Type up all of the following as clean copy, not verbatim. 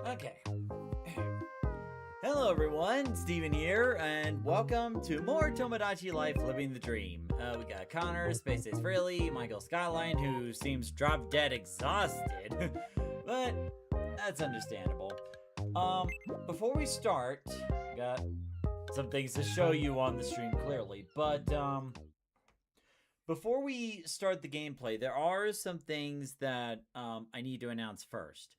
Okay. Hello everyone, Steven here, and welcome to more Tomodachi Life Living the Dream. We got Connor, Space Days Freely, Michael Skyline, who seems drop dead exhausted, but that's understandable. Before we start, got some things to show you on the stream clearly, but before we start the gameplay, there are some things that I need to announce first.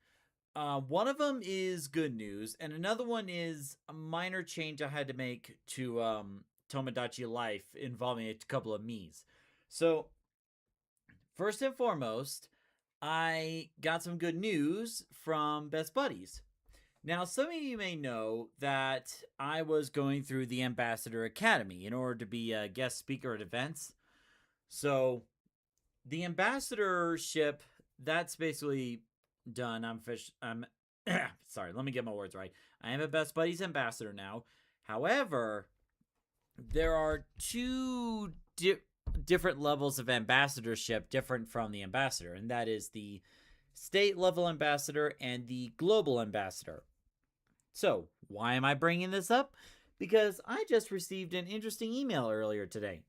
One of them is good news, and another one is a minor change I had to make to Tomodachi Life involving a couple of me's. So, first and foremost, I got some good news from Best Buddies. Now, some of you may know that I was going through the Ambassador Academy in order to be a guest speaker at events. So, the ambassadorship, that's basically done. I'm sorry, let me get my words right. I am a Best Buddies ambassador now. However, there are two different levels of ambassadorship different from the ambassador, and that is the state level ambassador and the global ambassador. So, why am I bringing this up? Because I just received an interesting email earlier today.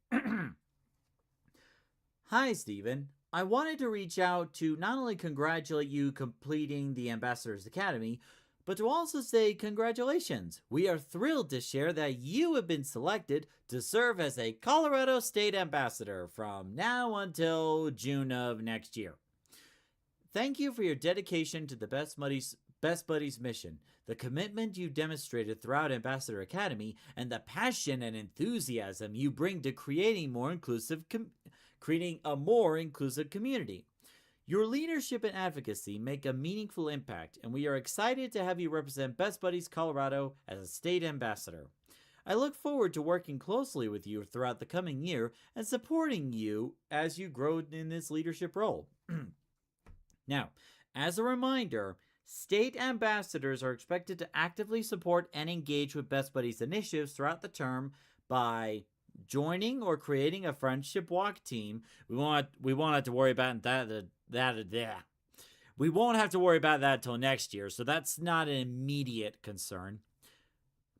Hi, Steven. I wanted to reach out to not only congratulate you completing the Ambassadors Academy, but to also say congratulations. We are thrilled to share that you have been selected to serve as a Colorado State Ambassador from now until June of next year. Thank you for your dedication to the Best Buddies mission, the commitment you demonstrated throughout Ambassador Academy, and the passion and enthusiasm you bring to creating a more inclusive community. Your leadership and advocacy make a meaningful impact, and we are excited to have you represent Best Buddies Colorado as a state ambassador. I look forward to working closely with you throughout the coming year and supporting you as you grow in this leadership role. Now, as a reminder, state ambassadors are expected to actively support and engage with Best Buddies initiatives throughout the term by joining or creating a friendship walk team. We won't have to worry about that. We won't have to worry about that till next year, so that's not an immediate concern.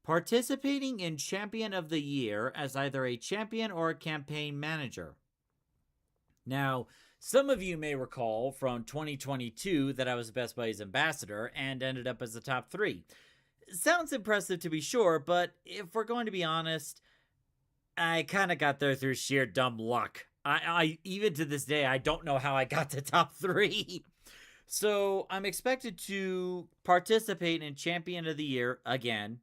Participating in Champion of the Year as either a champion or a campaign manager. Now, some of you may recall from 2022 that I was Best Buddies ambassador and ended up as the top 3. Sounds impressive to be sure, but if we're going to be honest, I kind of got there through sheer dumb luck. I even to this day, I don't know how I got to top 3. So I'm expected to participate in Champion of the Year again.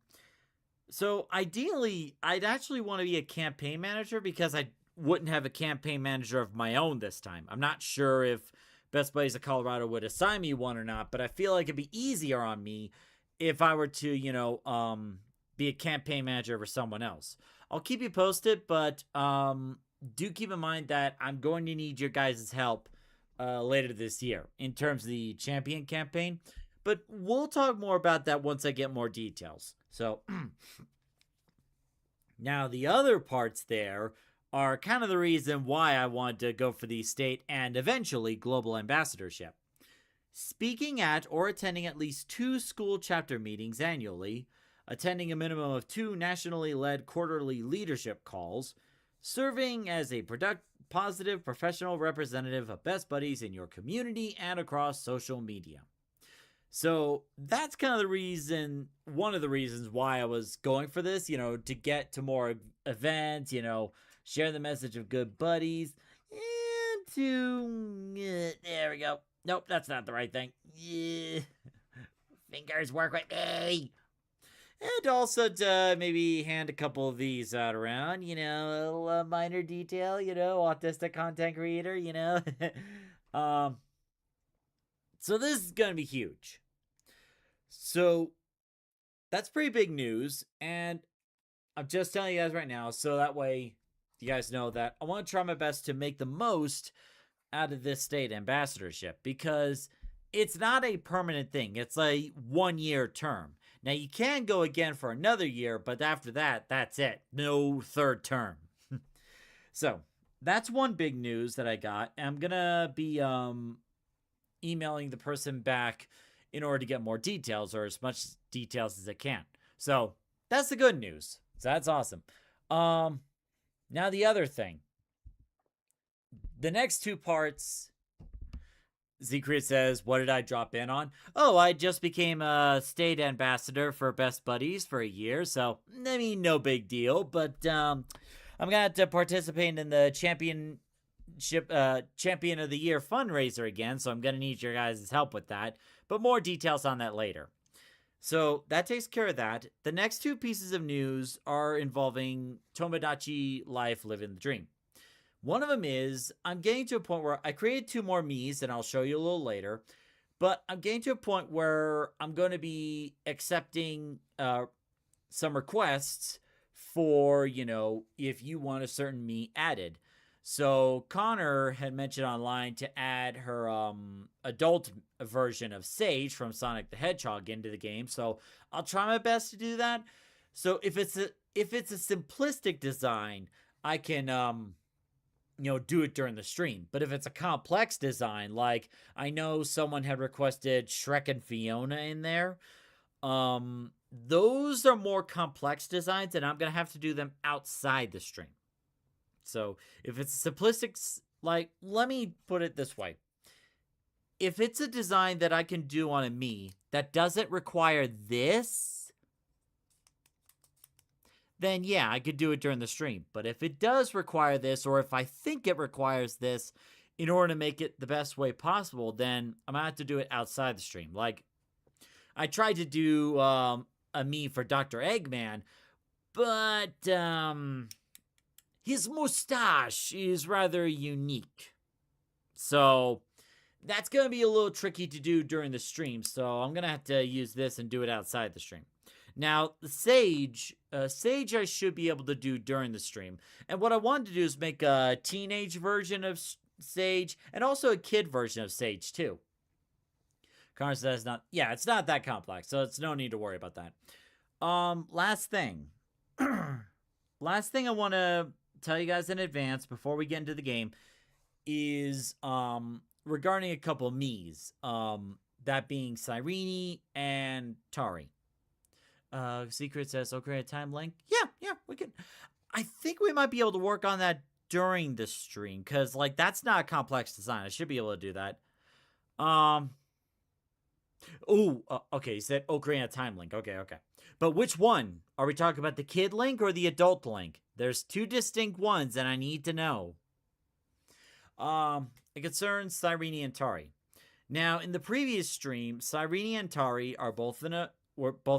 So ideally, I'd actually want to be a campaign manager because I wouldn't have a campaign manager of my own this time. I'm not sure if Best Buddies of Colorado would assign me one or not, but I feel like it'd be easier on me if I were to, be a campaign manager for someone else. I'll keep you posted, but do keep in mind that I'm going to need your guys' help later this year in terms of the champion campaign. But we'll talk more about that once I get more details. So, Now, the other parts there are kind of the reason why I wanted to go for the state and eventually global ambassadorship. Speaking at or attending at least 2 school chapter meetings annually, attending a minimum of 2 nationally led quarterly leadership calls, serving as a positive professional representative of best buddies in your community and across social media. So that's kind of the reason, one of the reasons why I was going for this, to get to more events, share the message of good buddies, and there we go. Nope, that's not the right thing. Yeah. Fingers work with me. And also to maybe hand a couple of these out around, a little minor detail, autistic content creator, so this is going to be huge. So that's pretty big news, and I'm just telling you guys right now, so that way you guys know that I want to try my best to make the most out of this state ambassadorship, because it's not a permanent thing. It's a 1-year term. Now, you can go again for another year, but after that, that's it. No third term. So that's one big news that I got. I'm going to be emailing the person back in order to get more details, or as much details as I can. So that's the good news. So that's awesome. Now the other thing. The next 2 parts, Secret says, what did I drop in on? Oh, I just became a state ambassador for Best Buddies for a year. So, I mean, no big deal. But I'm going to have to participate in the Champion of the Year fundraiser again. So I'm going to need your guys' help with that. But more details on that later. So that takes care of that. The next 2 pieces of news are involving Tomodachi life, living the dream. One of them is I'm getting to a point where I created 2 more Miis, and I'll show you a little later. But I'm getting to a point where I'm going to be accepting some requests for, if you want a certain Mii added. So Connor had mentioned online to add her adult version of Sage from Sonic the Hedgehog into the game. So I'll try my best to do that. So if it's a simplistic design, I can do it during the stream. But if it's a complex design, like I know someone had requested Shrek and Fiona in there, those are more complex designs, and I'm gonna have to do them outside the stream. So if it's a simplistic, let me put it this way. If it's a design that I can do on a Mii that doesn't require this, then yeah, I could do it during the stream. But if it does require this, or if I think it requires this in order to make it the best way possible, then I'm gonna have to do it outside the stream. Like, I tried to do a Mii for Dr. Eggman, but his mustache is rather unique. So that's going to be a little tricky to do during the stream. So I'm going to have to use this and do it outside the stream. Now, the Sage I should be able to do during the stream. And what I wanted to do is make a teenage version of Sage and also a kid version of Sage too. Connor says it's not that complex, so it's no need to worry about that. Last thing. Last thing I want to tell you guys in advance before we get into the game is regarding a couple of Miis. That being Cyrene and Tari. Secret says, create a time link. Yeah, we can. I think we might be able to work on that during the stream, because that's not a complex design. I should be able to do that. Okay, he said create a time link. Okay. But which one? Are we talking about the kid link or the adult link? There's 2 distinct ones, and I need to know. It concerns Cyrene and Tari. Now, in the previous stream, Cyrene and Tari are both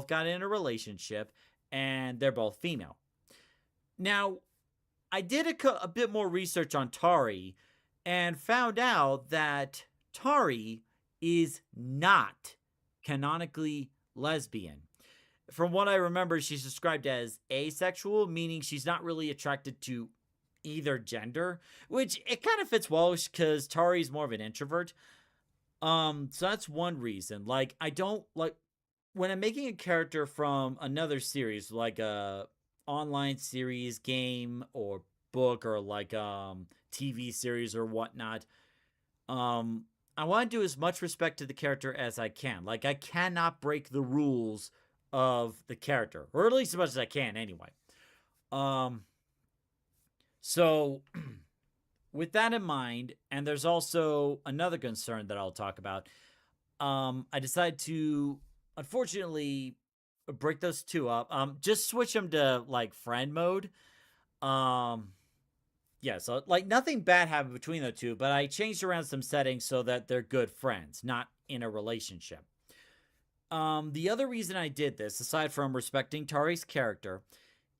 got in a relationship, and they're both female. Now, I did a bit more research on Tari, and found out that Tari is not canonically lesbian. From what I remember, she's described as asexual, meaning she's not really attracted to either gender, which it kind of fits well because Tari's more of an introvert. So that's one reason. I don't when I'm making a character from another series, like a online series, game, or book, or like TV series or whatnot, I want to do as much respect to the character as I can. Like, I cannot break the rules of the character, or at least as much as I can anyway. So with that in mind, and there's also another concern that I'll talk about, I decided to, unfortunately, break those two up. Just switch them to like friend mode. Yeah, so like nothing bad happened between the two, but I changed around some settings so that they're good friends, not in a relationship. The other reason I did this, aside from respecting Tari's character,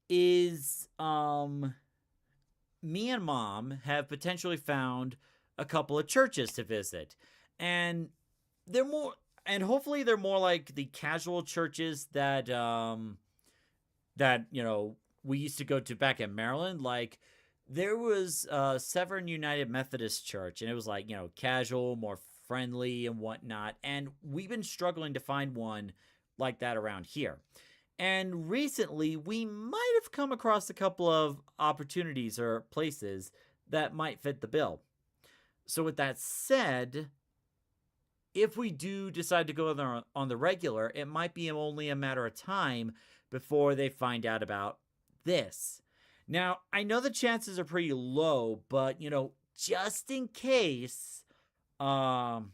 is me and Mom have potentially found a couple of churches to visit, and they're more, and hopefully they're more like the casual churches that that we used to go to back in Maryland. Like, there was Severn United Methodist Church, and it was like, casual, more friendly and whatnot, and we've been struggling to find one like that around here. And recently, we might have come across a couple of opportunities or places that might fit the bill. So with that said, if we do decide to go on the regular, it might be only a matter of time before they find out about this. Now, I know the chances are pretty low, but, just in case, someone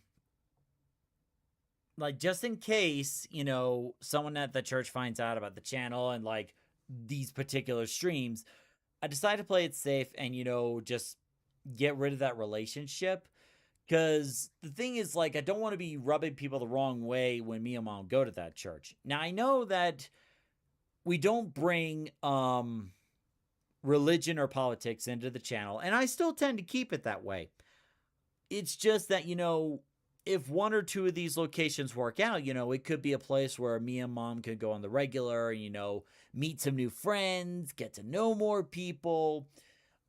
at the church finds out about the channel and, like, these particular streams, I decided to play it safe and, just get rid of that relationship. Because the thing is, like, I don't want to be rubbing people the wrong way when me and Mom go to that church. Now, I know that we don't bring, religion or politics into the channel, and I still tend to keep it that way. It's just that, if one or two of these locations work out, it could be a place where me and Mom could go on the regular and, meet some new friends, get to know more people.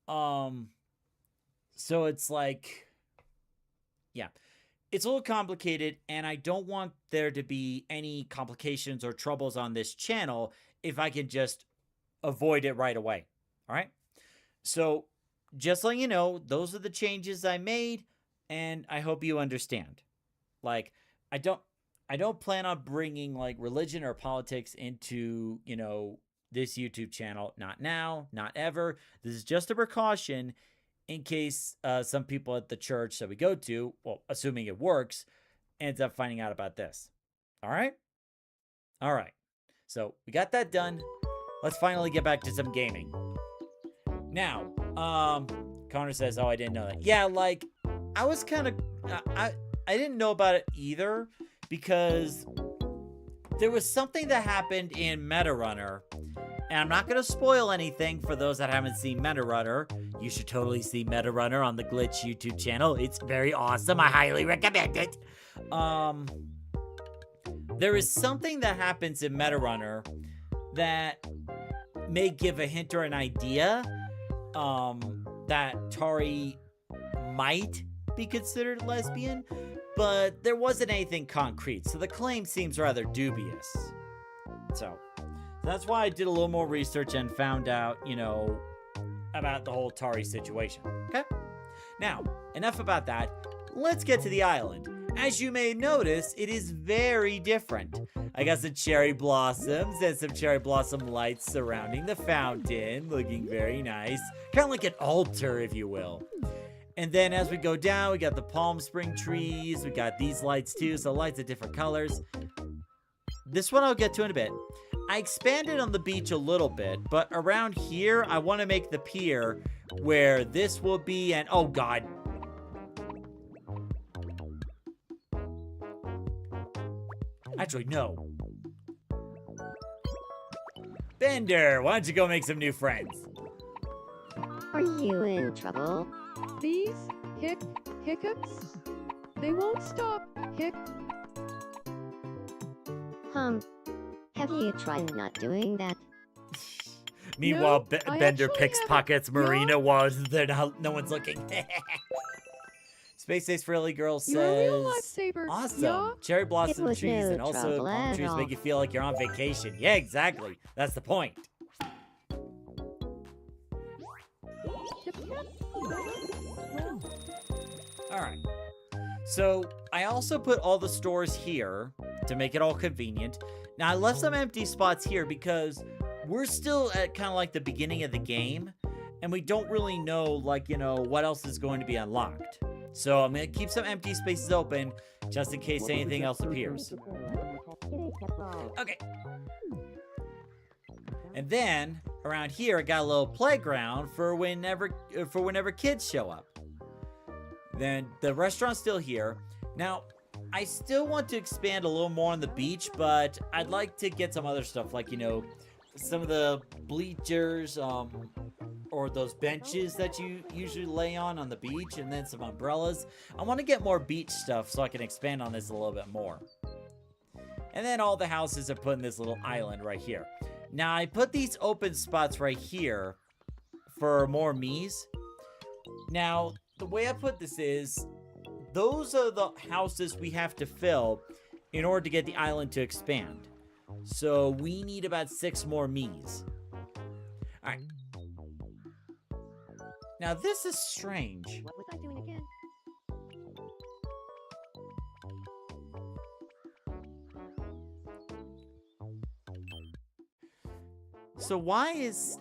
So it's like, yeah, it's a little complicated, and I don't want there to be any complications or troubles on this channel if I can just avoid it right away. All right. So just letting you know, those are the changes I made, and I hope you understand. Like, I don't plan on bringing like religion or politics into, this YouTube channel. Not now, not ever. This is just a precaution in case some people at the church that we go to, well, assuming it works, ends up finding out about this. All right. All right. So we got that done. Let's finally get back to some gaming. Now, Connor says, oh, I didn't know that. Yeah, like, I was kind of, I didn't know about it either, because there was something that happened in MetaRunner, and I'm not going to spoil anything for those that haven't seen MetaRunner. You should totally see MetaRunner on the Glitch YouTube channel. It's very awesome. I highly recommend it. There is something that happens in MetaRunner that may give a hint or an idea that Tari might be considered lesbian, but there wasn't anything concrete, so the claim seems rather dubious. So that's why I did a little more research and found out, about the whole Tari situation. Okay? Now, enough about that. Let's get to the island. As you may notice, it is very different. I got some cherry blossoms and some cherry blossom lights surrounding the fountain, looking very nice. Kind of like an altar, if you will. And then as we go down, we got the palm spring trees. We got these lights too, so lights of different colors. This one I'll get to in a bit. I expanded on the beach a little bit, but around here, I want to make the pier where this will be, and oh god. Actually, no. Bender, why don't you go make some new friends? Are you in trouble? These hiccups? They won't stop. Have you tried not doing that? Meanwhile, No, Bender pickpockets Marina while no one's looking. Space Ace Frilly Girl says, You're a real lifesaver. awesome. Yeah? Cherry blossom was trees no and also trouble palm at trees all. make you feel like you're on vacation. Yeah, exactly. That's the point. Alright. So, I also put all the stores here to make it all convenient. Now, I left some empty spots here because we're still at kind of like the beginning of the game, and we don't really know, like, what else is going to be unlocked. So, I'm going to keep some empty spaces open just in case anything else appears. Okay. And then, around here, I got a little playground for whenever kids show up. Then, the restaurant's still here. Now, I still want to expand a little more on the beach, but I'd like to get some other stuff, like, some of the bleachers, or those benches that you usually lay on the beach, and then some umbrellas. I want to get more beach stuff so I can expand on this a little bit more. And then all the houses are put in this little island right here. Now, I put these open spots right here for more Miis. Now, the way I put this is, those are the houses we have to fill in order to get the island to expand. So, we need about 6 more Miis. Alright. Now, this is strange. What was I doing again? So why is...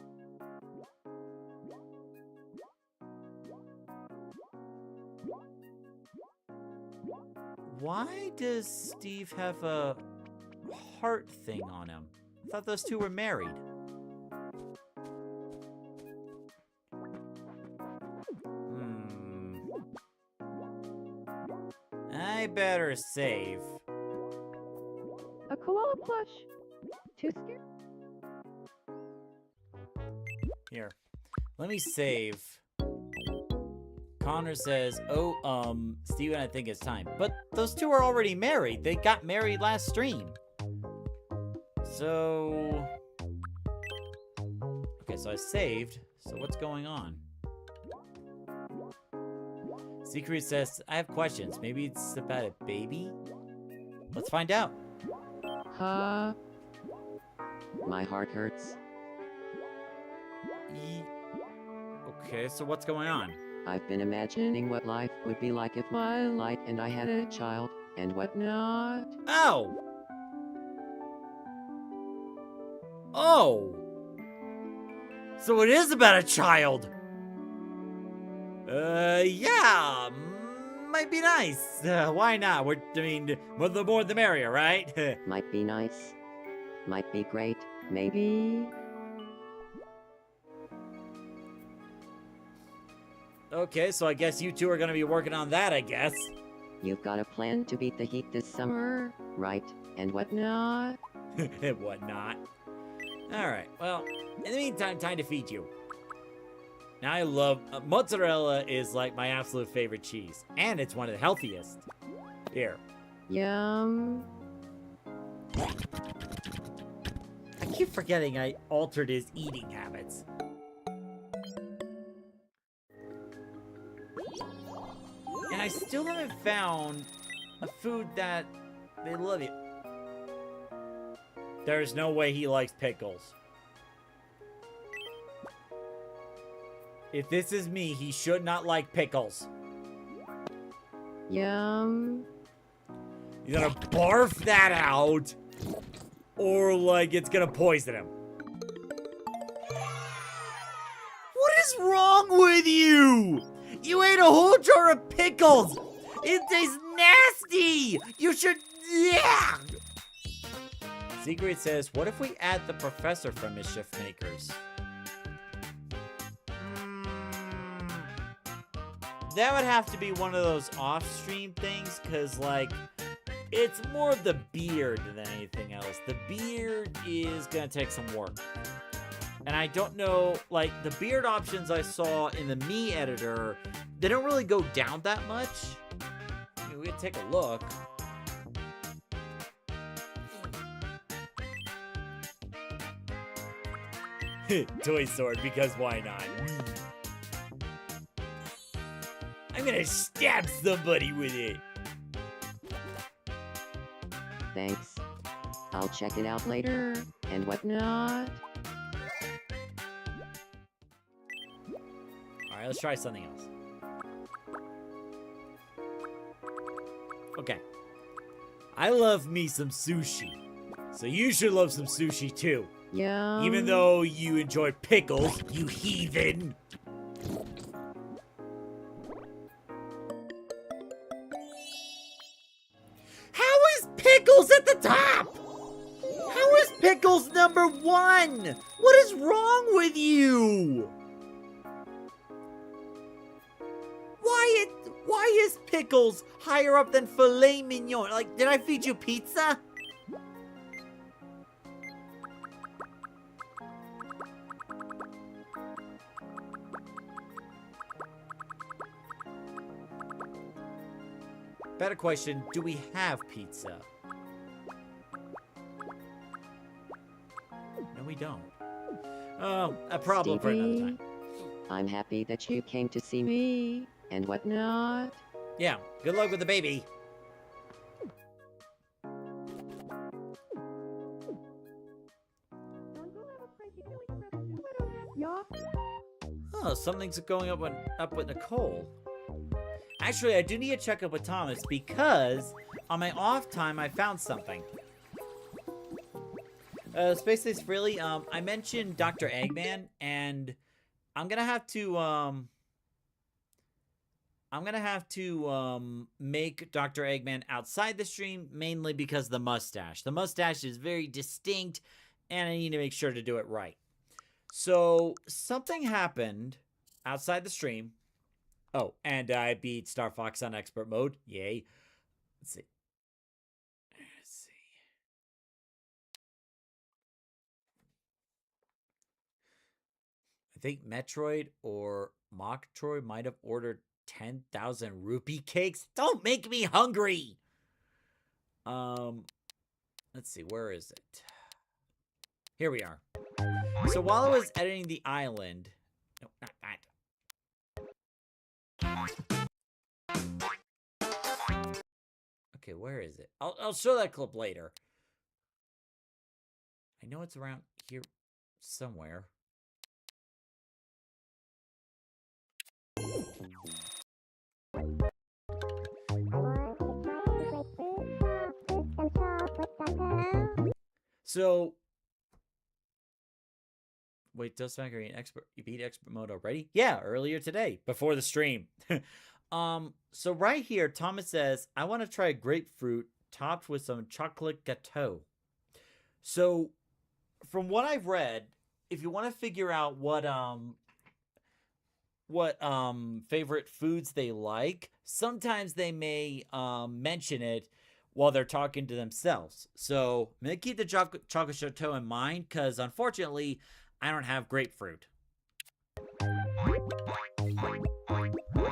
Why does Steve have a heart thing on him? I thought those two were married. I better save. A koala plush. Too scared? Here. Let me save. Connor says, Steven, I think it's time. But those two are already married. They got married last stream. So... Okay, so I saved. So what's going on? Secret says, I have questions. Maybe it's about a baby? Let's find out. My heart hurts. Okay, so what's going on? I've been imagining what life would be like if my light and I had a child and whatnot. Oh! Oh! So it is about a child! Yeah, might be nice. Why not? The more the merrier, right? Might be nice. Might be great. Maybe. Okay, so I guess you two are gonna be working on that, I guess. You've got a plan to beat the heat this summer, right? And whatnot? Whatnot. Alright, well, in the meantime, time to feed you. Now I love... mozzarella is like my absolute favorite cheese. And it's one of the healthiest. Here. Yum. I keep forgetting I altered his eating habits. And I still haven't found a food that they love it. There's no way he likes pickles. If this is me, he should not like pickles. Yum. He's gonna barf that out, or like it's gonna poison him. What is wrong with you? You ate a whole jar of pickles. It tastes nasty. You should... Yeah. Secret says, what if we add the professor from Mischief Makers? That would have to be one of those off-stream things, because, like, it's more of the beard than anything else. The beard is going to take some work. And I don't know, like, the beard options I saw in the Me editor, they don't really go down that much. I mean, we could take a look. Toy sword, because why not? I'm gonna stab somebody with it. Thanks. I'll check it out later, and whatnot. Alright, let's try something else. Okay. I love me some sushi. So you should love some sushi too. Yum. Even though you enjoy pickles, you heathen. How is pickles at the top? How is pickles number 1? What is wrong with you? Why is pickles higher up than filet mignon? Like, did I feed you pizza? Better question, do we have pizza? No, we don't. Oh, a problem for another time. I'm happy that you came to see me, and whatnot. Yeah, good luck with the baby. Yup. Oh, something's going up with Nicole. Actually, I do need to check up with Thomas because on my off time I found something. Space Days Freely, I mentioned Dr. Eggman, and I'm gonna have to make Dr. Eggman outside the stream, mainly because of the mustache. The mustache is very distinct, and I need to make sure to do it right. So, something happened outside the stream. Oh, and I beat Star Fox on expert mode. Yay. Let's see. I think Metroid or Mocktroid might have ordered 10,000 rupee cakes. Don't make me hungry. Let's see, where is it? Here we are. So while I was editing the island, no, not that. Okay, where is it? I'll show that clip later. I know it's around here somewhere. So, wait, does Factory an expert? You beat expert mode already? Yeah, earlier today, before the stream. So right here, Thomas says, I want to try grapefruit topped with some chocolate gâteau. So, from what I've read, if you want to figure out what favorite foods they like, sometimes they may mention it while they're talking to themselves. So I'm gonna keep the chocolate chateau in mind because unfortunately I don't have grapefruit.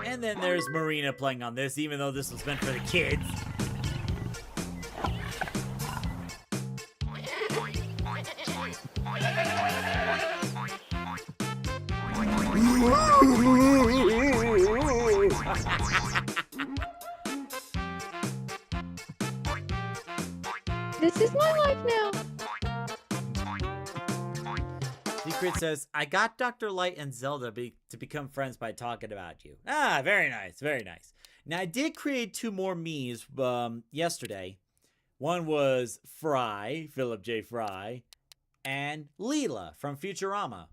And then there's Marina playing on this, even though this was meant for the kids. This is my life now. Secret says, I got Dr. Light and Zelda to become friends by talking about you. Ah, very nice, very nice. Now, I did create 2 more me's yesterday. One was Fry, Philip J. Fry, and Leela from Futurama.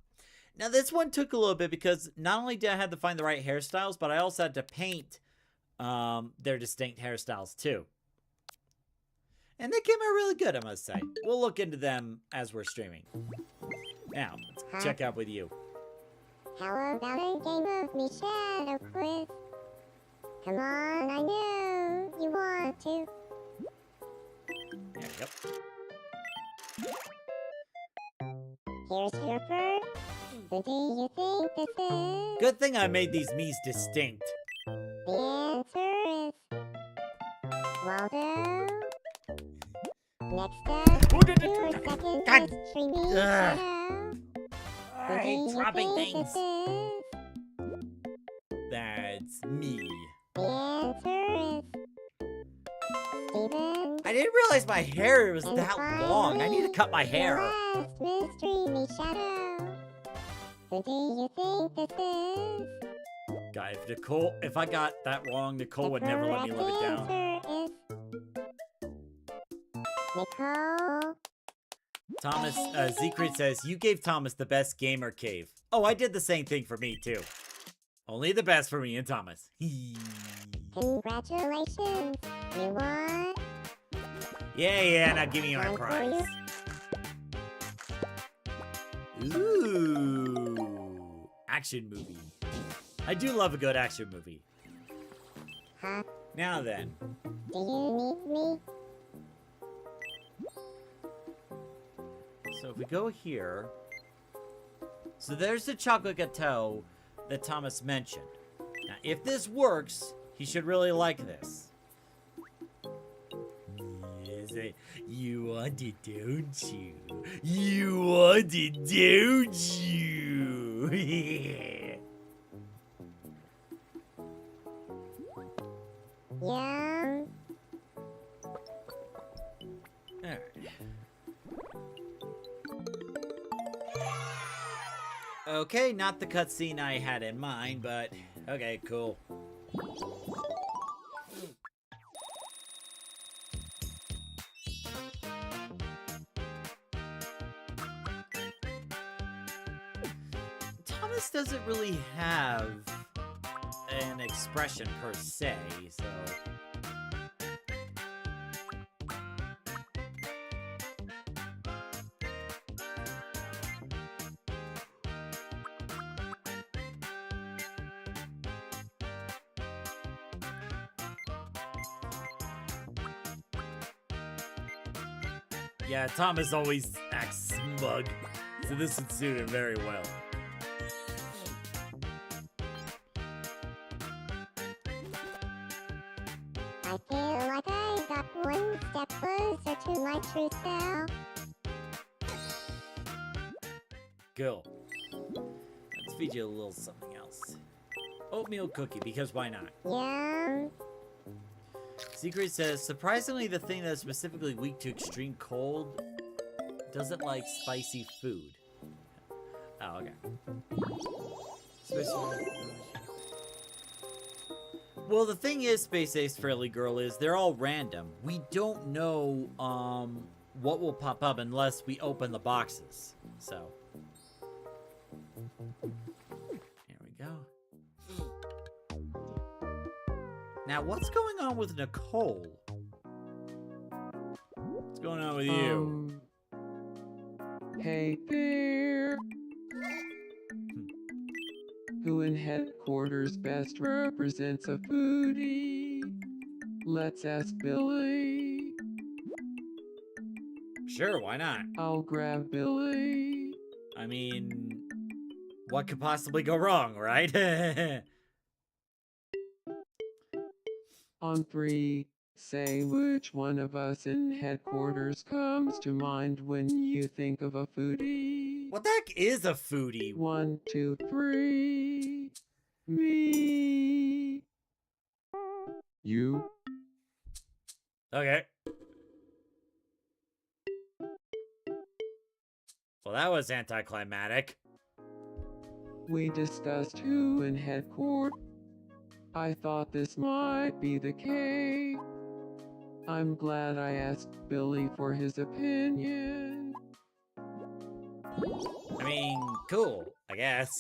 Now, this one took a little bit because not only did I have to find the right hairstyles, but I also had to paint their distinct hairstyles too. And they came out really good, I must say. We'll look into them as we're streaming. Now, let's check out with you. How about a game of me shadow quiz? Come on, I know you want to. Yeah, yep. Here's your first. Who do you think this is? Good thing I made these me's distinct. The answer is Waldo. Next up, your second God. mystery me Ugh. shadow. I hate dropping This things. is? That's me. The answer is Steven. I didn't realize my hair was that long. I need to cut my hair. The last mystery me shadow. Who do you think this is? God, if I got that wrong, Nicole would never let me live it down. Answer is Nicole. Thomas, Secret says, you gave Thomas the best gamer cave. Oh, I did the same thing for me, too. Only the best for me and Thomas. Congratulations. You won. Yeah, now give me my Time for prize. Ooh, action movie. I do love a good action movie. Huh? Now then. Do you need me? So if we go here, so there's the chocolate gâteau that Thomas mentioned. Now, if this works, he should really like this. Yes, you want it, don't you? You want it, don't you? Yeah. Alright. Okay, not the cutscene I had in mind, but okay, cool. Thomas doesn't really have an expression per se, so... Yeah, Thomas always acts smug, so this would suit him very well. I feel like I got one step closer to my true self. Cool. Let's feed you a little something else. Oatmeal cookie, because why not? Yeah. Secret says, surprisingly, the thing that is specifically weak to extreme cold doesn't like spicy food. Oh, okay. Well, the thing is, Space Ace Fairly Girl, is they're all random. We don't know what will pop up unless we open the boxes. So, here we go. Now, what's going on with Nicole? What's going on with you? Hey there. Who in headquarters best represents a foodie? Let's ask Billy. Sure, why not? I'll grab Billy. I mean, what could possibly go wrong, right? On 3, say which one of us in headquarters comes to mind when you think of a foodie. What the heck is a foodie? 1, 2, 3. Me. You. Okay. Well, that was anticlimactic. We discussed who in headquarters. I thought this might be the case. I'm glad I asked Billy for his opinion. I mean, cool, I guess.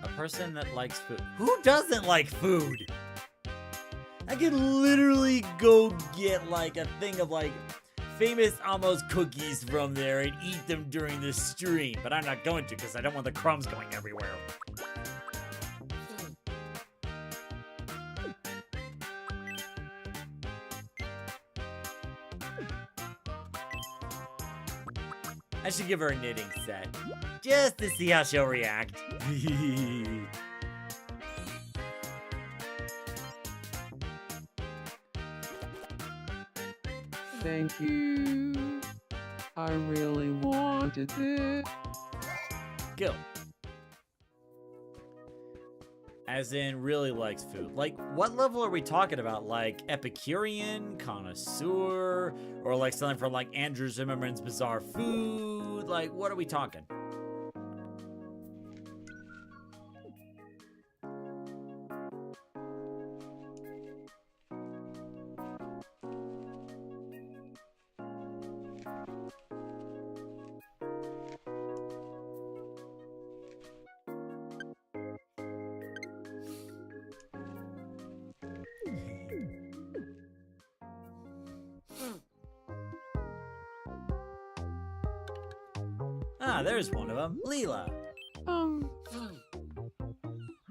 A person that likes food. Who doesn't like food? I could literally go get like a thing of like famous almost cookies from there and eat them during the stream, but I'm not going to because I don't want the crumbs going everywhere. I should give her a knitting set, just to see how she'll react. Thank you. I really wanted this. Go. As in, really likes food. Like, what level are we talking about? Like, Epicurean, connoisseur, or like something from like Andrew Zimmerman's Bizarre Food? Like, what are we talking? Ah, there's one of them. Leela.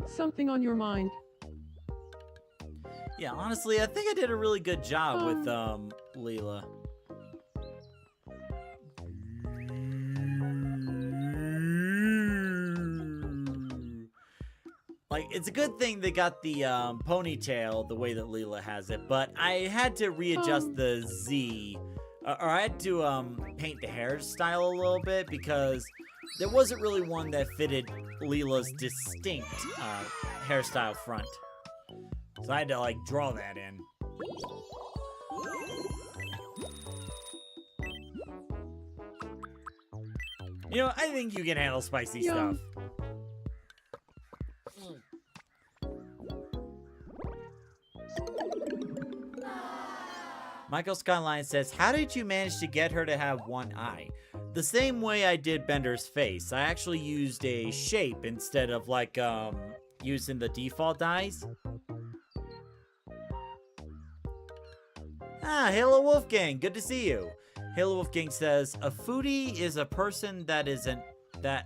Something on your mind? Yeah, honestly, I think I did a really good job with, Leela. Like, it's a good thing they got the, ponytail the way that Leela has it, but I had to readjust the Z, or I had to, paint the hairstyle a little bit because there wasn't really one that fitted Leela's distinct, hairstyle front. So I had to, like, draw that in. You know, I think you can handle spicy stuff. Michael Skyline says, how did you manage to get her to have one eye? The same way I did Bender's face. I actually used a shape instead of like using the default eyes. Ah, Halo Wolfgang, good to see you. Halo Wolfgang says, a foodie is a person that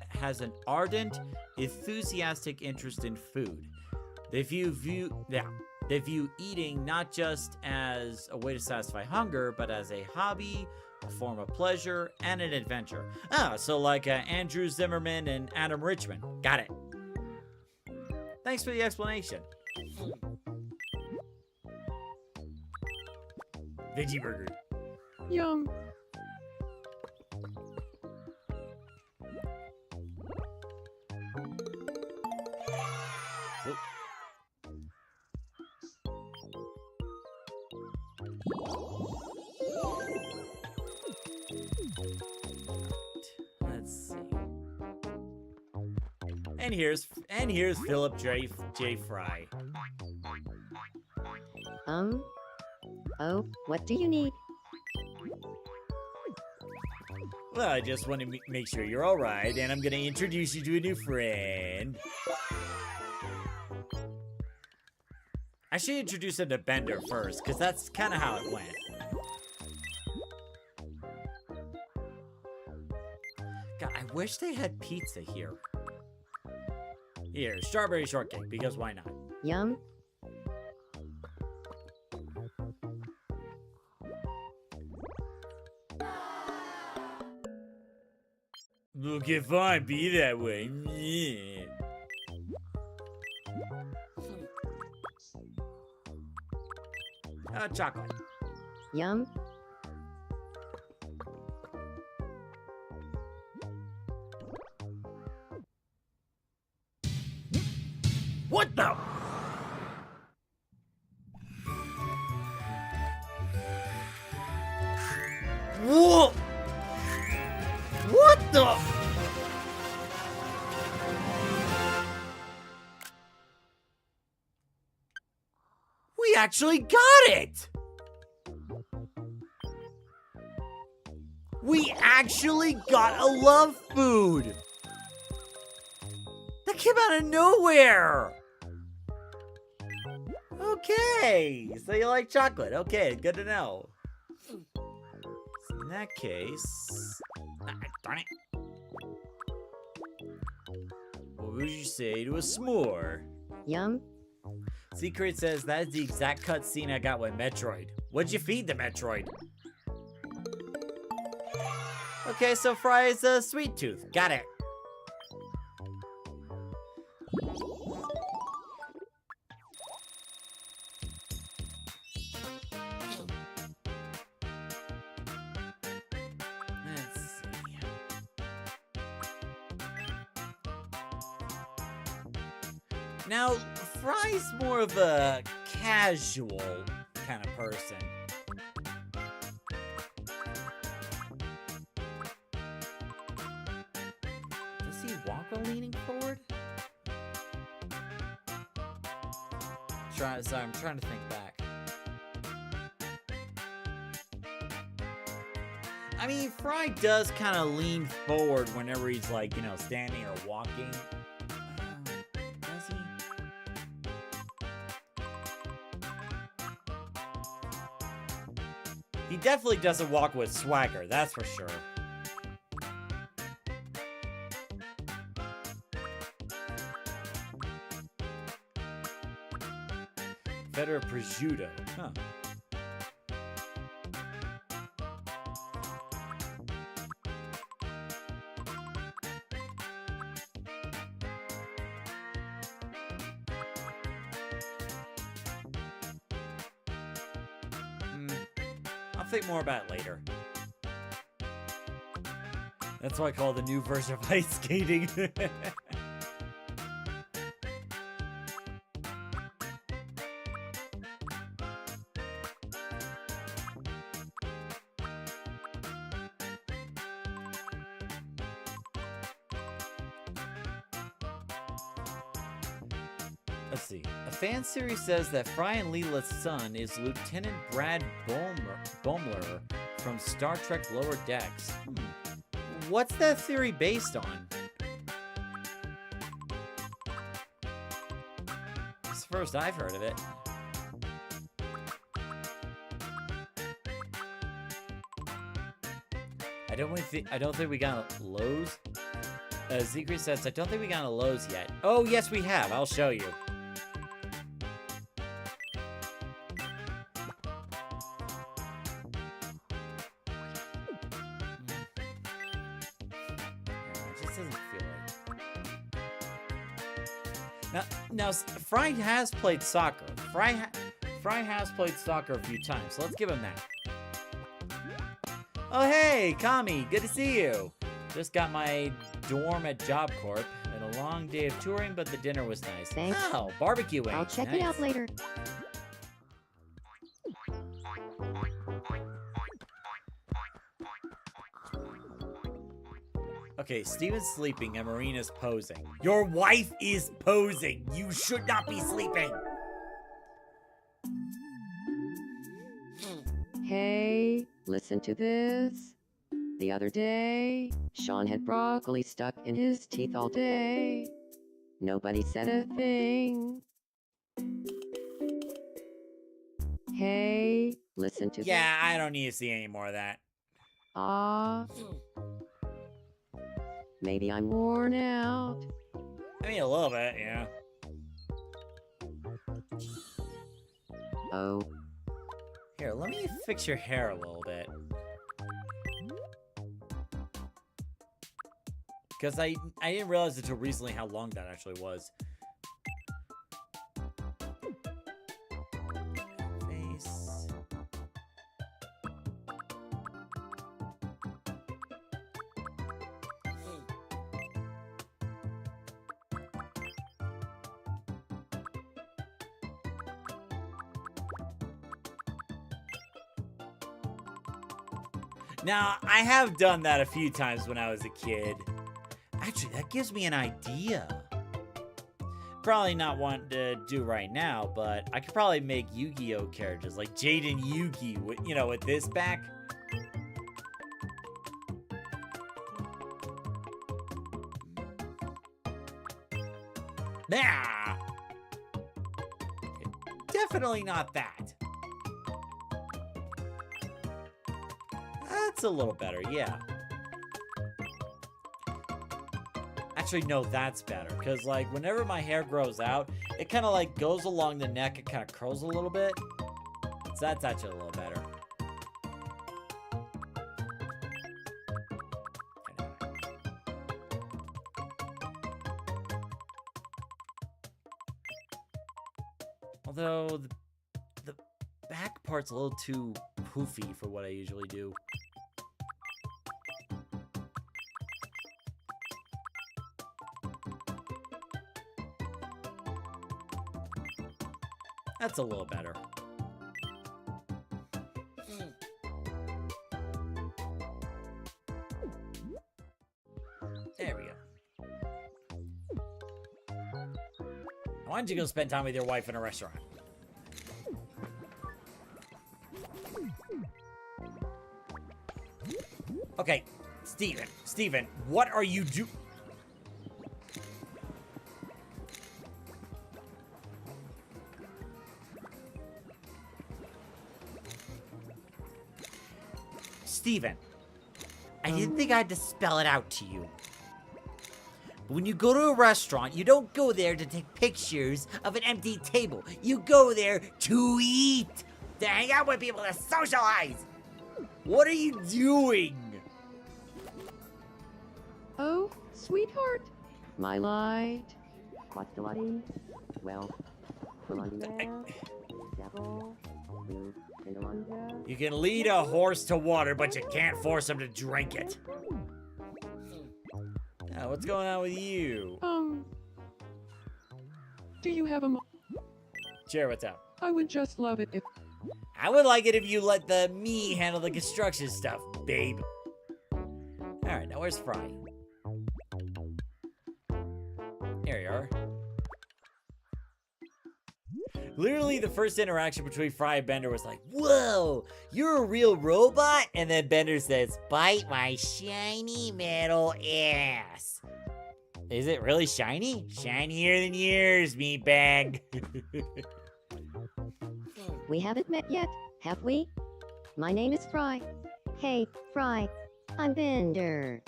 has an ardent, enthusiastic interest in food. They view eating not just as a way to satisfy hunger, but as a hobby, a form of pleasure, and an adventure. Ah, so like Andrew Zimmerman and Adam Richman. Got it. Thanks for the explanation. Veggie burger. Yum. Let's see. And here's Philip J. Fry. Oh, what do you need? Well, I just want to make sure you're all right, and I'm going to introduce you to a new friend. I should introduce him to Bender first, because that's kind of how it went. God, I wish they had pizza here. Here, strawberry shortcake, because why not? Yum. Okay, fine, be that way. Yeah. Chocolate. Yum. What the? Whoa! What the? We actually got it! We actually got a love food! That came out of nowhere! Okay, so you like chocolate. Okay, good to know. So in that case... darn it. What would you say to a s'more? Yum. Secret says that is the exact cutscene I got with Metroid. What'd you feed the Metroid? Okay, so Fry's a sweet tooth. Got it. Let's see. Now, Fry's more of a casual kind of person. Does he walk while leaning forward? Sorry, I'm trying to think back. I mean, Fry does kind of lean forward whenever he's like, you know, standing or walking. Does he? He definitely doesn't walk with swagger, that's for sure. Feta prosciutto, huh? I'll think more about it later. That's what I call the new version of ice skating. Let's see. A fan series says that Fry and Leela's son is Lieutenant Brad Boimler from Star Trek Lower Decks. What's that theory based on? It's the first I've heard of it. I don't think we got Lowe's. Secret says, I don't think we got a Lowe's yet. Oh, yes, we have. I'll show you. It just doesn't feel right. Now, Fry has played soccer. Fry has played soccer a few times, so let's give him that. Oh, hey, Kami, good to see you. Just got my dorm at Job Corp. Had a long day of touring, but the dinner was nice. Thanks. Oh, barbecue wings. I'll check nice. it out later. Okay, Steven's sleeping and Marina's posing. Your wife is posing. You should not be sleeping. Hey, listen to this. The other day, Sean had broccoli stuck in his teeth all day. Nobody said a thing. Hey, listen to Yeah, I don't need to see any more of that. Maybe I'm worn out. I mean, a little bit, yeah. Oh, Here, let me fix your hair a little bit. Because I didn't realize until recently how long that actually was. Face. Now, I have done that a few times when I was a kid. Actually, that gives me an idea. Probably not one to do right now, but I could probably make Yu-Gi-Oh characters like Jaden Yugi with, you know, with this back. Nah! Definitely not that. That's a little better, yeah. Actually, no, that's better. Because, like, whenever my hair grows out, it kind of, like, goes along the neck. It kind of curls a little bit. So that's actually a little better. Although, the back part's a little too poofy for what I usually do. That's a little better. There we go. Why don't you go spend time with your wife in a restaurant? Okay, Steven, what are you do- Steven, I didn't think I had to spell it out to you. But when you go to a restaurant, you don't go there to take pictures of an empty table. You go there to eat, to hang out with people, to socialize. What are you doing? Oh, sweetheart. My light. Quattuari. Well, Colombia. Devil. You can lead a horse to water, but you can't force him to drink it. What's going on with you? Do you have a Sure, what's up? I would just love it if... I would like it if you let me handle the construction stuff, babe. Alright, now where's Fry? Here you are. Literally, the first interaction between Fry and Bender was like, "Whoa, you're a real robot?" And then Bender says, "Bite my shiny metal ass." Is it really shiny? Shinier than yours, meatbag. We haven't met yet, have we? My name is Fry. Hey, Fry. I'm Bender.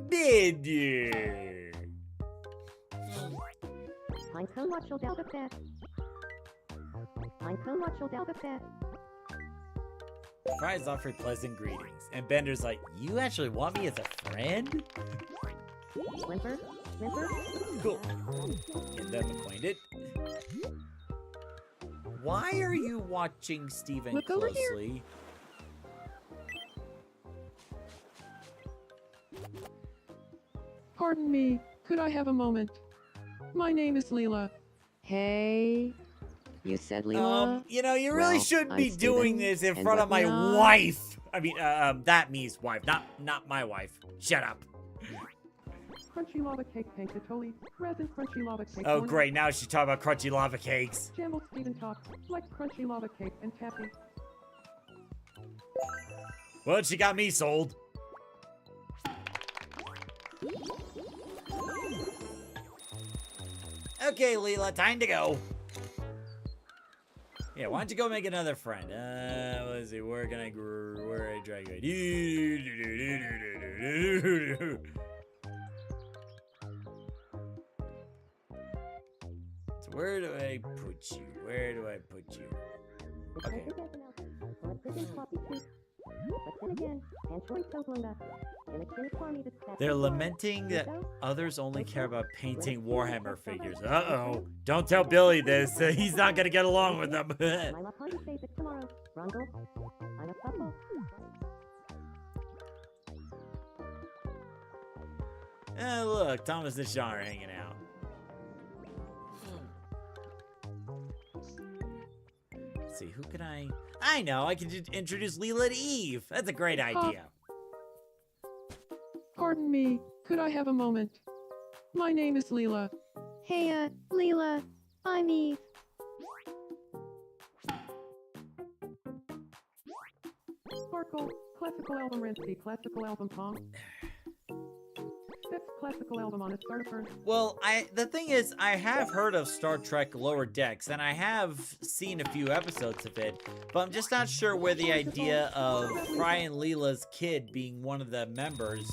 Bender. I'm so much about the pet. I'm so much about the pet. Fry's offered pleasant greetings, and Bender's like, "You actually want me as a friend?" Whimper, whimper. Cool. Get them acquainted. Why are you watching Steven Look over here. closely? Pardon me, could I have a moment? My name is Leela. Hey. You said Leela? You know, you really Well, shouldn't I'm be doing Steven, this in and front of what my now? wife. I mean, that me's wife, not my wife. Shut up. Crunchy lava cake pankatoli, resin crunchy lava cake. Oh, one, great, now she's talking about crunchy lava cakes. Jamble Steven talks, like crunchy lava cake and taffy. Well, she got me sold. Okay, Leela, time to go. Yeah, why don't you go make another friend? Let's see, where can I drag you? So where do I put you? Where do I put you? Okay. They're lamenting that others only care about painting Warhammer figures. Uh-oh. Don't tell Billy this. He's not gonna get along with them. Look, Thomas and Sean are hanging out. Let's see, who can I know, I can just introduce Leela to Eve. That's a great idea. Pardon me, could I have a moment? My name is Leela. Hey, Leela. I'm Eve. Sparkle, classical album Renzi, classical album Pong. That's classical album on a starter. Well, the thing is, I have heard of Star Trek Lower Decks, and I have seen a few episodes of it, but I'm just not sure where the idea of Fry and Leela's kid being one of the members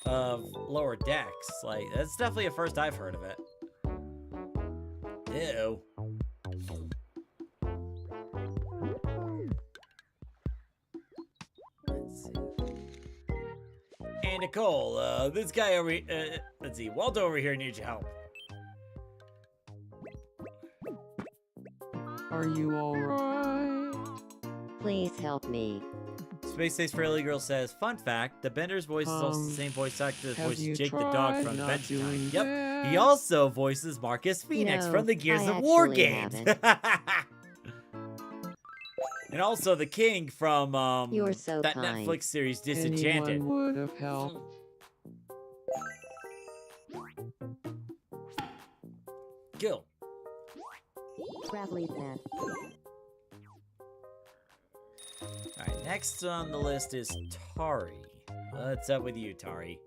of Lower Decks. Like, that's definitely a first I've heard of it. Ew. Let's see. Hey, Nicole, this guy over here, let's see, Walter over here needs your help. Are you alright? Please help me. Space Ace Fairly Girl says, fun fact, the Bender's voice is also the same voice actor that have voiced you Jake the dog tried from not Adventure Time. doing Yep. that? He also voices Marcus Phoenix No, from the Gears I of War actually games. And also the King from You're so that kind. Netflix series Disenchanted. Anyone would have helped. Gil. Gravelly man. Alright, next on the list is Tari. What's up with you, Tari?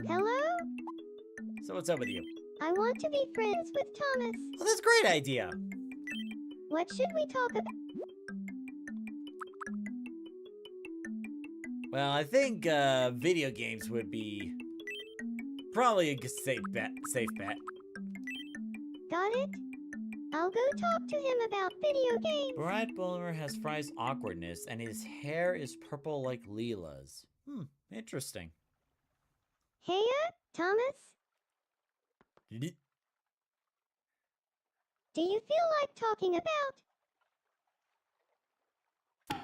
Hello? So what's up with you? I want to be friends with Thomas. Well, that's a great idea. What should we talk about? Well, I think video games would be probably a safe bet. Got it? I'll go talk to him about video games. Brad Bowler has Fry's awkwardness, and his hair is purple like Leela's. Interesting. Heya, Thomas? Do you feel like talking about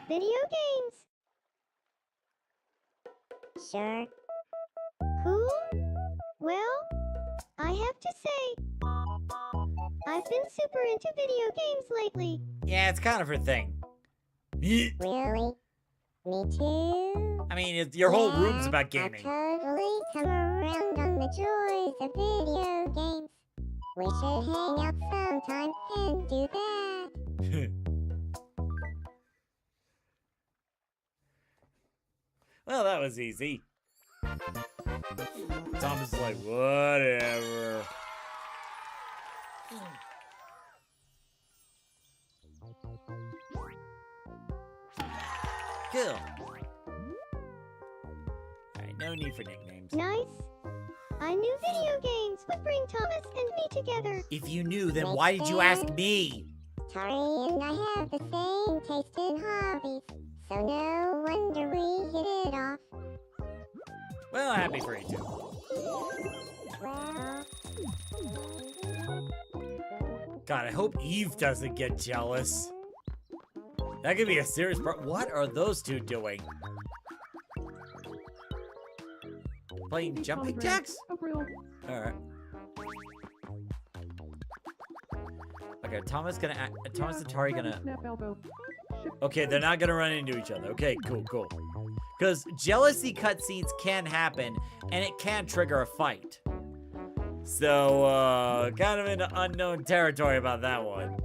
video games? Sure. Cool. Well, I have to say, I've been super into video games lately. Yeah, it's kind of her thing. Really? Me too. I mean, your whole Yeah, room's about gaming. I've totally come around on the joys of video games. We should hang out sometime and do that. Well, that was easy. Thomas is like, whatever. Cool. Alright, no need for nicknames. Nice. I knew video games would bring Thomas and me together. If you knew, then why did you ask me? Tari and I have the same taste in hobbies, so no wonder we hit it off. Well, happy for you too. Well, God, I hope Eve doesn't get jealous. That could be a serious problem. What are those two doing? Playing jumping jacks? Alright. Okay, Thomas and Tari gonna... Okay, they're not gonna run into each other. Okay, cool. Because jealousy cutscenes can happen, and it can trigger a fight. So, kind of in unknown territory about that one.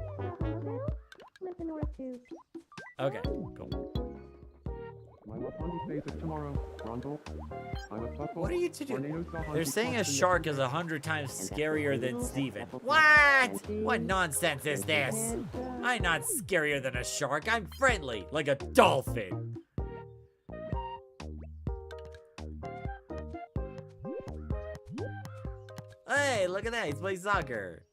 Okay, cool. What are you to do? They're saying a shark is 100 times scarier than Steven. What? What nonsense is this? I'm not scarier than a shark. I'm friendly, like a dolphin. Hey, look at that. He's playing soccer.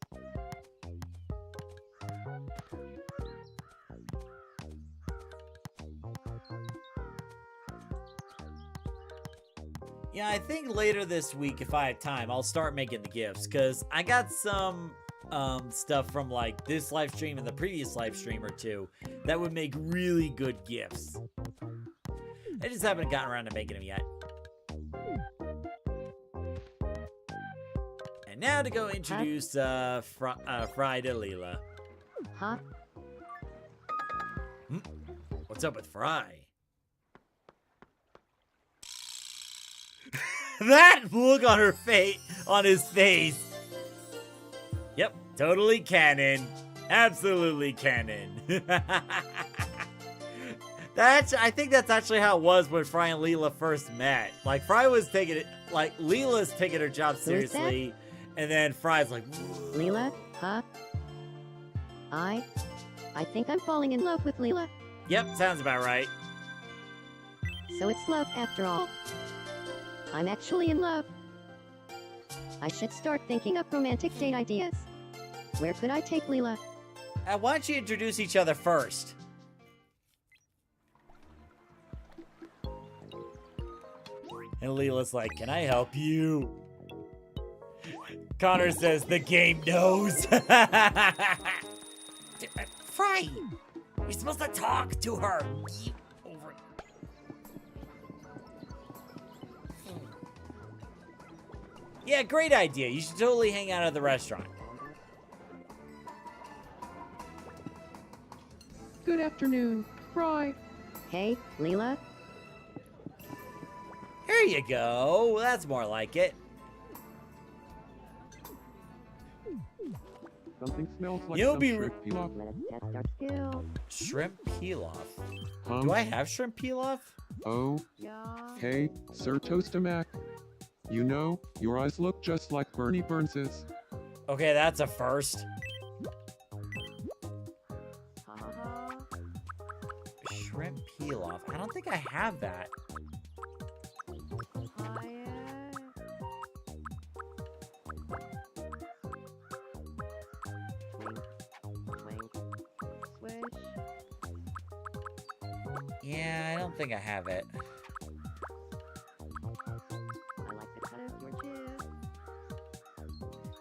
Yeah, I think later this week, if I have time, I'll start making the gifts. Because I got some stuff from like this live stream and the previous live stream or two that would make really good gifts. I just haven't gotten around to making them yet. And now to go introduce Fry to Leela. Huh? What's up with Fry? That look on her face, on his face. Yep, totally canon. Absolutely canon. I think that's actually how it was when Fry and Leela first met. Like, Fry was taking it, like, Leela's taking her job seriously, and then Fry's like, Leela? Huh? I think I'm falling in love with Leela. Yep, sounds about right. So it's love after all. I'm actually in love. I should start thinking up romantic date ideas. Where could I take Leela? Why don't you introduce each other first? And Leela's like, can I help you? Connor says, the game knows. Fry! You're supposed to talk to her. Over. Yeah, great idea. You should totally hang out at the restaurant. Good afternoon, Fry. Hey, Leela? Here you go. That's more like it. Something smells like You'll some be shrimp pilaf. Let's test our skills. Shrimp pilaf. Hum. Do I have shrimp pilaf? Oh, Yeah. hey, Sir Toastamac. You know, your eyes look just like Bernie Burns's. Okay, that's a first. Ha ha ha. Shrimp pilaf. I don't think I have that. Quiet. Wink. Wink. Swish. Yeah, I don't think I have it. I like the cut of your jib.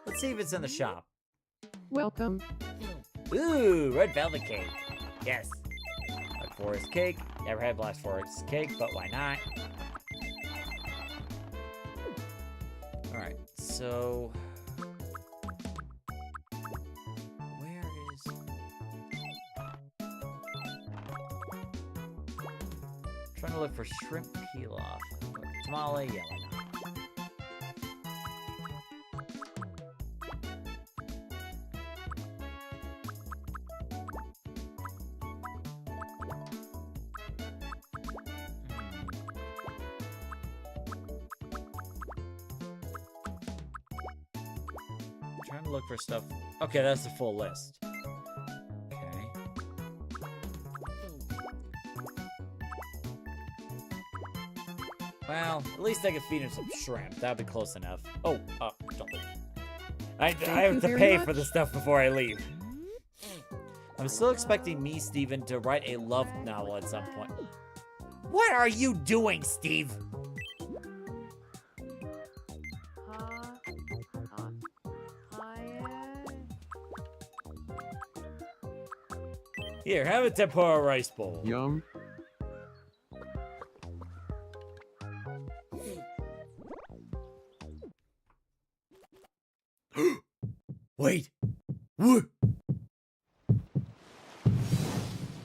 Let's see if it's in the shop. Welcome. Ooh, red velvet cake. Yes. Black forest cake. Never had black forest cake, but why not? Alright, so... Where is... Trying to look for shrimp pilaf. Tamale, yeah, why not? Trying to look for stuff. Okay, that's the full list. Okay. Well, at least I can feed him some shrimp. That'd be close enough. Oh, don't leave. I have you to very pay much. for the stuff before I leave. I'm still expecting me, Steven, to write a love novel at some point. What are you doing, Steve? Ha. Ha. Quiet. Here, have a tempura rice bowl. Yum. Wait. What?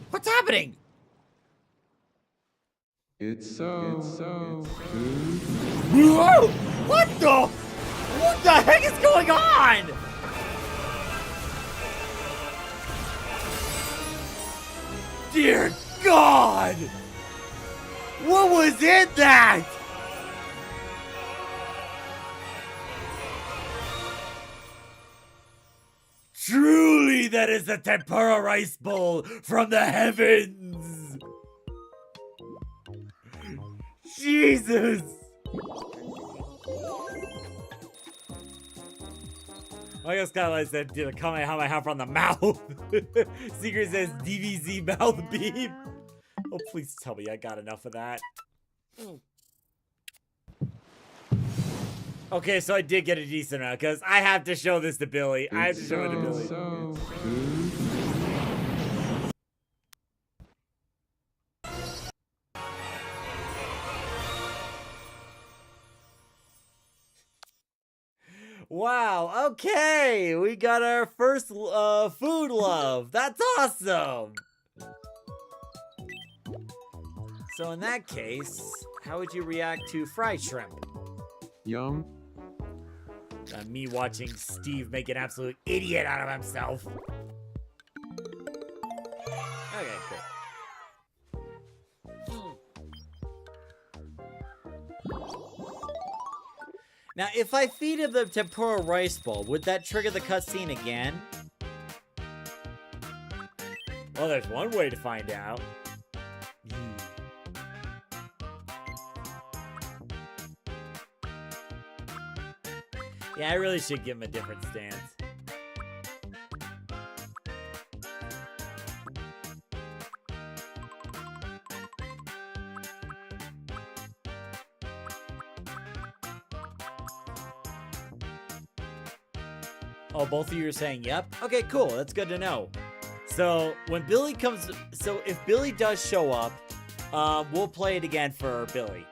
What's happening? It's so good. Whoa! What the heck is going on? Dear God! What was in that? Truly, that is a tempura rice bowl from the heavens! Jesus! I guess kind of like said, did a Kamehameha from the mouth. Secret says DVZ mouth beam. Oh, please tell me I got enough of that. Okay, so I did get a decent amount, because I have to show this to Billy. I have to show it to Billy. So good. Wow, okay. We got our first food love. That's awesome. So in that case, how would you react to fried shrimp? Yum. Me watching Steve make an absolute idiot out of himself. Okay, cool. Now, if I feed him the tempura rice bowl, would that trigger the cutscene again? Well, there's one way to find out. Yeah, I really should give him a different stance. Oh, both of you are saying yep? Okay, cool. That's good to know. So, when Billy comes so if Billy does show up, we'll play it again for Billy.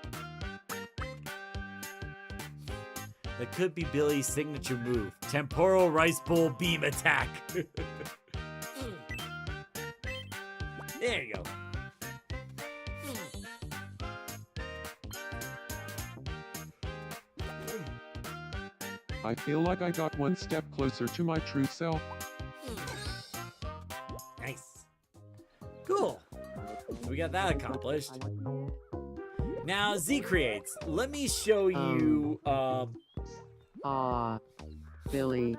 That could be Billy's signature move. Temporal Rice Bowl Beam Attack. There you go. I feel like I got one step closer to my true self. Nice. Cool. We got that accomplished. Now, Z Creates, let me show you, Billy.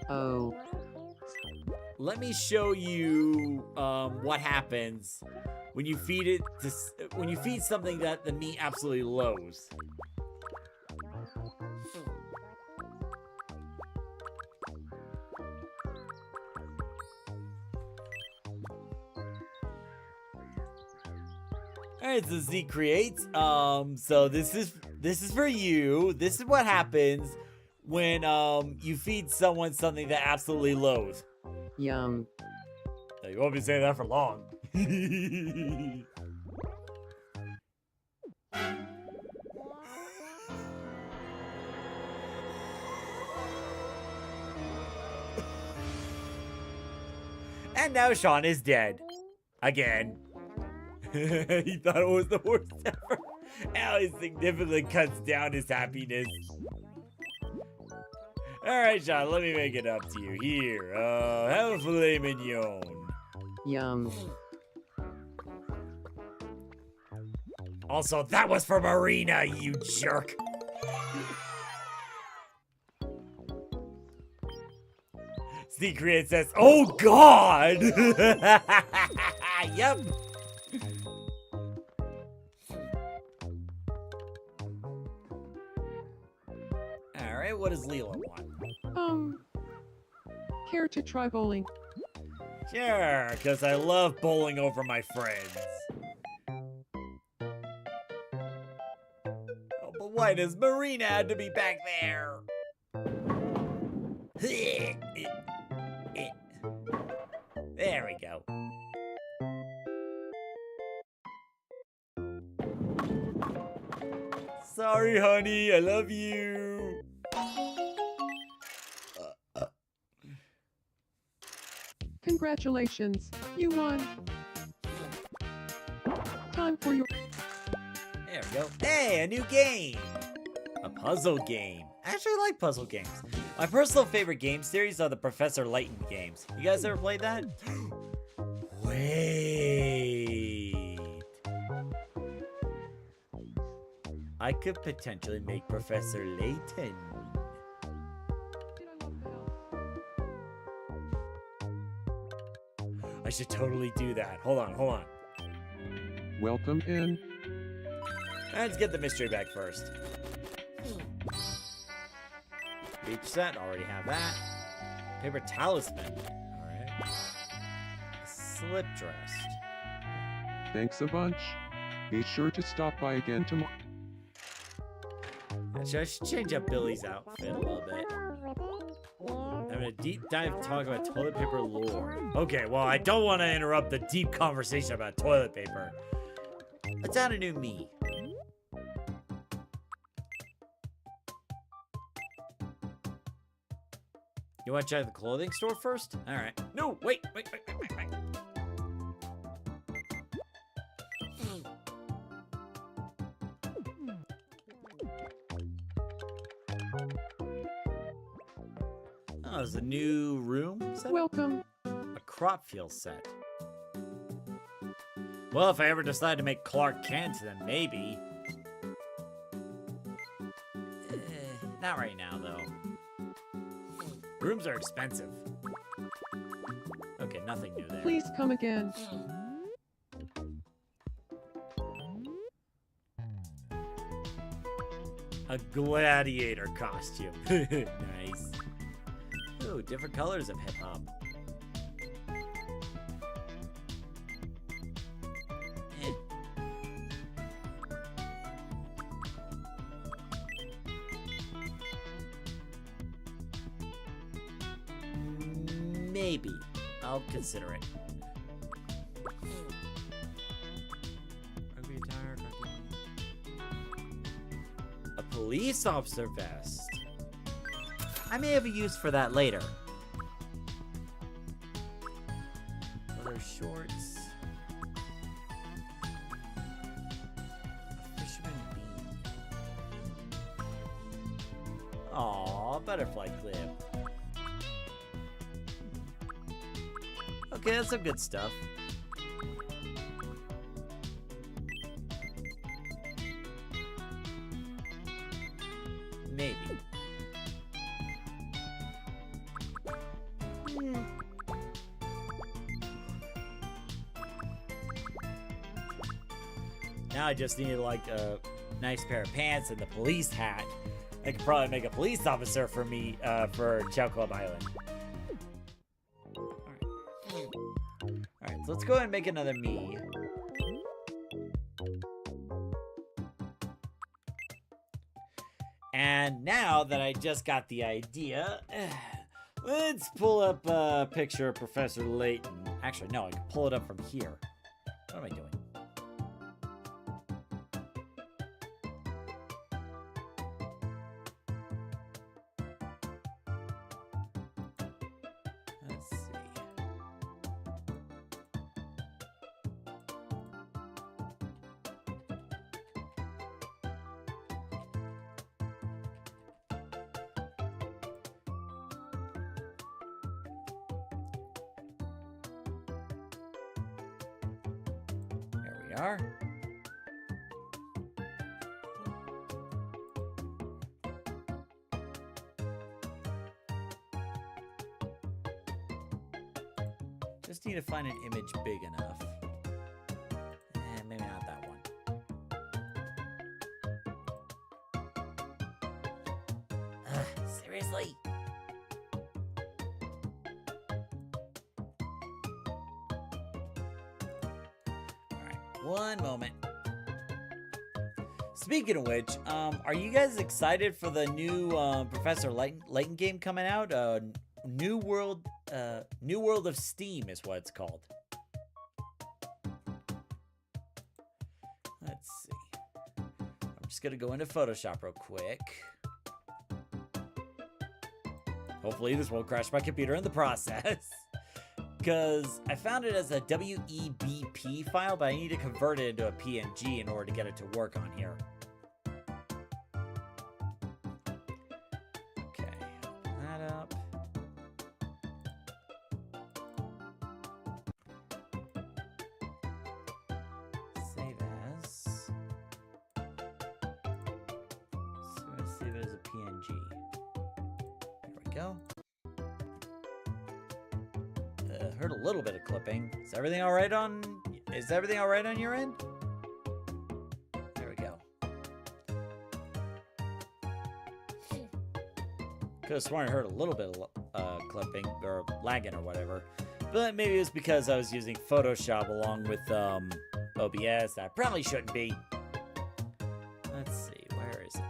Oh. let me show you, what happens when you feed it to, when you feed something that the meat absolutely loathes. Alright, so Z Creates. So this is for you. This is what happens when you feed someone something that absolutely loathes. Yum. You won't be saying that for long. And now Sean is dead. Again. He thought it was the worst ever. Now it significantly cuts down his happiness. Alright, Sean, let me make it up to you. Here, have a filet mignon. Yum. Also, that was for Marina, you jerk. Secret says, oh God! Yep. Alright, what does Leela want? Care to try bowling? Sure, because I love bowling over my friends. Oh, but why does Marina have to be back there? There we go. Sorry, honey, I love you. Congratulations, you won. Time for your... There we go. Hey, a new game. A puzzle game. I actually like puzzle games. My personal favorite game series are the Professor Layton games. You guys ever played that? Wait. I could potentially make Professor Layton. I should totally do that. Hold on. Welcome in. Let's get the mystery bag first. Beach set, already have that. Paper talisman, alright. Slip dressed. Thanks a bunch. Be sure to stop by again tomorrow. Actually, I should change up Billy's outfit a little bit. Having a deep dive talk about toilet paper lore. Okay, well, I don't want to interrupt the deep conversation about toilet paper. Let's add a new me. You want to check the clothing store first? All right. No, wait. Oh, there's a new room set? Welcome. A crop field set. Well, if I ever decide to make Clark Kent, then maybe. Not right now, though. Rooms are expensive. Okay, nothing new there. Please come again. A gladiator costume. Nice. Ooh, different colors of hip-hop. Maybe. I'll consider it. police officer vest. I may have a use for that later. Leather shorts. A fisherman bean. Aw, butterfly clip. Okay, that's some good stuff. Maybe. Now I just need like a nice pair of pants and the police hat. I could probably make a police officer for me for Chao Club Island. Alright, so let's go ahead and make another me. And now that I just got the idea, let's pull up a picture of Professor Layton. Actually, no, I can pull it up from here. What am I doing? Let's see. There we are. Just need to find an image big enough. Maybe not that one. Seriously? Alright, one moment. Speaking of which, are you guys excited for the new Professor Layton game coming out? New World of Steam is what it's called. Let's see. I'm just gonna go into Photoshop real quick. Hopefully this won't crash my computer in the process. Because I found it as a WEBP file, but I need to convert it into a PNG in order to get it to work on here. Okay, open that up. Save as. So let's save it as a PNG. There we go. Heard a little bit of clipping. Is everything all right on your end? There we go. Could have sworn I heard a little bit of clipping or lagging or whatever, but maybe it was because I was using Photoshop along with OBS. I probably shouldn't be. Let's see, where is it?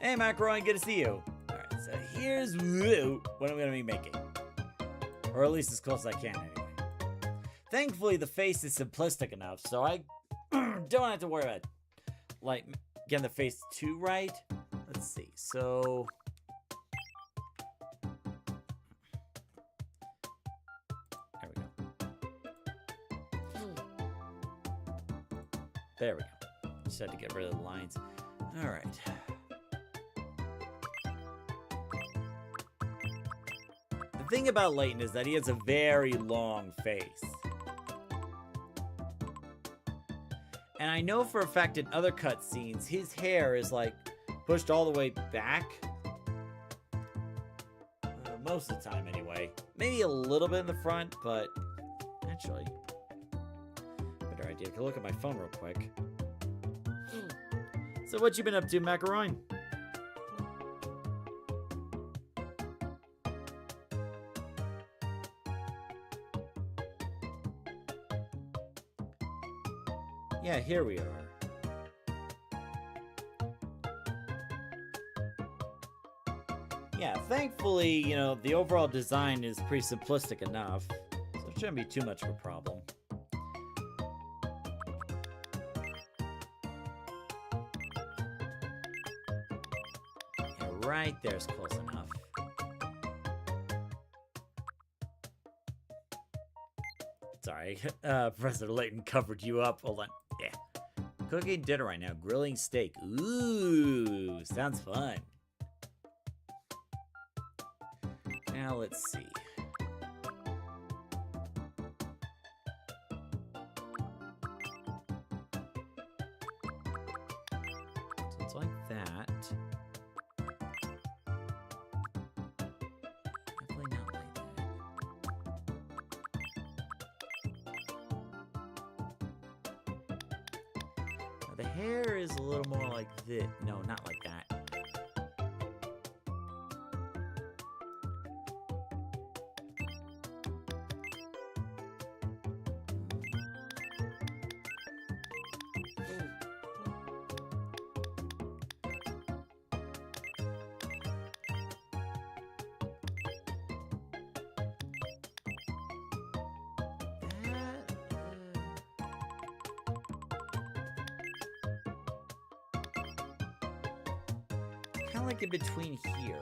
Hey, Macaron, good to see you. Alright, so here's what I'm going to be making. Or at least as close as I can, anyway. Thankfully, the face is simplistic enough, so I don't have to worry about, like, getting the face too right. Let's see, so... There we go. There we go. Just had to get rid of the lines. Alright. The thing about Layton is that he has a very long face. And I know for a fact in other cutscenes, his hair is like pushed all the way back. Most of the time anyway. Maybe a little bit in the front, but actually, better idea. I can look at my phone real quick. So what you been up to, Macaron? Yeah, here we are. Yeah, thankfully, you know, the overall design is pretty simplistic enough, so it shouldn't be too much of a problem. right there's close enough. Sorry, Professor Layton covered you up. Hold on. Yeah. Cooking dinner right now. Grilling steak. Ooh, sounds fun. Now let's see. So it's like that. Definitely not like that. Now the hair is a little more like this. No, not like that. Kind of like in between here.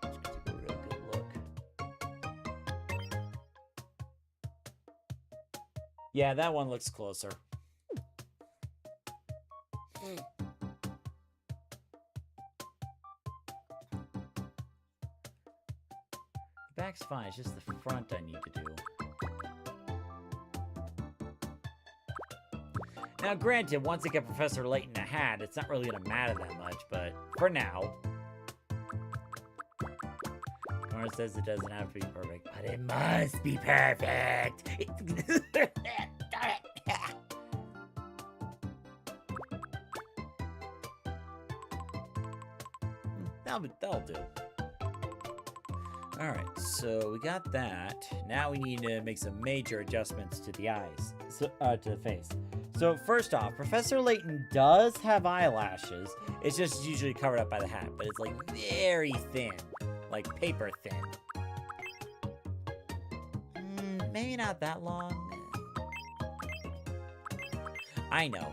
Just gonna take a real good look. Yeah, that one looks closer. The back's fine, it's just the front I need to do. Now, granted, once I get Professor Layton a hat, it's not really gonna matter that much, but for now. Nora says it doesn't have to be perfect, but it must be perfect! That'll do. Alright, so we got that. Now we need to make some major adjustments to the eyes. To the face. So first off, Professor Layton does have eyelashes. It's just usually covered up by the hat, but it's like very thin. Like paper thin. Maybe not that long. I know.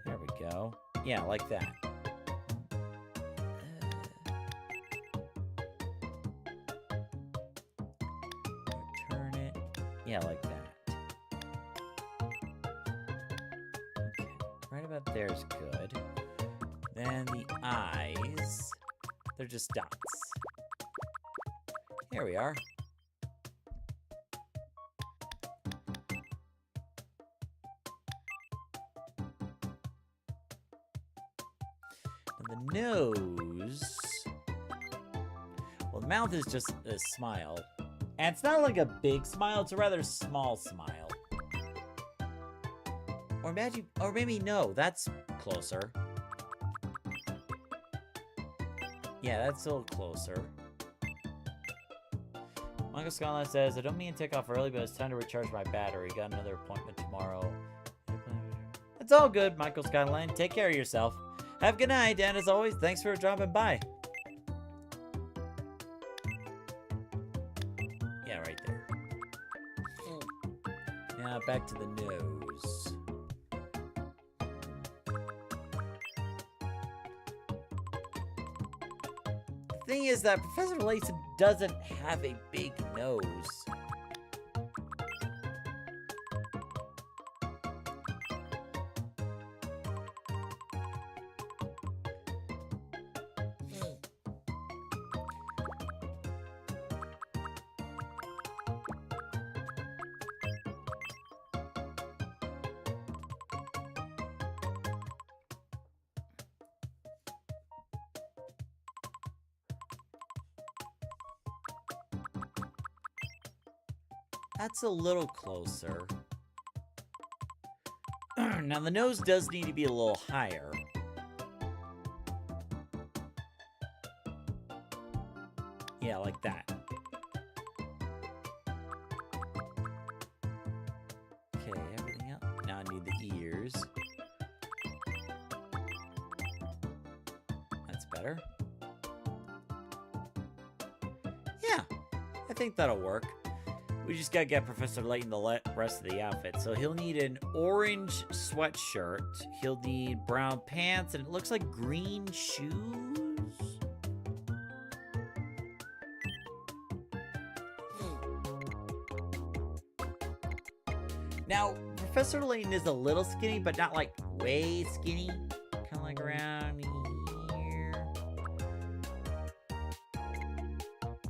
There we go. Yeah, like that. Turn it. Yeah, like that. Okay, right about there's good. Then the eyes, they're just dots. Here we are. And the nose, well, the mouth is just a smile. And it's not like a big smile, it's a rather small smile. Or imagine, or maybe no, that's closer. Yeah, that's a little closer. Michael Skyline says, I don't mean to take off early, but it's time to recharge my battery. Got another appointment tomorrow. It's all good, Michael Skyline. Take care of yourself. Have a good night, and as always, thanks for dropping by. Yeah, right there. Now back to the nose. The thing is that Professor Layton doesn't have a big nose. That's a little closer. Now the nose does need to be a little higher. Yeah, like that. Okay, everything else. Now I need the ears. That's better. Yeah, I think that'll work. We just gotta get Professor Layton the rest of the outfit. So he'll need an orange sweatshirt. He'll need brown pants, and it looks like green shoes. Now, Professor Layton is a little skinny, but not like way skinny. Kind of like around here.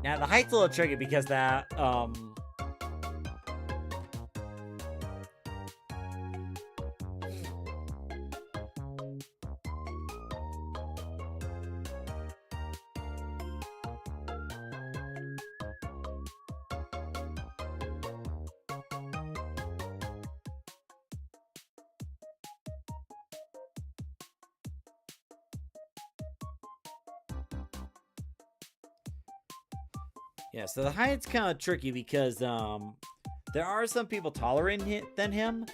Now, the height's a little tricky because that, yeah, so the height's kind of tricky because there are some people taller than him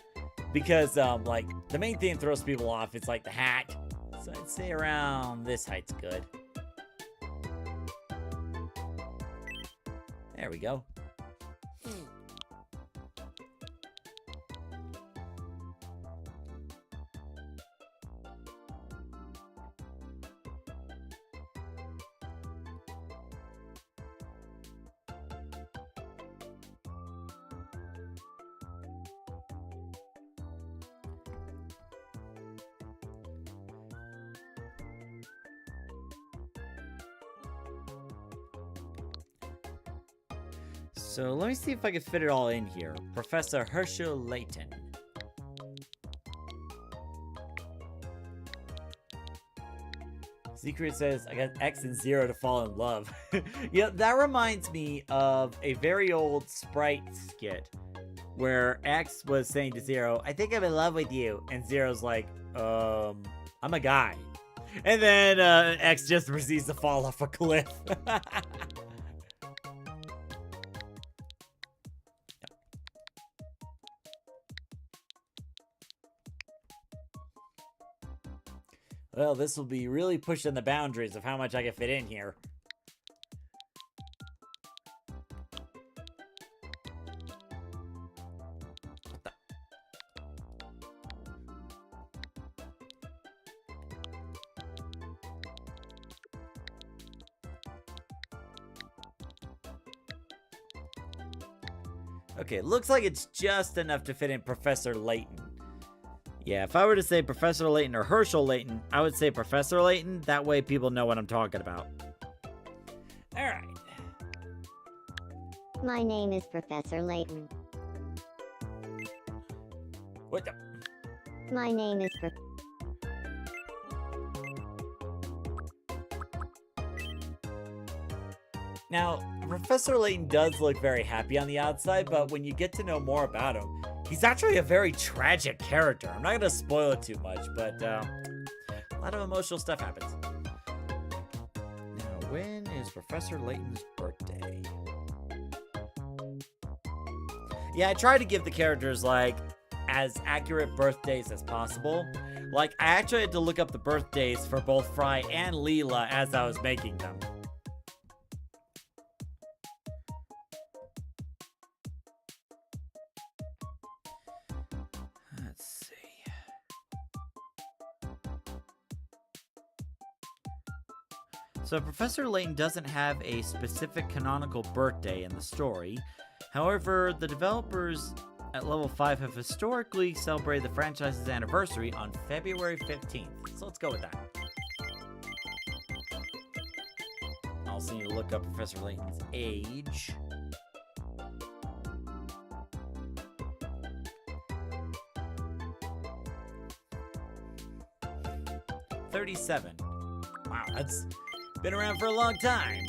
because like the main thing that throws people off is like the hat. So I'd say around this height's good. There we go. So let me see if I can fit it all in here. Professor Herschel Layton. Secret says, I got X and Zero to fall in love. Yeah, that reminds me of a very old Sprite skit where X was saying to Zero, I think I'm in love with you. And Zero's like, I'm a guy. And then X just proceeds to fall off a cliff. Well, this will be really pushing the boundaries of how much I can fit in here. Okay, looks like it's just enough to fit in Professor Layton. Yeah, if I were to say Professor Layton or Herschel Layton, I would say Professor Layton. That way people know what I'm talking about. Alright. My name is Professor Layton. What the? My name is Now, Professor Layton does look very happy on the outside, but when you get to know more about him, he's actually a very tragic character. I'm not going to spoil it too much, but a lot of emotional stuff happens. Now, when is Professor Layton's birthday? Yeah, I try to give the characters, like, as accurate birthdays as possible. Like, I actually had to look up the birthdays for both Fry and Leela as I was making them. So Professor Layton doesn't have a specific canonical birthday in the story. However, the developers at level 5 have historically celebrated the franchise's anniversary on February 15th. So let's go with that. I also need to look up Professor Layton's age. "37. Wow, that's been around for a long time.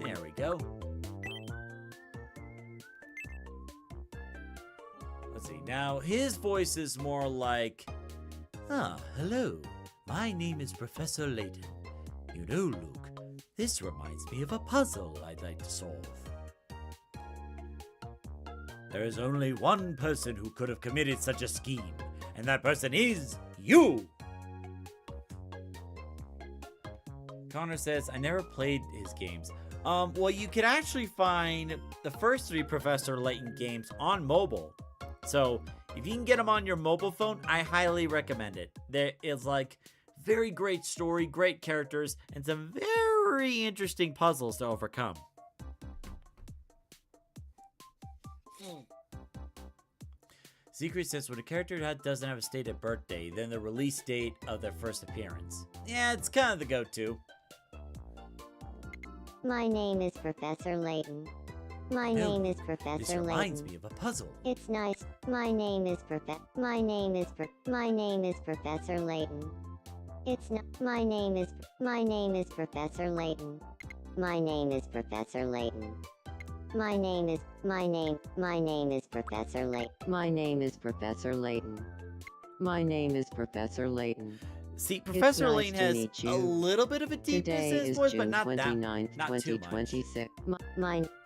There we go. Let's see. Now, his voice is more like, hello. My name is Professor Layton. You know, Luke, this reminds me of a puzzle I'd like to solve. There is only one person who could have committed such a scheme, and that person is you! Connor says, I never played his games. Well, you can actually find the first 3 Professor Layton games on mobile. So, if you can get them on your mobile phone, I highly recommend it. There is like very great story, great characters, and some very interesting puzzles to overcome. Secret says when a character doesn't have a stated birthday, then the release date of their first appearance. Yeah, it's kind of the go-to. My name is Professor Layton. My name is Professor This Layton. reminds me of a puzzle. It's nice. My name is Professor Layton. My name is Professor Layton. My name is Professor Layton. My name is Professor Layton. My name is Professor Layton. My name is Professor Layton. My name is Professor Layton. See, Professor nice Layton to has meet you. a little bit of a deepness Today in his is voice, but June not that, 29th, not too much. 2026.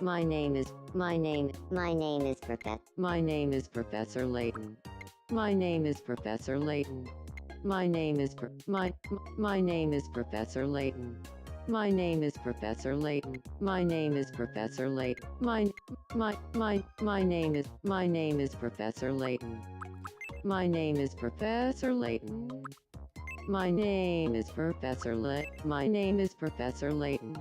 My name is Professor. My name is Professor Layton. My name is Professor Layton. My name is my name is Professor Layton. My name is Professor Layton. My name is Professor Layton. My name is Professor Layton. My name is Professor Layton. My name is Professor Layton. My name is Professor Layton.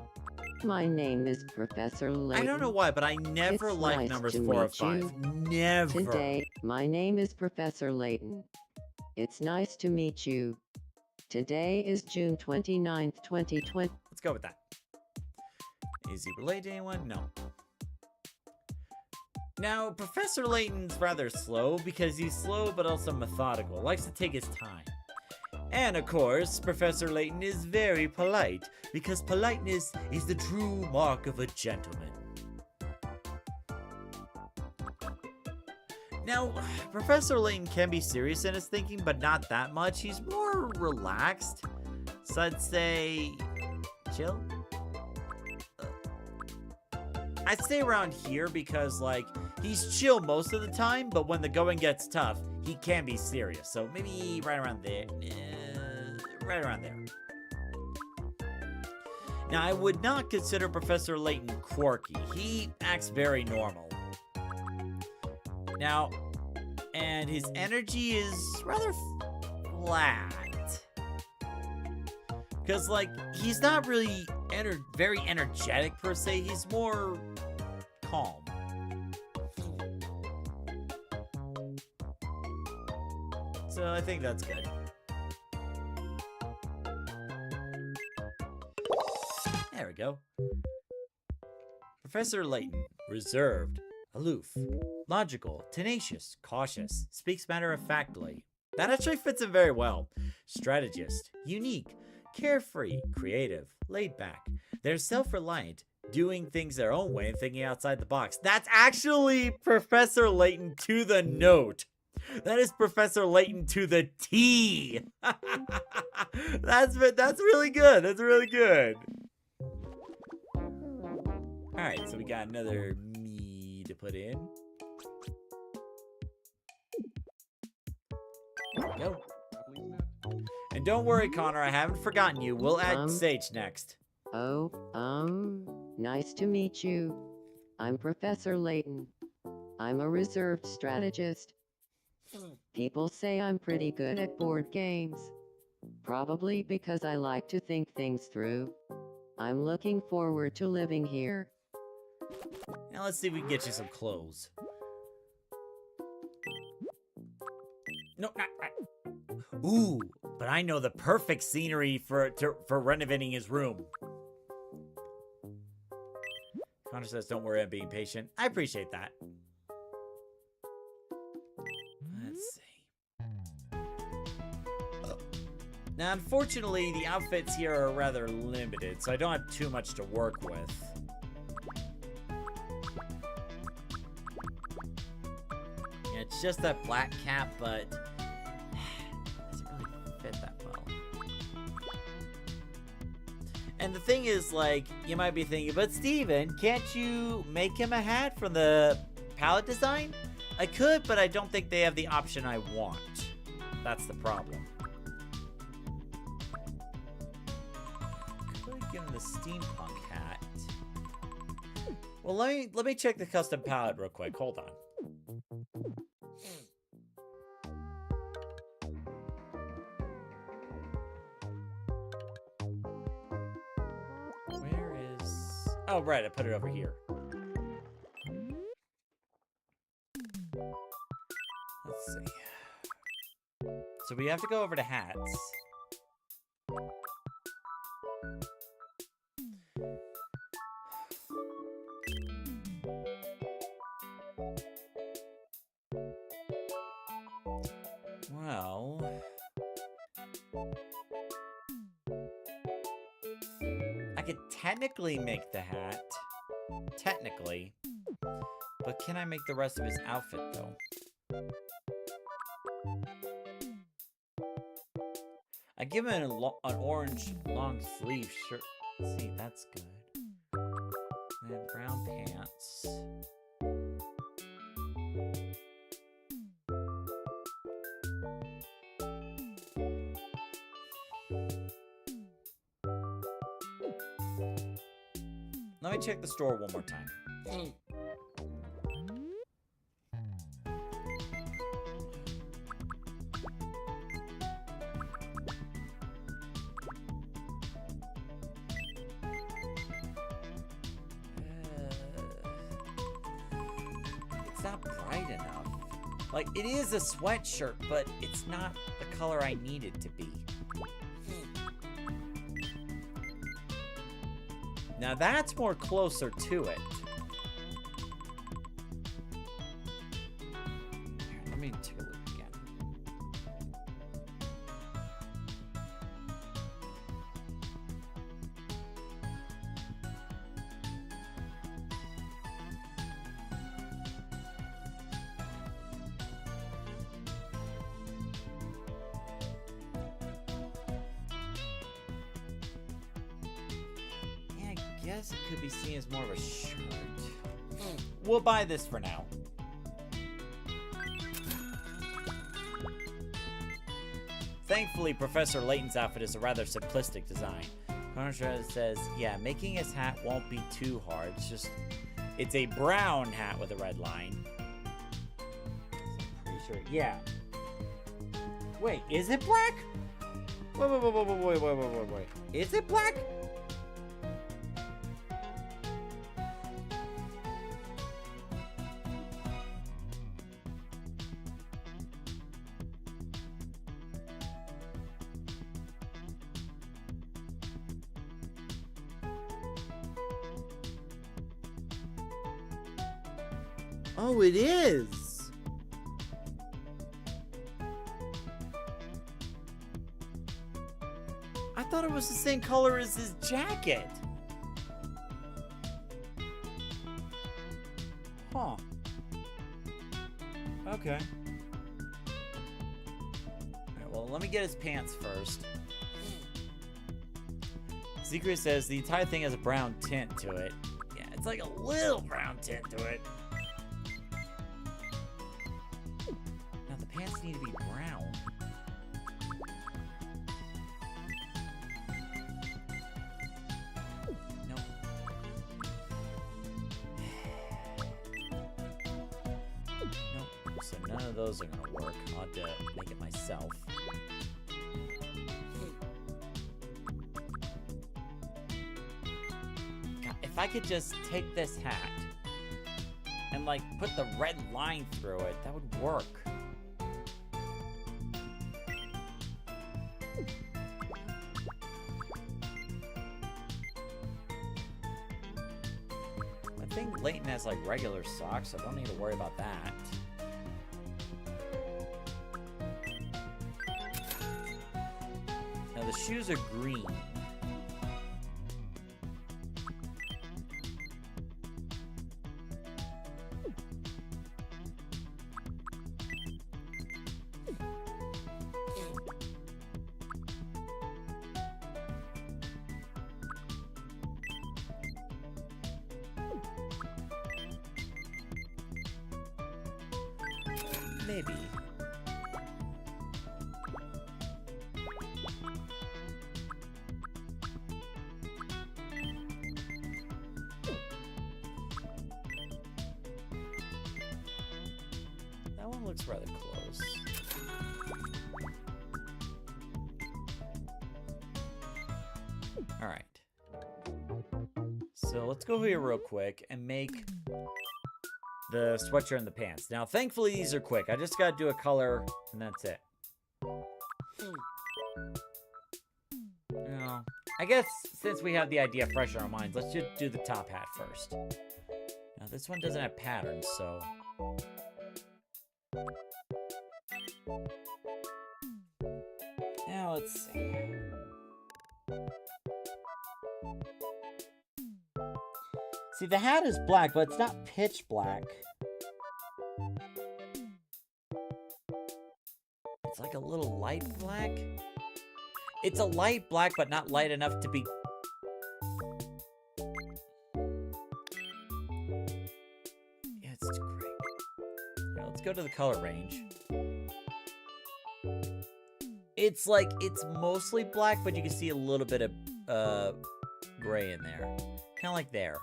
My name is Professor Layton. I don't know why, but I never It's liked nice numbers to 4 or meet 5. you. Never. Today, my name is Professor Layton. It's nice to meet you. Today is June 29th, 2020. Let's go with that. Is he related to anyone? No. Now, Professor Layton's rather slow because he's slow but also methodical, likes to take his time. And of course, Professor Layton is very polite because politeness is the true mark of a gentleman. Now, Professor Layton can be serious in his thinking, but not that much. He's more relaxed. So I'd say chill. I'd stay around here because, like, he's chill most of the time, but when the going gets tough, he can be serious. So maybe right around there. Right around there. Now, I would not consider Professor Layton quirky. He acts very normal. Now, and his energy is rather flat. Because, like, he's not really very energetic per se. He's more calm. So I think that's good. There we go. Professor Layton, reserved, aloof, logical, tenacious, cautious, speaks matter-of-factly. That actually fits him very well. Strategist, unique, carefree, creative, laid back. They're self-reliant, doing things their own way and thinking outside the box. That's actually Professor Layton to the note. That is Professor Layton to the T. That's really good. That's really good. Alright, so we got another me to put in. There we go. And don't worry, Connor, I haven't forgotten you. We'll add Sage next. Oh, nice to meet you. I'm Professor Layton. I'm a reserved strategist. People say I'm pretty good at board games. Probably because I like to think things through. I'm looking forward to living here. Now let's see if we can get you some clothes. No, not. Ooh, but I know the perfect scenery for renovating his room. Connor says, don't worry, I'm being patient. I appreciate that. Let's see. Now, unfortunately, the outfits here are rather limited, so I don't have too much to work with. Yeah, it's just that black cap, but it doesn't really fit that well. And the thing is, like, you might be thinking, but Steven, can't you make him a hat from the palette design? I could, but I don't think they have the option I want. That's the problem. Could give him the steampunk hat. Well, let me check the custom palette real quick. Hold on. Where is... Oh, right. I put it over here. Let's see. So we have to go over to hats. Well, I could technically make the hat. Technically. But can I make the rest of his outfit, though? I give him an orange long sleeve shirt. Let's see, that's good. And then brown pants. Let me check the store one more time. It's not bright enough. Like, it is a sweatshirt, but it's not the color I need it to be. Now that's more closer to it. Here, let me take a look again. I guess it could be seen as more of a shirt. We'll buy this for now. Thankfully, Professor Layton's outfit is a rather simplistic design. Conrad says, yeah, making his hat won't be too hard. It's a brown hat with a red line. I'm pretty sure, yeah. Wait, is it black? Wait. Is it black? Oh, it is. I thought it was the same color as his jacket. Huh. Okay. Alright, well, let me get his pants first. Secret says the entire thing has a brown tint to it. Yeah, it's like a little brown tint to it. Now the pants need to be brown. Nope. Nope. So none of those are gonna work. I'll have to make it myself. God, if I could just take this hat and like put the red line through it, that would work. I think Layton has like regular socks, so I don't need to worry about that. Now the shoes are green. Maybe. looks rather close. Alright. So let's go here real quick and make the sweatshirt and the pants. Now, thankfully, these are quick. I just gotta do a color, and that's it. Now, I guess since we have the idea fresh in our minds, let's just do the top hat first. Now, this one doesn't have patterns, so... Now, let's see. See, the hat is black, but it's not pitch black. It's like a little light black. It's a light black, but not light enough to be... Yeah, it's great. Now, let's go to the color range. It's like, it's mostly black, but you can see a little bit of gray in there. Kind of like there.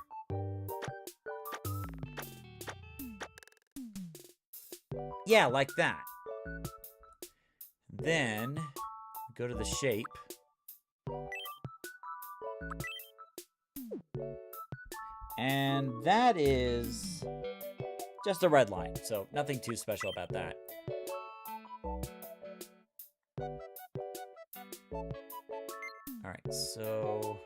Yeah, like that. Then, go to the shape. And that is just a red line, so nothing too special about that. Alright, so...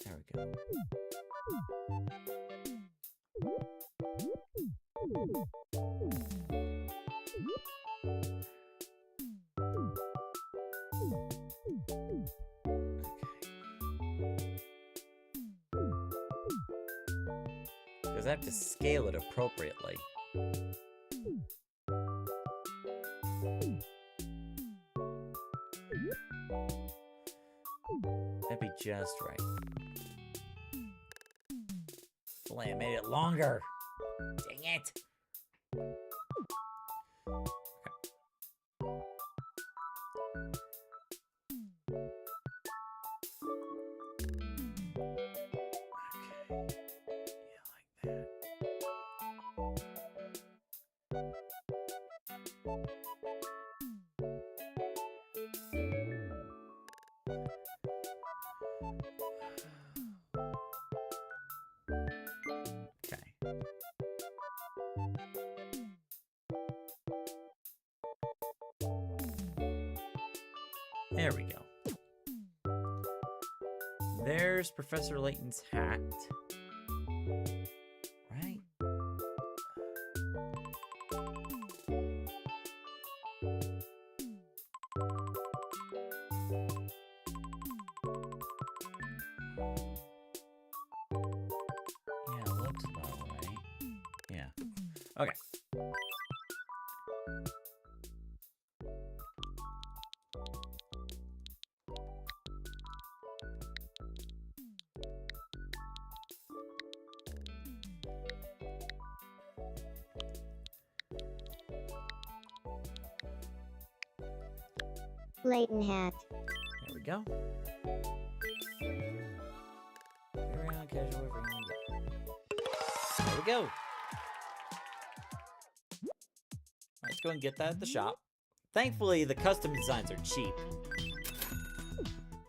There we go. Because I have to scale it appropriately. That'd be just right. Boy, I made it longer. Dang it. There we go. There's Professor Layton's hat. Right? Yeah, looks about right. Yeah. Okay. Layton hat. There we go. Around casual everyone. There we go. Let's go and get that at the shop. Thankfully, the custom designs are cheap.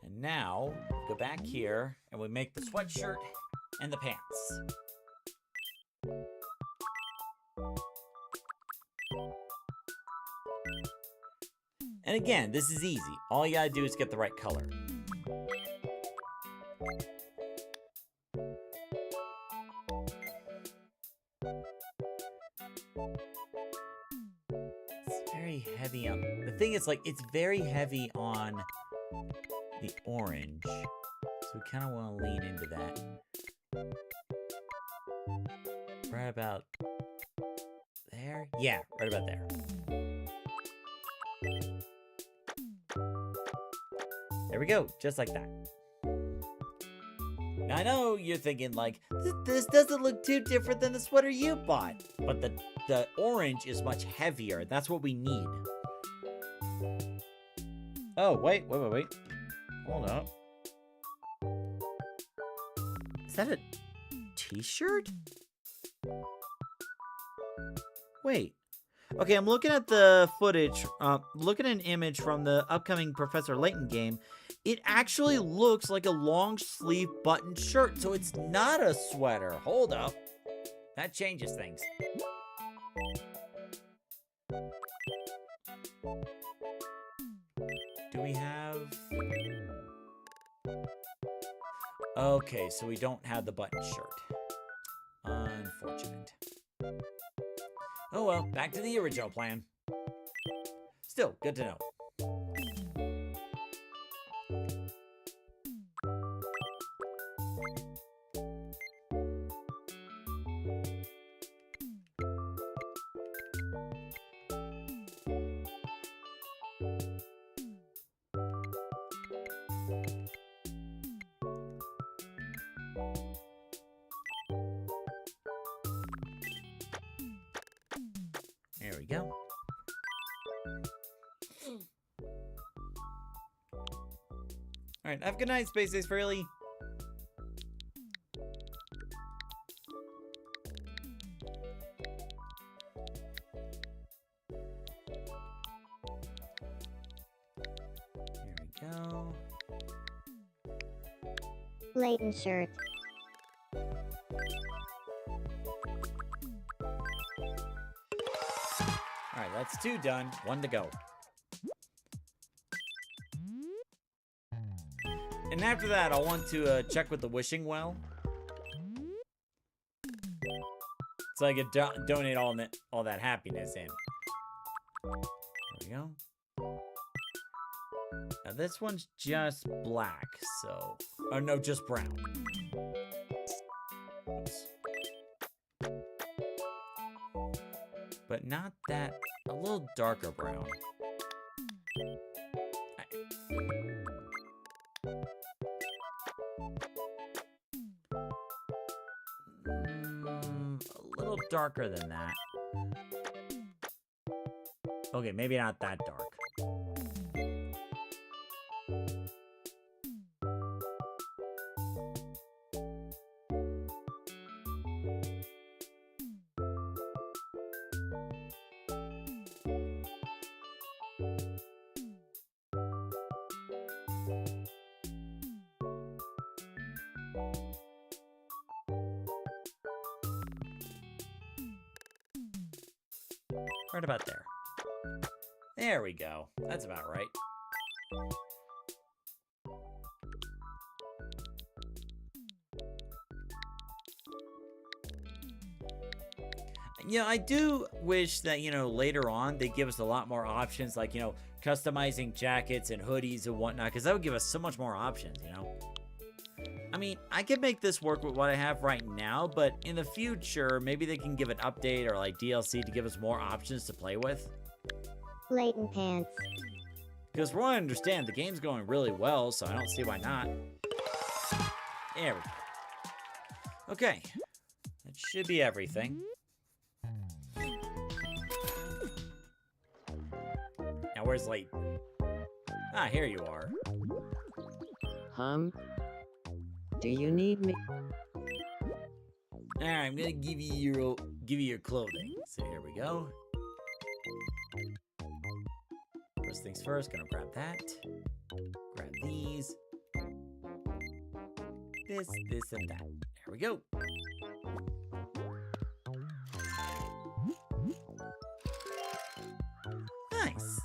And now, go back here, and we make the sweatshirt and the pants. And again, this is easy. All you gotta do is get the right color. It's very heavy on... The thing is, like, it's very heavy on the orange. So we kind of want to lean into that. Right about there? Yeah, right about there. There we go, just like that. Now, I know you're thinking, like, this doesn't look too different than the sweater you bought. But the orange is much heavier. That's what we need. Oh, wait. Hold up. Is that a t-shirt? Wait. Okay, I'm looking at the footage, looking at an image from the upcoming Professor Layton game. It actually looks like a long sleeve button shirt, so it's not a sweater. Hold up. That changes things. Do we have... Okay, so we don't have the button shirt. Unfortunate. Oh well, back to the original plan. Still, good to know. There we go. Alright, have a good night, Space Ace Freely. There we go. Layton shirt. Alright, that's 2 done. 1 to go. And after that, I'll want to check with the wishing well. So I could donate all that happiness in. There we go. Now this one's just black, so... Oh, no, just brown. Oops. But not that... A little darker brown. A little darker than that. Okay, maybe not that dark. Right about there. There we go. That's about right. I do wish that, later on they give us a lot more options, like, customizing jackets and hoodies and whatnot, because that would give us so much more options, I mean, I could make this work with what I have right now, but in the future, maybe they can give an update or like DLC to give us more options to play with. Layton pants. Because from what I understand, the game's going really well, so I don't see why not. There we go. Okay. That should be everything. Now, where's Layton? Ah, here you are. Do you need me? Alright, I'm gonna give you your clothing. So here we go. First things first, gonna grab that. Grab these. This, and that. There we go. Nice.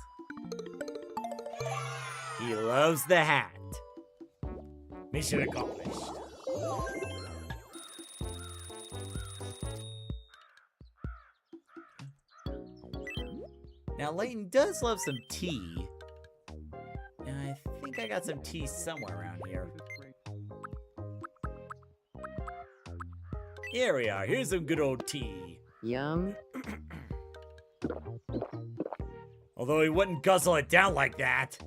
He loves the hat. Mission accomplished. Now, Layton does love some tea. And I think I got some tea somewhere around here. Here we are. Here's some good old tea. Yum. Although he wouldn't guzzle it down like that.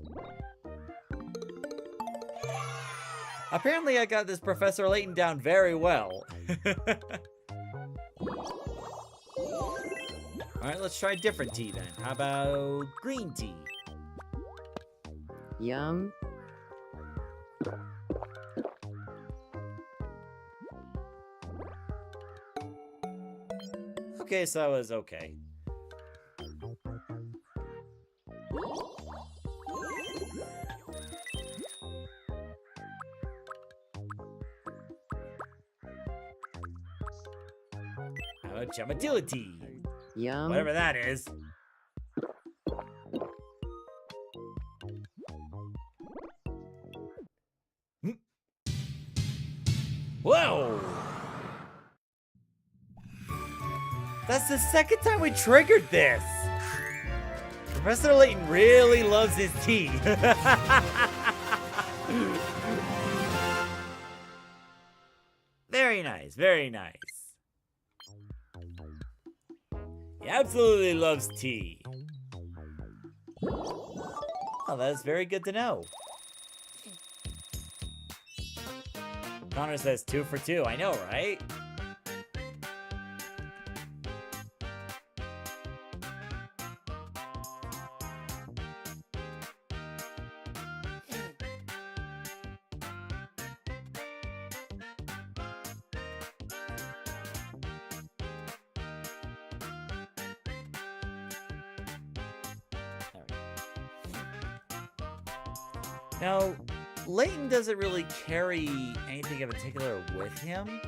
Apparently I got this Professor Layton down very well. Alright, let's try different tea then. How about green tea? Yum. Okay, so it was okay. How about Chomodachi? Yum. Whatever that is. Whoa! That's the second time we triggered this! Professor Layton really loves his tea. Very nice, very nice. He absolutely loves tea. Oh, that's very good to know. Connor says 2 for 2. I know, right? Now, Layton doesn't really carry anything in particular with him.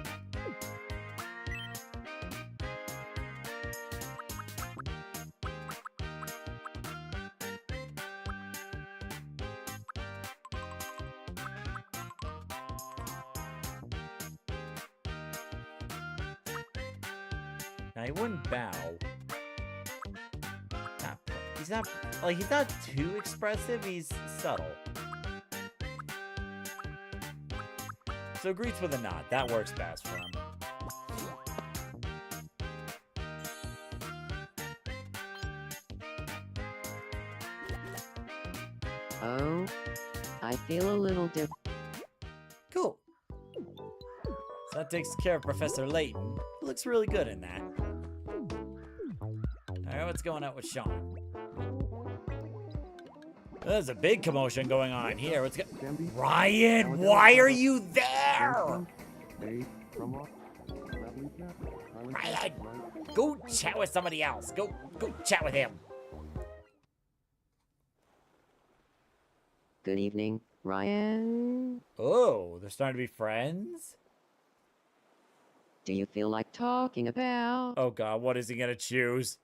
Now, he wouldn't bow. He's not too expressive, he's subtle. So greets with a nod. That works best for him. Oh, I feel a little dip. Cool. So that takes care of Professor Layton. He looks really good in that. Alright, what's going on with Sean? There's a big commotion going on here. What's Ryan, why are you there? Ryan, go chat with somebody else. Go chat with him. Good evening, Ryan. Oh, they're starting to be friends? Do you feel like talking about Oh god, what is he gonna choose?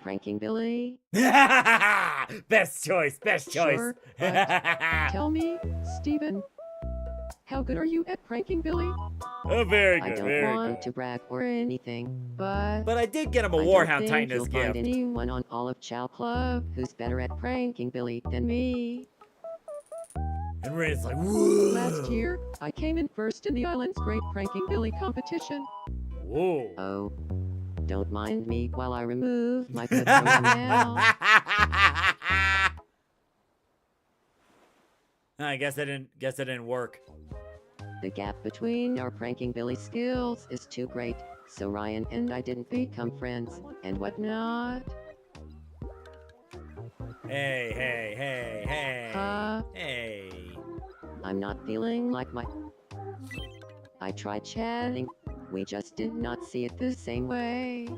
pranking Billy? Best choice, best choice. Sure, but tell me, Steven, how good are you at pranking Billy? Oh, very I good, don't very want good. to brag or anything, but But I did get him a I Warhound don't think Titanus you'll find gift. anyone on all of Chao Club who's better at pranking Billy than me. And Ray's like, Last year, I came in first in the island's great pranking Billy competition. whoa. Oh, don't mind me while I remove my clip from my mouth. I guess it didn't work. The gap between our pranking Billy skills is too great, so Ryan and I didn't become friends and whatnot. Hey, hey, hey, hey. Hey. I'm not feeling like my... I tried chatting, we just did not see it the same way.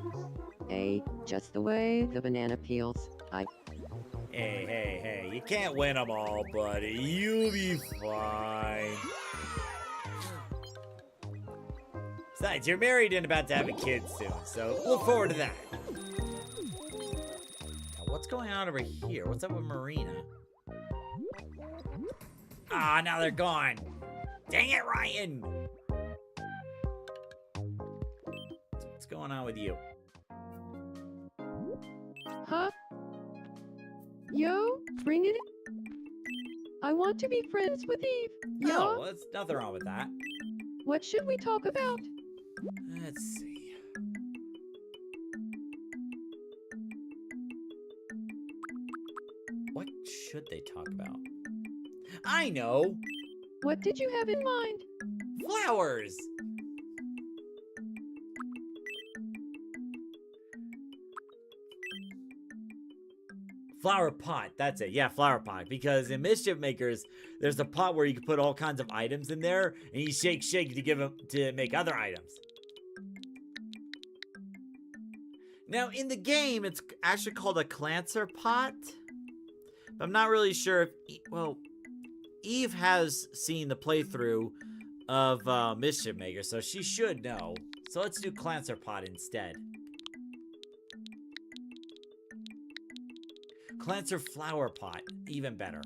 Just the way the banana peels. Hey, hey, hey. You can't win them all, buddy. You'll be fine. Besides, you're married and about to have a kid soon, so look forward to that. Now, what's going on over here? What's up with Marina? Ah, now they're gone. Dang it, Ryan. What's going on with you? Huh? Yo, bring it in. I want to be friends with Eve. No, there's nothing wrong with that. What should we talk about? Let's see. What should they talk about? I know! What did you have in mind? Flowers! Flower pot, that's it. Yeah, flower pot. Because in Mischief Makers, there's a pot where you can put all kinds of items in there, and you shake to give them to make other items. Now, in the game, it's actually called a clancer pot. But I'm not really sure if... well, Eve has seen the playthrough of Mischief Maker, so she should know. So let's do clancer pot instead. Clancer flower pot, even better.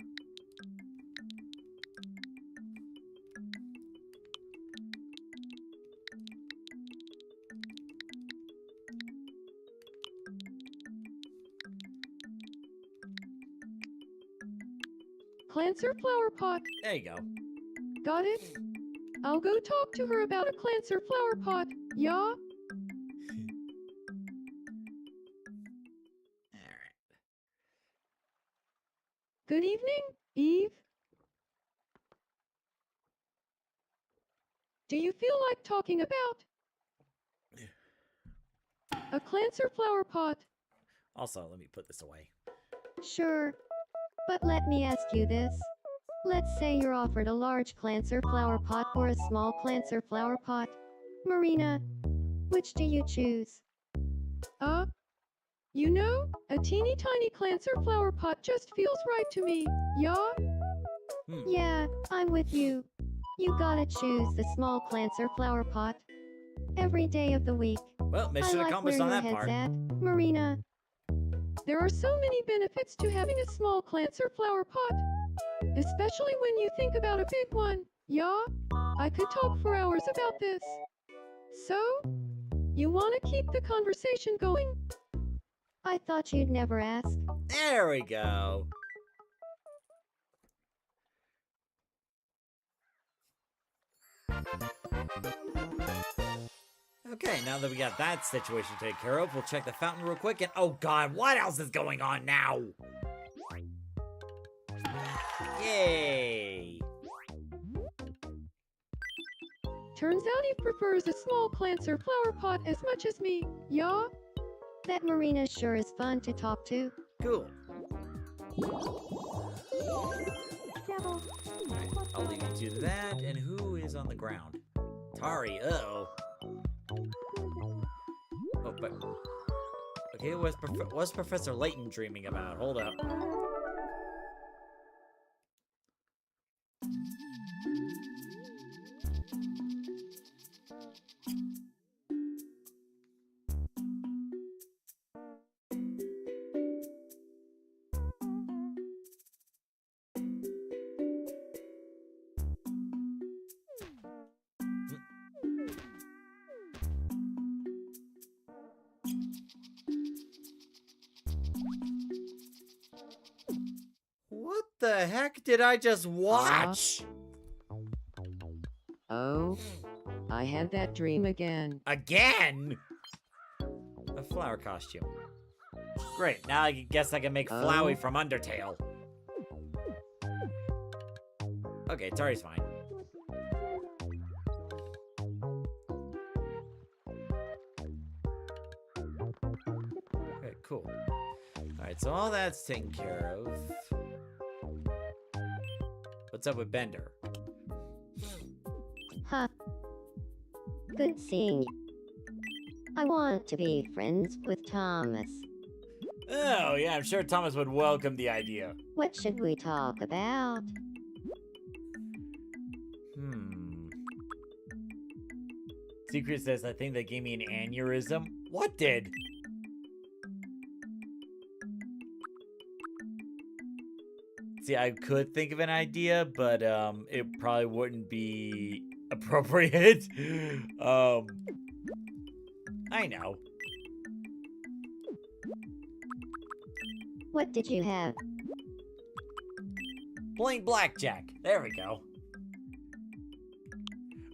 Clancer flower pot. There you go. Got it? I'll go talk to her about a Clancer flower pot. Yeah? Alright. Good evening, Eve. Do you feel like talking about a Clancer flower pot? Also, let me put this away. Sure. But let me ask you this. Let's say you're offered a large Clancer flower pot or a small Clancer flower pot. Marina, which do you choose? You know, a teeny tiny Clancer flower pot just feels right to me, yeah? Yeah, I'm with you. You gotta choose the small Clancer flower pot. Every day of the week. Well, mission I like accomplished where on your that head's part. at, Marina. There are so many benefits to having a small Clancer flower pot. Especially when you think about a big one, yeah? I could talk for hours about this. So, you want to keep the conversation going? I thought you'd never ask. There we go. Okay, now that we got that situation taken care of, we'll check the fountain real quick and... oh god, what else is going on now? Yay! Turns out he prefers a small Clancer flower pot as much as me, yeah? That Marina sure is fun to talk to. Cool. Alright, I'll leave you to that. And who is on the ground? Tari, uh-oh. Oh, but... okay, what's Professor Layton dreaming about? Hold up. What the heck did I just watch? Oh, I had that dream again. Again? A flower costume. Great, now I guess I can make Flowey from Undertale. Okay, Tari's fine. Okay, cool. Alright, so all that's taken care of. What's up with Bender? Huh. Good seeing you. I want to be friends with Thomas. Oh, yeah, I'm sure Thomas would welcome the idea. What should we talk about? Secret says, I think they gave me an aneurysm. What did? See, I could think of an idea, but it probably wouldn't be appropriate. I know. What did you have? Playing blackjack. There we go.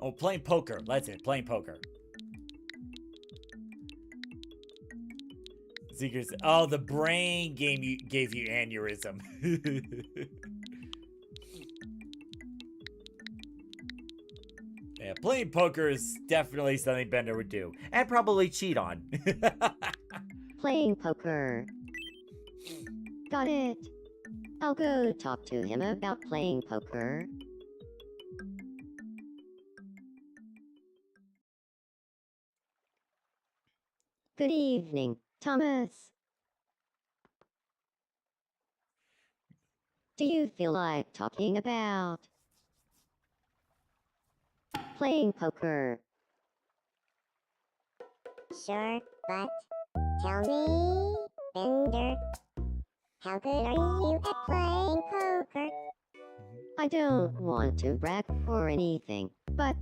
Oh, playing poker. That's it. Playing poker. Secret says, oh, the brain gave you aneurysm. Yeah, playing poker is definitely something Bender would do. And probably cheat on. Playing poker. Got it. I'll go talk to him about playing poker. Good evening. Thomas. Do you feel like talking about playing poker? Sure, but tell me, Bender, how good are you at playing poker? I don't want to brag or anything, but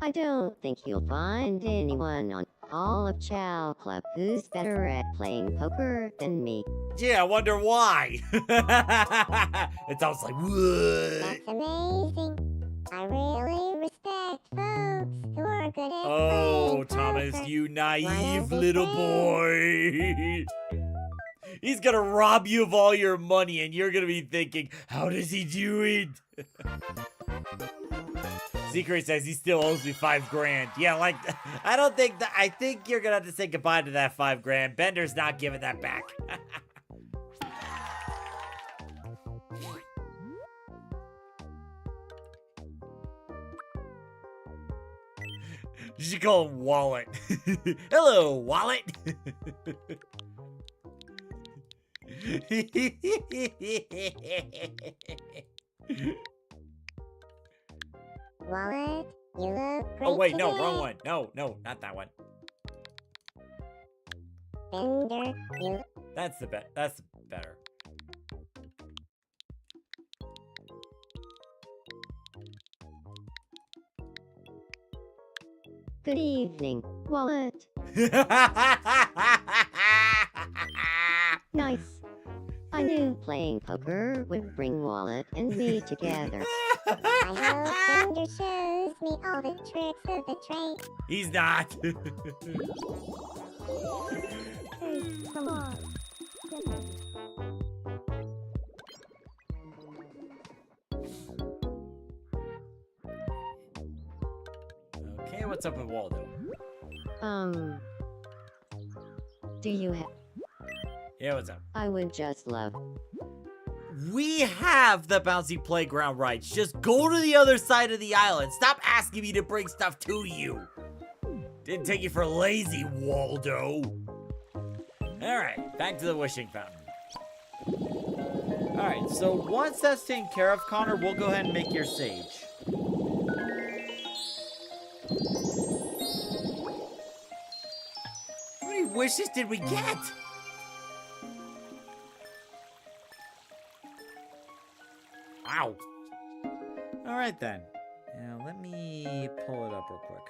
I don't think you'll find anyone on all of Chao Club who's better at playing poker than me. Yeah, I wonder why. It's almost like, what? That's amazing. I really respect folks who are good at Oh, playing Thomas, poker. you What naive does it little say? boy. He's gonna rob you of all your money, and you're gonna be thinking, how does he do it? Secret says he still owes me $5,000. Yeah, like, I don't think that, I think you're gonna have to say goodbye to that $5,000. Bender's not giving that back. You should call him Wallet. Hello, Wallet. Wallet, you look great Oh wait, no, today. wrong one. No, not that one. Bender, you That's better. Good evening, Wallet. Nice. I knew playing poker would bring Wallet and me together. I hope Bender shows me all the tricks of the trade. He's not. Hey, come on. Okay, what's up with Waldo? Do you have? Yeah, what's up? I would just love. We have the bouncy playground rights. Just go to the other side of the island. Stop asking me to bring stuff to you. Didn't take you for lazy, Waldo. Alright, back to the wishing fountain. Alright, so once that's taken care of, Connor, we'll go ahead and make your sage. How many wishes did we get? Wow. Alright then. Now let me pull it up real quick.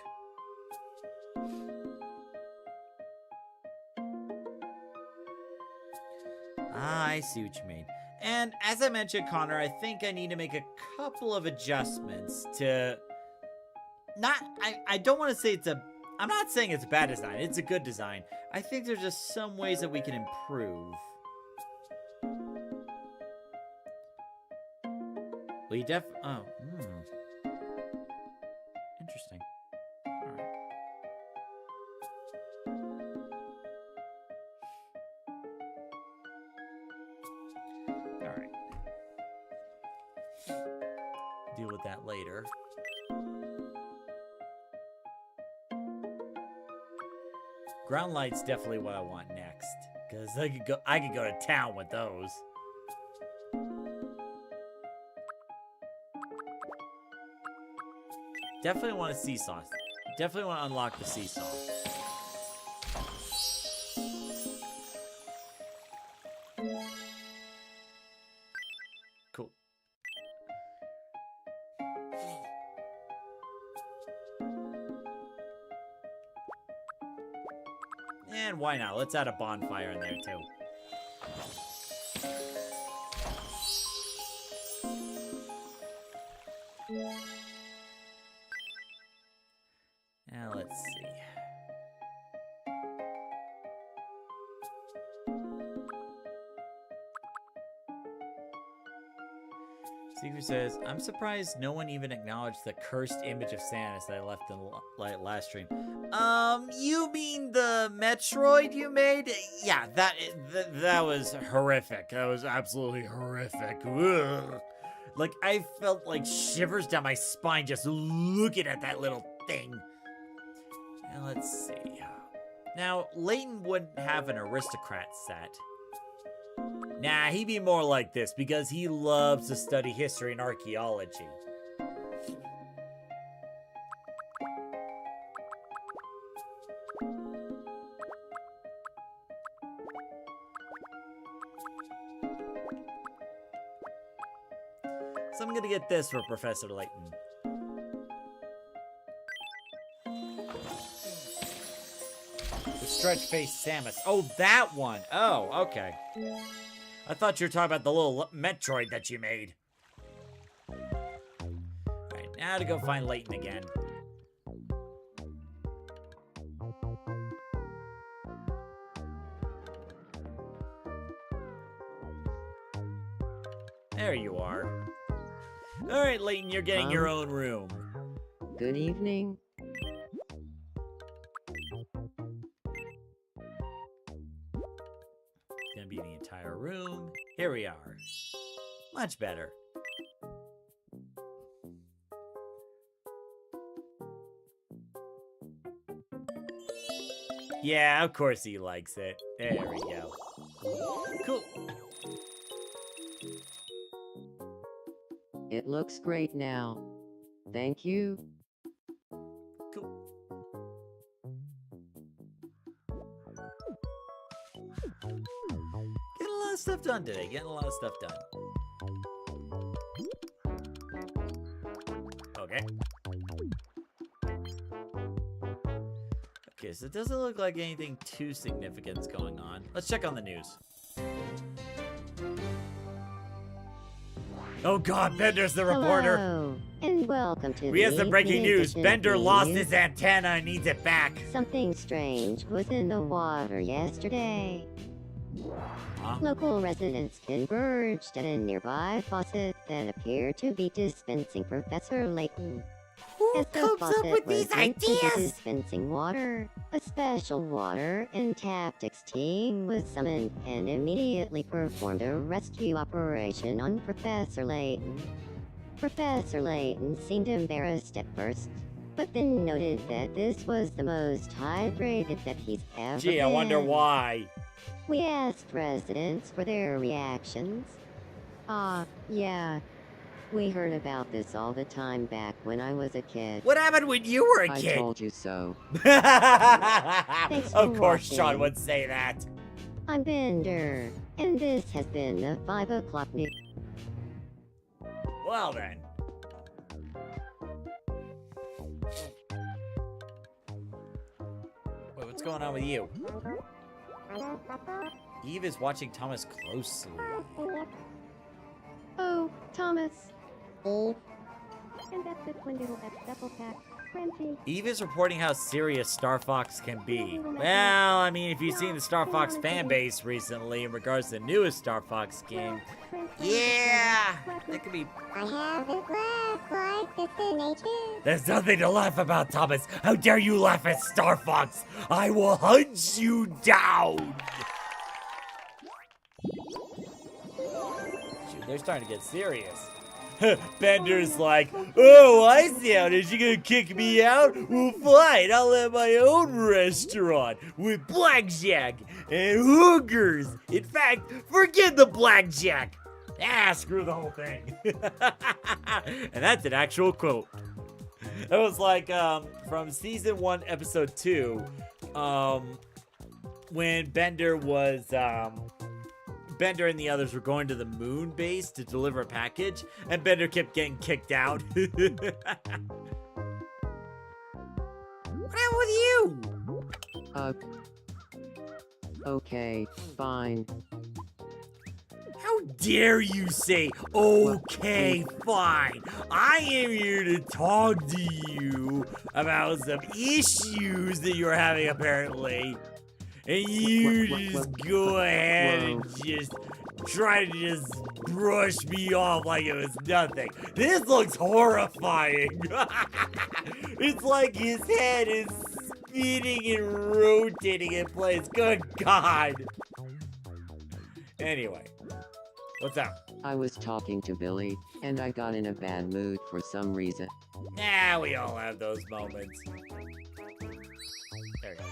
Ah, I see what you mean. And as I mentioned, Connor, I think I need to make a couple of adjustments to... I don't want to say it's a... I'm not saying it's a bad design. It's a good design. I think there's just some ways that we can improve. Well, you oh, interesting. Alright. Alright. Deal with that later. Ground light's definitely what I want next. Because I could go to town with those. Definitely want a seesaw. Definitely want to unlock the seesaw. Cool. And why not? Let's add a bonfire in there too. Now let's see. Secret says, I'm surprised no one even acknowledged the cursed image of Samus that I left in the last stream. You mean the Metroid you made? Yeah, that was horrific. That was absolutely horrific. Ugh. Like, I felt like shivers down my spine just looking at that little thing. And let's see. Now, Layton wouldn't have an aristocrat set. Nah, he'd be more like this because he loves to study history and archaeology. So I'm gonna get this for Professor Layton. The stretch-faced Samus. Oh, that one. Oh, okay. I thought you were talking about the little Metroid that you made. Alright, now to go find Layton again. There you are. Alright, Layton, you're getting your own room. Good evening. It's gonna be the entire room. Here we are. Much better. Yeah, of course he likes it. There we go. Cool. It looks great now. Thank you. Cool. Getting a lot of stuff done today. Getting a lot of stuff done. Okay. Okay, so it doesn't look like anything too significant is going on. Let's check on the news. Oh god, Bender's the reporter. Hello, and welcome to We have some breaking news. edition of Bender the lost news. his antenna and needs it back. Something strange was in the water yesterday. Huh? Local residents converged at a nearby faucet that appeared to be dispensing Professor Layton. Who As the comes up faucet with was these linked to the ideas? dispensing water, a special water and tactics team was summoned and immediately performed a rescue operation on Professor Layton. Professor Layton seemed embarrassed at first, but then noted that this was the most hydrated that he's ever Gee, been. I wonder why. We asked residents for their reactions. Yeah. We heard about this all the time back when I was a kid. What happened when you were a I kid? told you so. Thanks Of for course watching. Sean would say that. I'm Bender, and this has been the 5 o'clock news. Well then. Wait, what's going on with you? Eve is watching Thomas closely. Oh, Thomas. Eve, And that's it, little double pack. Frenchie. Eve is reporting how serious Star Fox can be. Well, I mean, if you've seen the Star Fox fan base recently in regards to the newest Star Fox game, yeah, that could be. I haven't laughed like this in ages. There's nothing to laugh about, Thomas. How dare you laugh at Star Fox? I will hunt you down. Shoot, they're starting to get serious. Bender's like, oh, I see how it is. You gonna kick me out? Well, fine. I'll have my own restaurant with blackjack and hookers. In fact, forget the blackjack. Ah, screw the whole thing. And that's an actual quote. That was like from season 1, episode 2, when Bender and the others were going to the moon base to deliver a package, and Bender kept getting kicked out. What happened with you? Okay, fine. How dare you say, okay, fine. I am here to talk to you about some issues that you're having, apparently. And you just go ahead and just try to just brush me off like it was nothing. This looks horrifying. It's like his head is spinning and rotating in place. Good God. Anyway, what's up? I was talking to Billy, and I got in a bad mood for some reason. Nah, we all have those moments. There you go.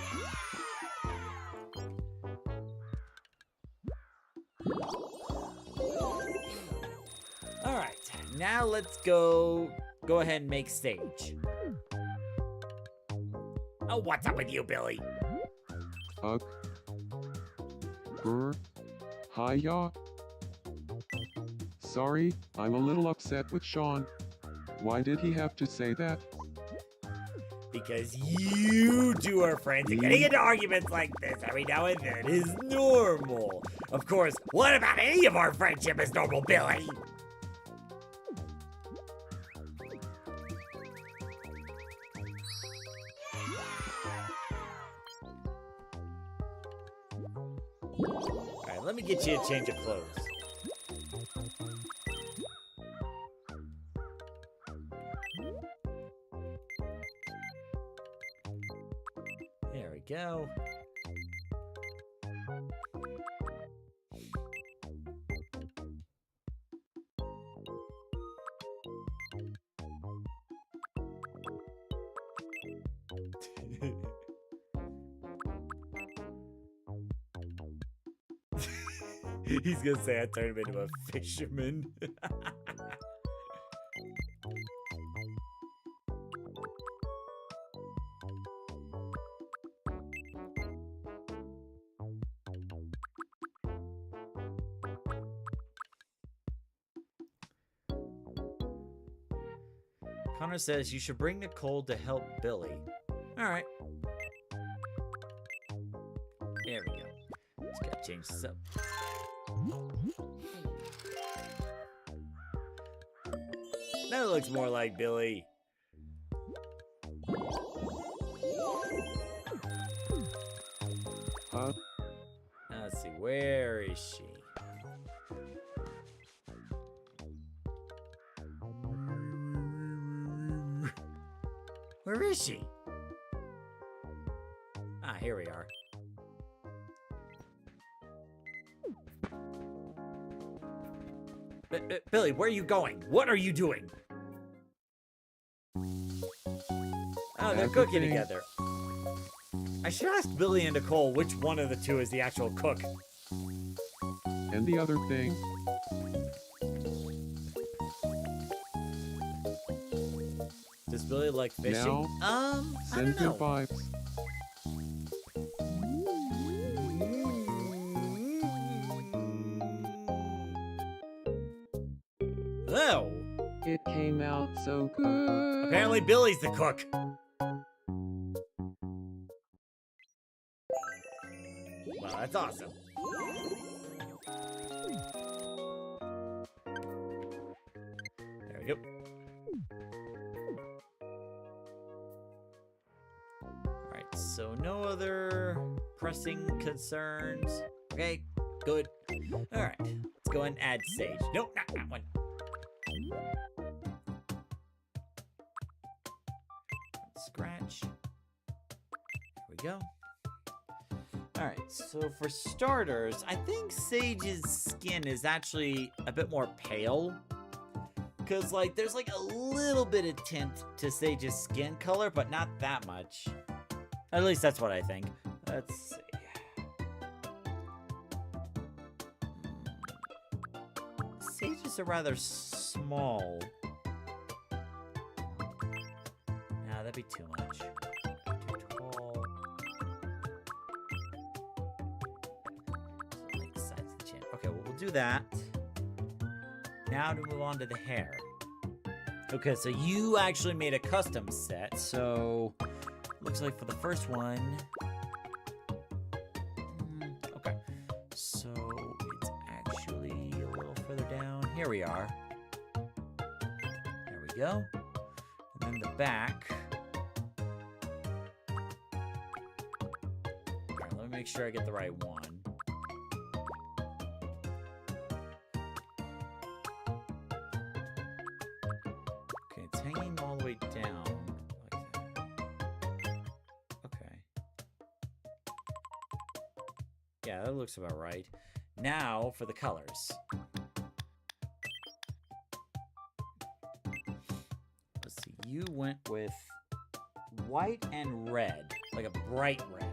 now let's go ahead and make Sage. Oh, what's up with you, Billy? Ugh. Grr. Hiya. Sorry, I'm a little upset with Sean. Why did he have to say that? Because you two are friends and getting into arguments like this every now and then is normal. Of course, what about any of our friendship is normal, Billy? Alright, let me get you a change of clothes. There we go. He's gonna say I turned him into a fisherman. Connor says you should bring Nicole to help Billy. Alright. There we go. Just gotta change this up. That looks more like Billy. Huh? Let's see, where is she? Where is she? Ah, here we are. Billy, where are you going? What are you doing? Oh, they're cooking Everything. together. I should ask Billy and Nicole which one of the two is the actual cook. And the other thing, Does Billy like fishing? Now, I send don't know. good vibes. Oh, It came out so good. apparently Billy's the cook. Well, that's awesome. There we go. Alright, so no other pressing concerns. Okay, good. Alright, let's go ahead and add Sage. Nope, not that one. Scratch. There we go. Alright, so for starters, I think Sage's skin is actually a bit more pale. Because, like, there's like a little bit of tint to Sage's skin color, but not that much. At least that's what I think. Let's see. Sages are rather small. Nah, that'd be too much. Too tall. Like the sides of the chin. Okay, well, we'll do that. Now to move on to the hair. Okay, so you actually made a custom set, so looks like for the first one. Okay, so it's actually a little further down. Here we are. There we go. And then the back. Alright, let me make sure I get the right one. Okay, it's hanging all the way down like that. Okay. Yeah, that looks about right. Now for the colors. Let's see, you went with white and red, like a bright red.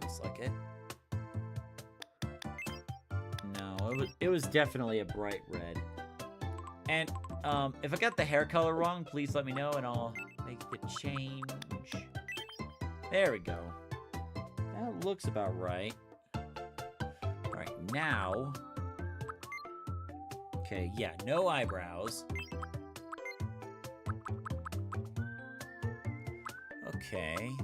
Looks like it. It was definitely a bright red. And if I got the hair color wrong, please let me know and I'll make the change. There we go. That looks about right. Alright, now... Okay, yeah, no eyebrows. Okay.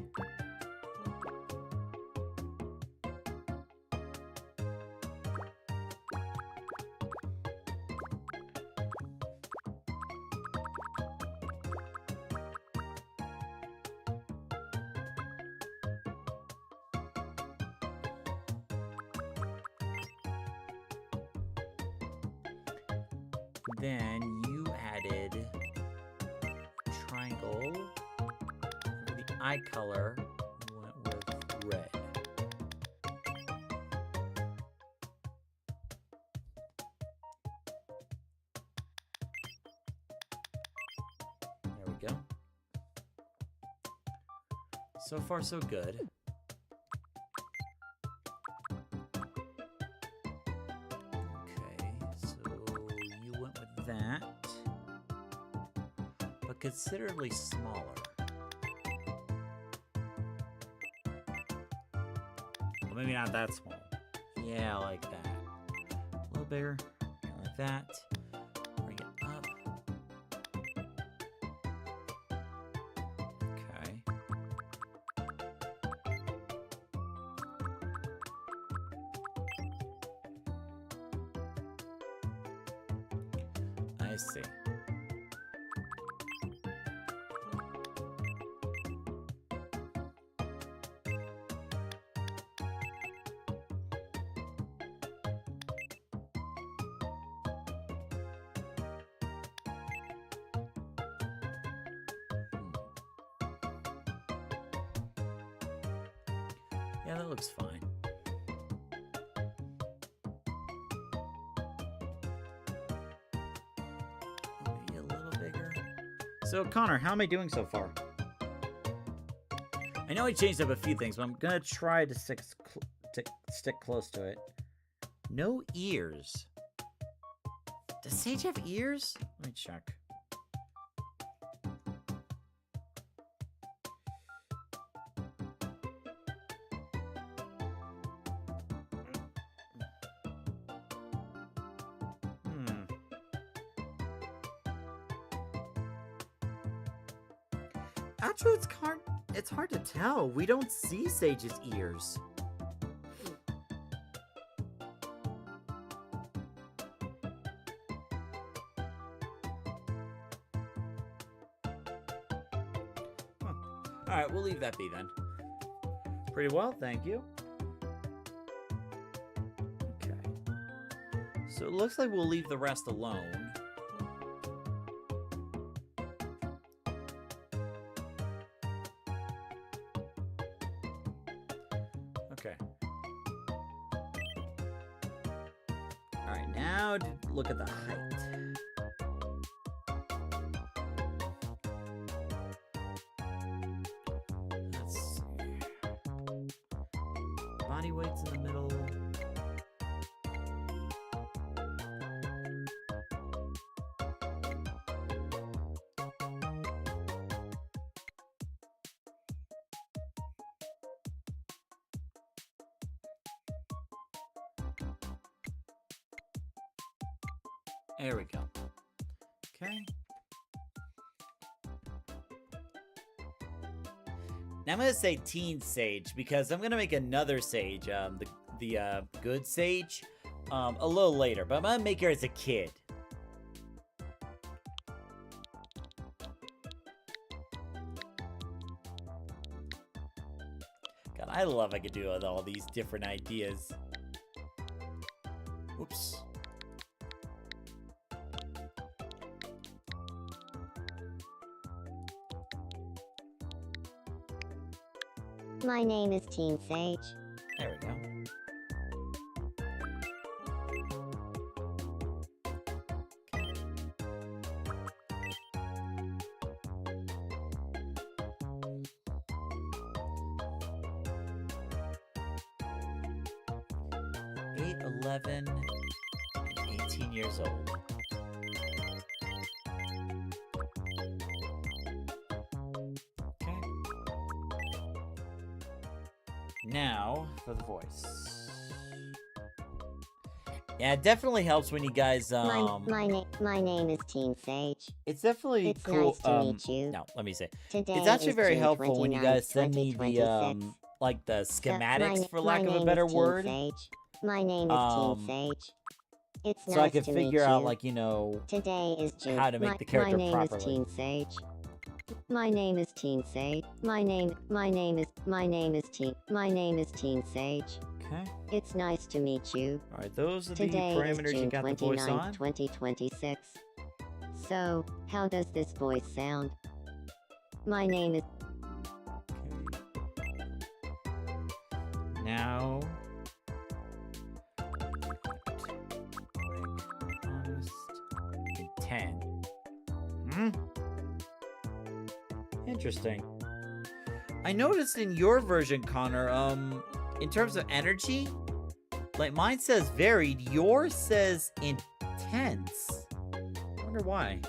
Then you added triangle. The eye color went with red. There we go. So far, so good. That, but considerably smaller. Well, maybe not that small. Yeah, like that. A little bigger, like that. Bring it up. Okay. I see. Yeah, that looks fine. So, Connor, how am I doing so far? I know I changed up a few things, but I'm gonna try to stick close to it. No ears. Does Sage have ears? Let me check. Actually, it's hard to tell. We don't see Sage's ears. Huh. Alright, we'll leave that be then. Pretty well, thank you. Okay. So it looks like we'll leave the rest alone. Okay. Alright, now to look at the height. Let's see. Body weight's in the middle. There we go. Okay. Now I'm gonna say teen Sage because I'm gonna make another Sage, the good Sage, a little later. But I'm gonna make her as a kid. God, I love I could do with all these different ideas. Whoops. My name is Teen Sage. There we go. $8, $11, years old. Okay. Now for the voice. Yeah, it definitely helps when you guys My name is Teen Sage. it's definitely It's cool. nice to meet you. No, let me say. Today It's actually is very June helpful when you 29th, guys send me the 2026. like the So, schematics for lack my of a name better is Teen word. Sage. My name is Teen Sage. It's So I nice could to meet figure out you. like, you know, Today is June. how to make the character my name properly. is Teen Sage. My name is Teen Sage. My name is Teen Sage. Okay. It's nice to meet you. Alright, those are the Today is parameters you June got the voice 29th, on. 2026. So, how does this voice sound? My name is... Okay. Now honest intent. Interesting. I noticed in your version, Connor, in terms of energy, like mine says varied, yours says intense. I wonder why.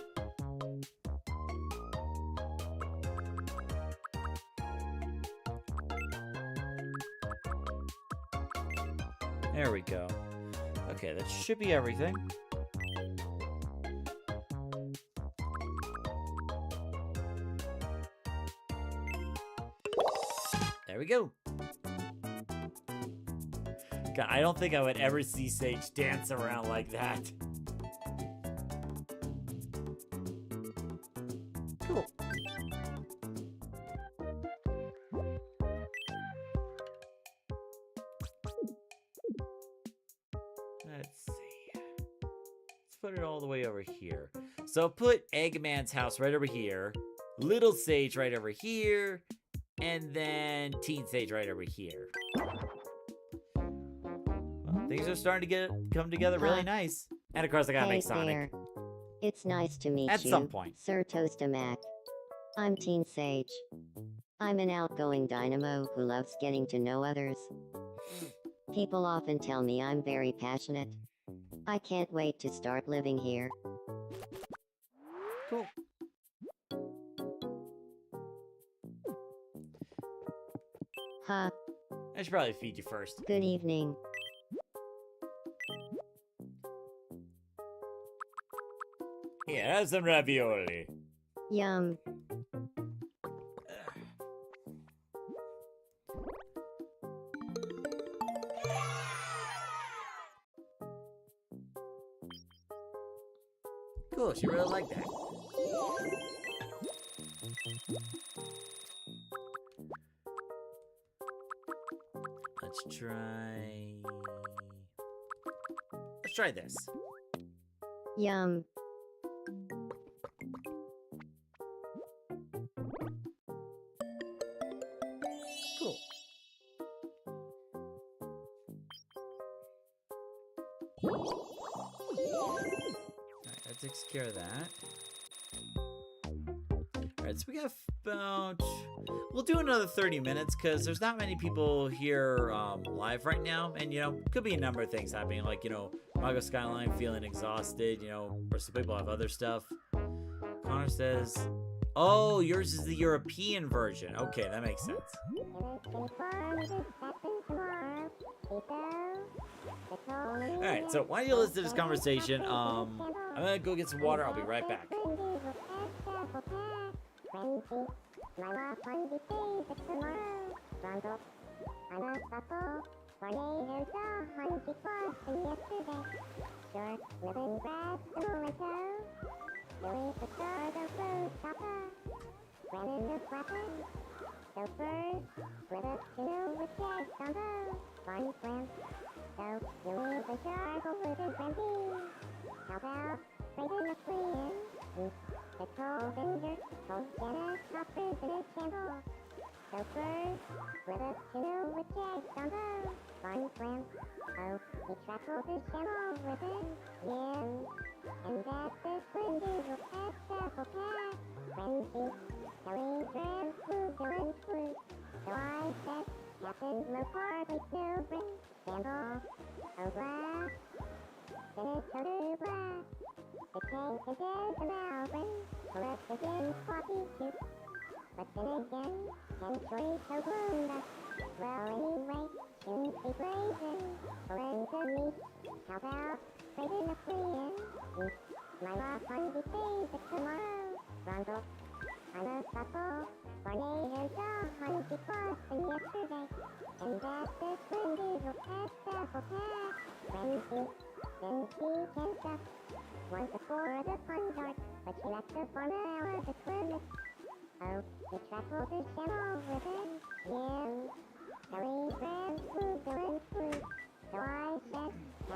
There we go. Okay, that should be everything. There we go. God, I don't think I would ever see Sage dance around like that. Cool. Let's see. Let's put it all the way over here. So put Eggman's house right over here, Little Sage right over here, and then Teen Sage right over here. Well, things are starting to come together really nice. And of course, I gotta Hey make Sonic. there. It's nice to meet At you, some point. Sir Toastamac. I'm Teen Sage. I'm an outgoing dynamo who loves getting to know others. People often tell me I'm very passionate. I can't wait to start living here. Cool. Huh, I should probably feed you first. good evening. Yeah, have some ravioli. Yum. Cool, she really liked that. Let's try this. Yum. Cool. Alright, that takes care of that. Alright, so we got about... We'll do another 30 minutes, because there's not many people here live right now. And, you know, could be a number of things happening. Like, you know, Mago Skyline feeling exhausted, you know, or some people have other stuff. Connor says... Oh, yours is the European version. Okay, that makes sense. Alright, so why don't you listen to this conversation? I'm gonna go get some water. I'll be right back.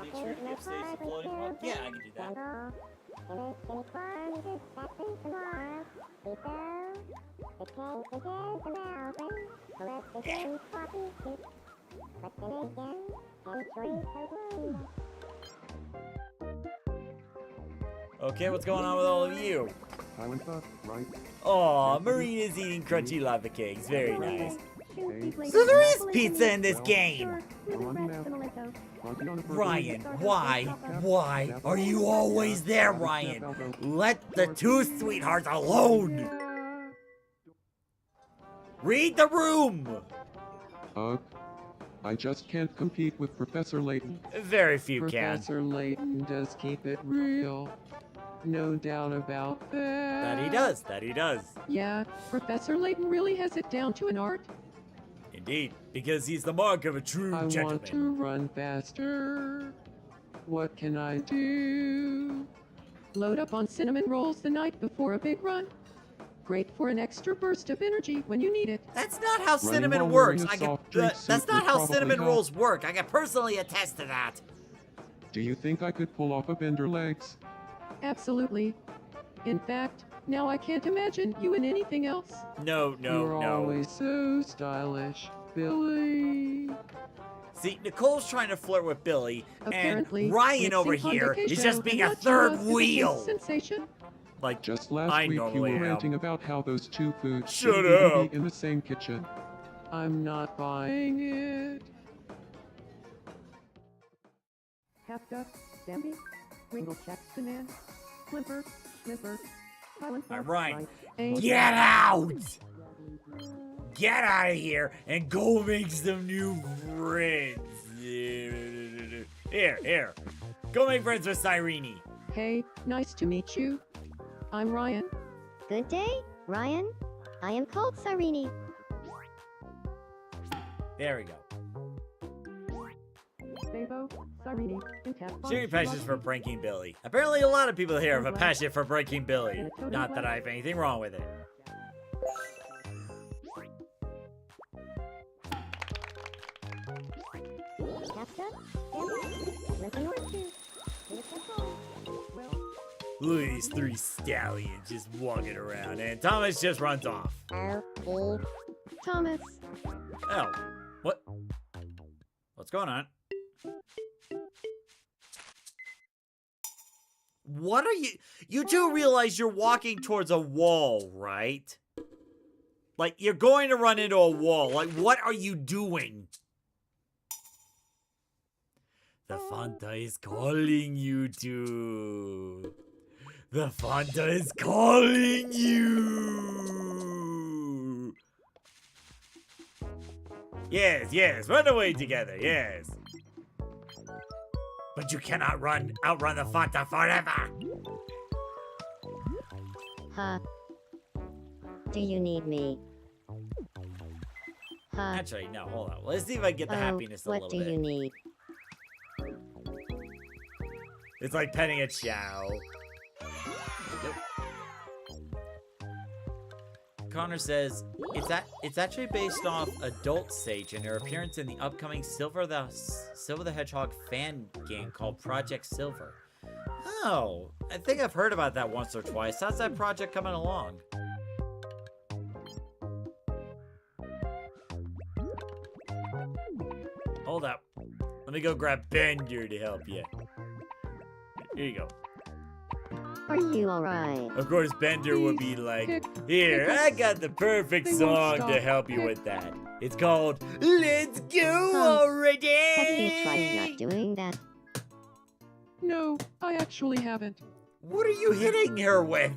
Make sure the gift stays floating well. Yeah, I can do that. Okay, what's going on with all of you? Island Puff, right? Aw, Marina's eating crunchy lava cakes. Very nice. Hey, So there is pizza in this game! come on now. Monkey on the first Ryan, one. why are you always there, Ryan? Let the two sweethearts alone! Read the room! I just can't compete with Professor Layton. Very few can. Professor Layton does keep it real. No doubt about that. That he does, that he does. Yeah, Professor Layton really has it down to an art. Indeed, because he's the mark of a true I gentleman. want to run faster. What can I do? Load up on cinnamon rolls the night before a big run. Great for an extra burst of energy when you need it. That's not how Running cinnamon while works. wearing a I can, soft drink that's suit not would how probably cinnamon help. rolls work. I can personally attest to that. Do you think I could pull off a bender legs? Absolutely. In fact, now I can't imagine you in anything else. No, You're always so stylish, Billy. See, Nicole's trying to flirt with Billy, Apparently, and Ryan mixing over here is convocation just being and a not third just is a wheel. Sensation. Like, Just last I week you normally were am. ranting about how those two foods Shut shouldn't even up. be in the same kitchen. I'm not buying it. Half duck, Stampy, Ringle Check, Banan, Flimper, Sniffer, Silent All right. Right, Get out! Get out of here and go make some new friends. Here. Go make friends with Cyrene. Hey, nice to meet you. I'm Ryan. Good day, Ryan. I am called Cyrene. There we go. Stavo, Sarini, and Cat. Sharing passions for pranking Billy. Apparently a lot of people here have a passion for pranking Billy. Not that I have anything wrong with it. Look at these three stallions just walking around, and Thomas just runs off. Thomas. Oh, what? What's going on? What are you? You two realize you're walking towards a wall, right? Like, you're going to run into a wall. Like, what are you doing? The Fanta is calling you two. The Fanta is calling you. Yes, run away together, yes. But you cannot outrun the Fanta forever. Huh? Do you need me? Huh? Actually, no, hold on. Let's see if I can get the happiness a what little do bit. you need? It's like petting a chow. Yep. Connor says it's actually based off Adult Sage and her appearance in the upcoming Silver the Hedgehog fan game called Project Silver. Oh, I think I've heard about that once or twice. How's that project coming along? Hold up. Let me go grab Bender to help you. Here you go. Are you alright? Of course, Bender would be like, Pick, here, pick I up. got the perfect They won't song stop. to help you Pick. with that. It's called Let's Go Have Already! you tried not doing that? No, I actually haven't. What are you hitting her with?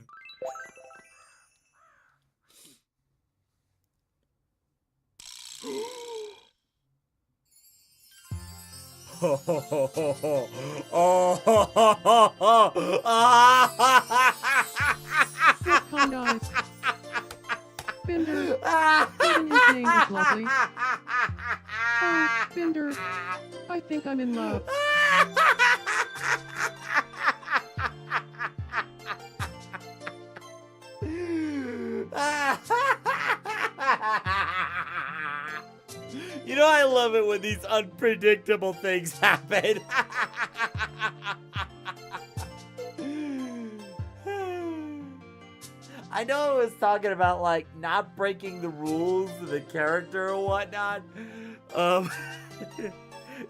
Ho ho ho ho ho. Oh ho ho ho ho. What kind eyes? Bender. Even his name is lovely. Oh, Bender. I think I'm in love. You know, I love it when these unpredictable things happen. I know I was talking about, like, not breaking the rules of the character or whatnot. You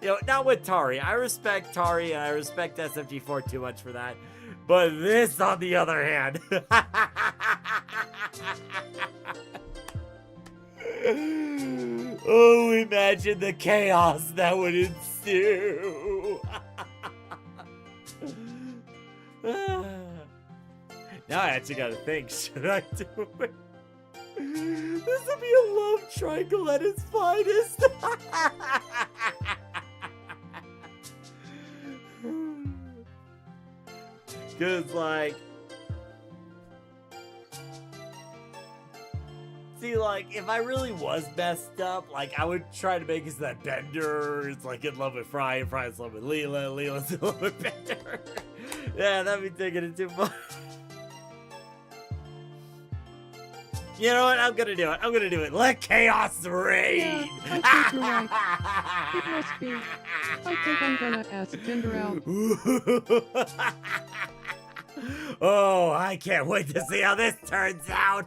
know, not with Tari. I respect Tari and I respect SFG4 too much for that. But this, on the other hand. Oh, imagine the chaos that would ensue. Now I actually gotta think, should I do it? This would be a love triangle at its finest. Cause like, see, like, if I really was messed up, like, I would try to make it so that Bender is, like, in love with Fry, and Fry's in love with Leela, and Leela's in love with Bender. Yeah, that'd be taking it too far. You know what? I'm gonna do it. I'm gonna do it. Let chaos reign. Yeah, I think you're right. It must be. I think I'm gonna ask Bender out. Oh, I can't wait to see how this turns out.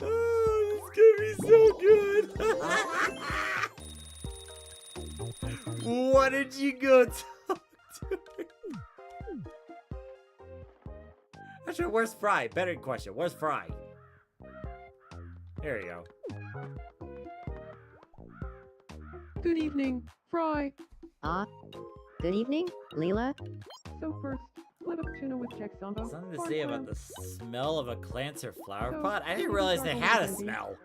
Oh, this is gonna be so good. What did you go talk to? Actually, where's Fry? Better question. Where's Fry? There you go. Good evening, Fry. Good evening, Leela. So first, flip up tuna with Jack Zombo. Something to say about the smell of a Clancer flower pot? I didn't realize they had a smell.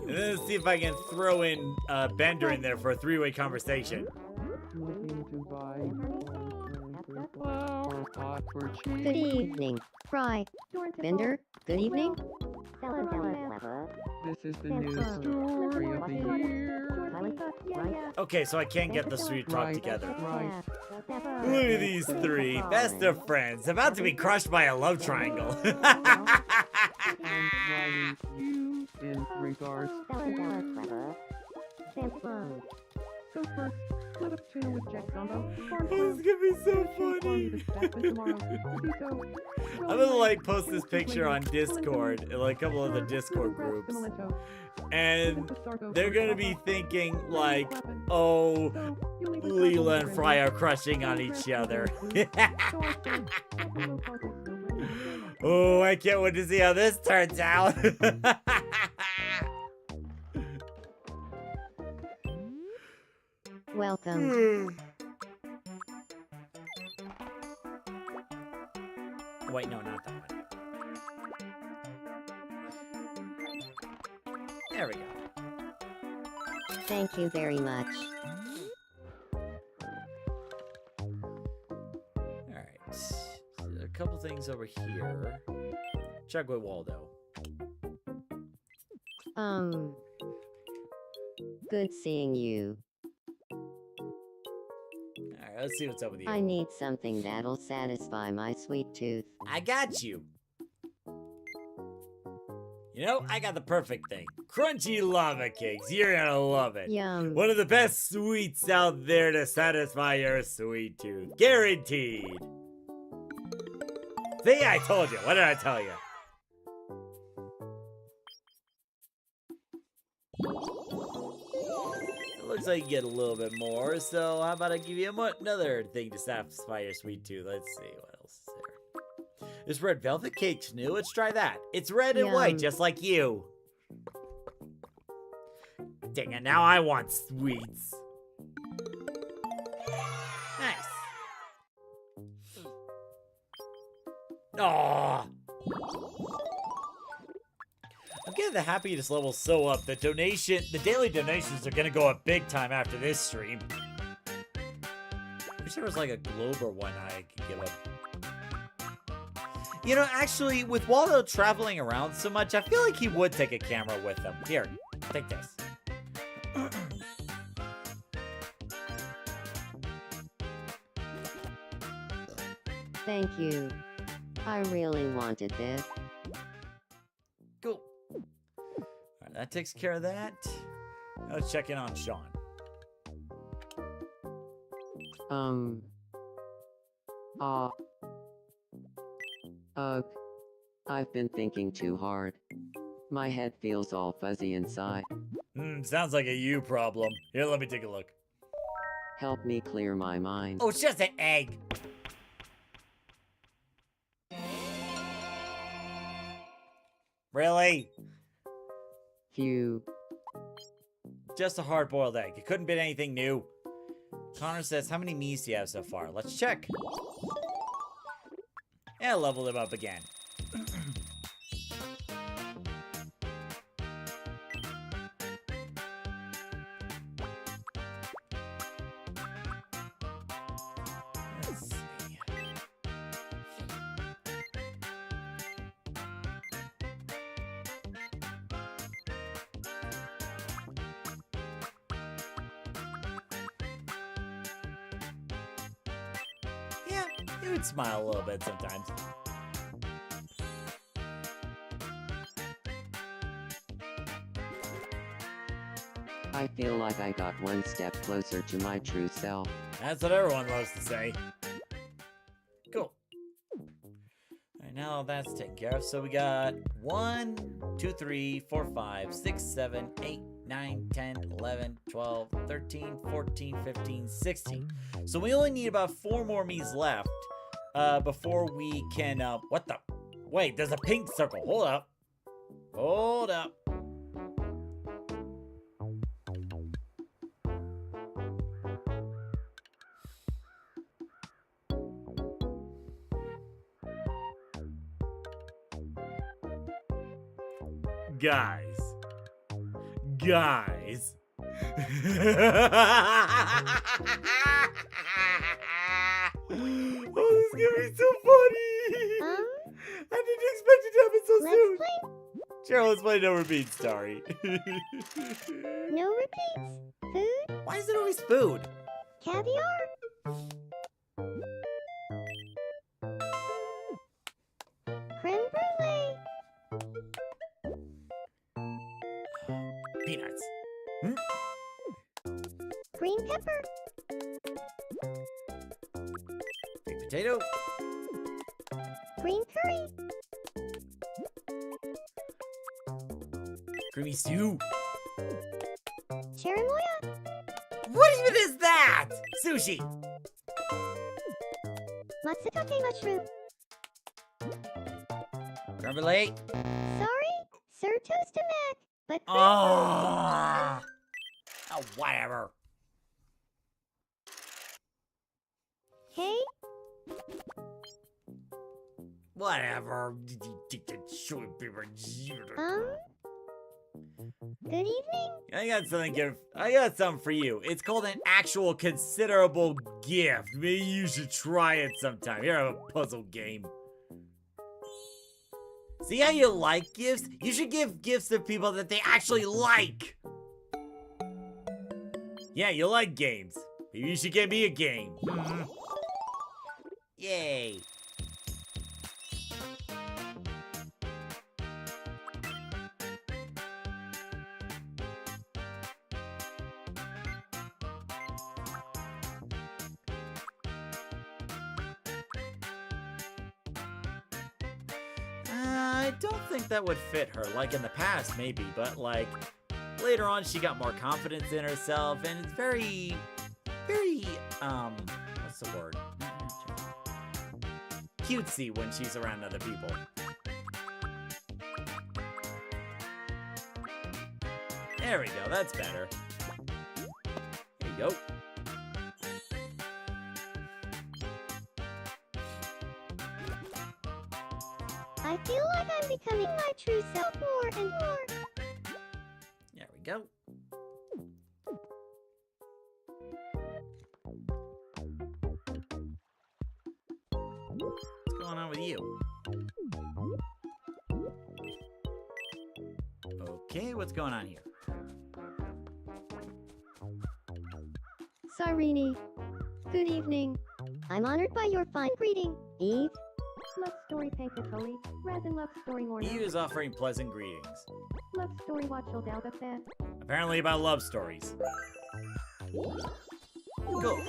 And then let's see if I can throw in Bender in there for a three-way conversation. Looking to buy flower pot for cheap. Good evening, Fry. Bender, good evening. This is the news story of the year. Okay, so I can't get the sweet talk together. Right. Look at these three, best of friends, about to be crushed by a love triangle. And writing you in regards to. So first, flip up tuna with Jack Zombo. Oh, this is gonna be so funny. I'm gonna like post this picture on Discord and like a couple of the Discord groups, and they're gonna be thinking like, oh, Leela and Fry are crushing on each other. Oh, I can't wait to see how this turns out. Welcome. Wait, no, not that one. There we go. Thank you very much. Alright. So there are a couple things over here. Check with Waldo. Good seeing you. Alright, let's see what's up with you. I need something that'll satisfy my sweet tooth. I got you. You know, I got the perfect thing. Crunchy lava cakes. You're gonna love it. Yum. One of the best sweets out there to satisfy your sweet tooth. Guaranteed. See, I told you. What did I tell you? It looks like you get a little bit more, so how about I give you another thing to satisfy your sweet tooth? Let's see, what else is there? This red velvet cake's new. Let's try that. It's red and Yum. white, just like you. Dang it, now I want sweets. Nice. Aww. I'm getting the happiness level so up that the daily donations are gonna go up big time after this stream. Wish there was like a globe or one I could give up. You know, actually, with Waldo traveling around so much, I feel like he would take a camera with him. Here, take this. Thank you. I really wanted this. Cool. Alright, that takes care of that. Now let's check in on Sean. I've been thinking too hard. My head feels all fuzzy inside. Sounds like a you problem. Here, let me take a look. Help me clear my mind. Oh, it's just an egg. Really? Phew. Just a hard-boiled egg. It couldn't be anything new. Connor says, how many Miis do you have so far? Let's check. Yeah, level them up again. Let's see. Yeah, he would smile a little bit sometimes. I feel like I got one step closer to my true self. That's what everyone loves to say. Cool. Alright, now that's taken care of. So we got 1, 2, 3, 4, 5, 6, 7, 8, 9, 10, 11, 12, 13, 14, 15, 16. So we only need about 4 more Miis left before we can, what the? Wait, there's a pink circle. Hold up. Hold up. Guys. Oh, this is gonna be so funny. I didn't expect it to happen so Let's soon. play Sure, let's play No Repeat Story. no repeats. Food, Why is it always food? caviar. Creme brulee. Peanuts. Green pepper. Baked potato. Green curry. Creamy stew. Cherimoya. What even is that? Sushi. Matsutake mushroom. Creme brulee. Sorry, Sir Toastamac, but Oh, whatever. hey, Whatever. good evening. I got something for you. It's called an actual considerable gift. Maybe you should try it sometime. Here, I have a puzzle game. See how you like gifts? You should give gifts to people that they actually like. Yeah, you like games. Maybe you should get me a game. Yay. I don't think that would fit her. Like in the past, maybe, but like later on, she got more confidence in herself, and it's very, what's the word? cutesy when she's around other people. There we go, that's better. There you go. I feel like I'm becoming my true self more and more. There we go. What's going on with you? Okay, what's going on here? Cyrene. Good evening. I'm honored by your fine greeting, Eve. Love story Pankakoli. Razin love story Orno. Eve is offering pleasant greetings. Love story Watchel Dalgafet. Apparently about love stories. Cool.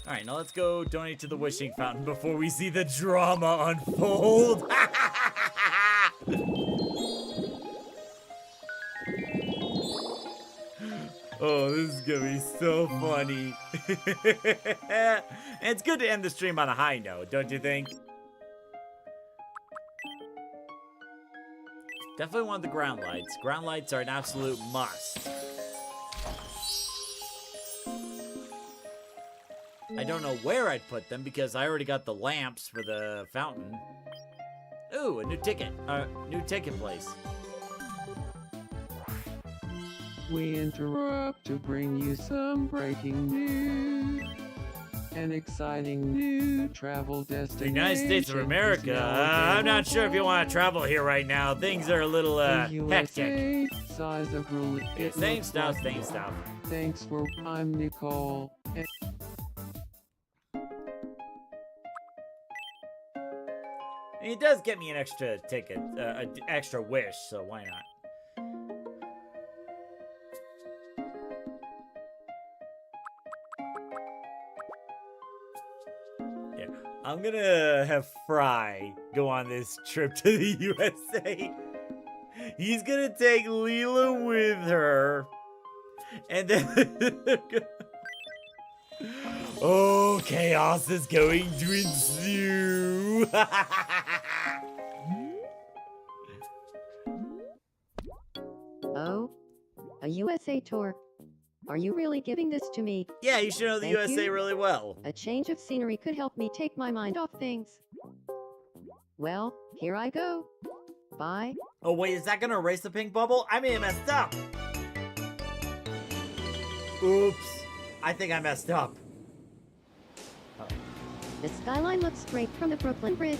Alright, now let's go donate to the wishing fountain before we see the drama unfold. Oh, this is gonna be so funny. And it's good to end the stream on a high note, don't you think? Definitely want the ground lights. Ground lights are an absolute must. I don't know where I'd put them because I already got the lamps for the fountain. Ooh, a new ticket. New ticket place. We interrupt to bring you some breaking news. An exciting new travel The destination. United States of is America. now I'm not sure if you available. want to travel here right now. Things are a little The hectic. USA size of really. It Same looks stuff, like- same stuff. Thanks for. I'm Nicole. And It does get me an extra ticket, an extra wish, so why not? Yeah, I'm gonna have Fry go on this trip to the USA. He's gonna take Leela with her. And then... Oh, chaos is going to ensue. Oh? A USA tour. Are you really giving this to me? Yeah, you should know the Thank USA you. really well. A change of scenery could help me take my mind off things. Well, here I go. Bye. Oh wait, is that gonna erase the pink bubble? I may have messed up. Oops. I think I messed up. The skyline looks straight from the Brooklyn Bridge.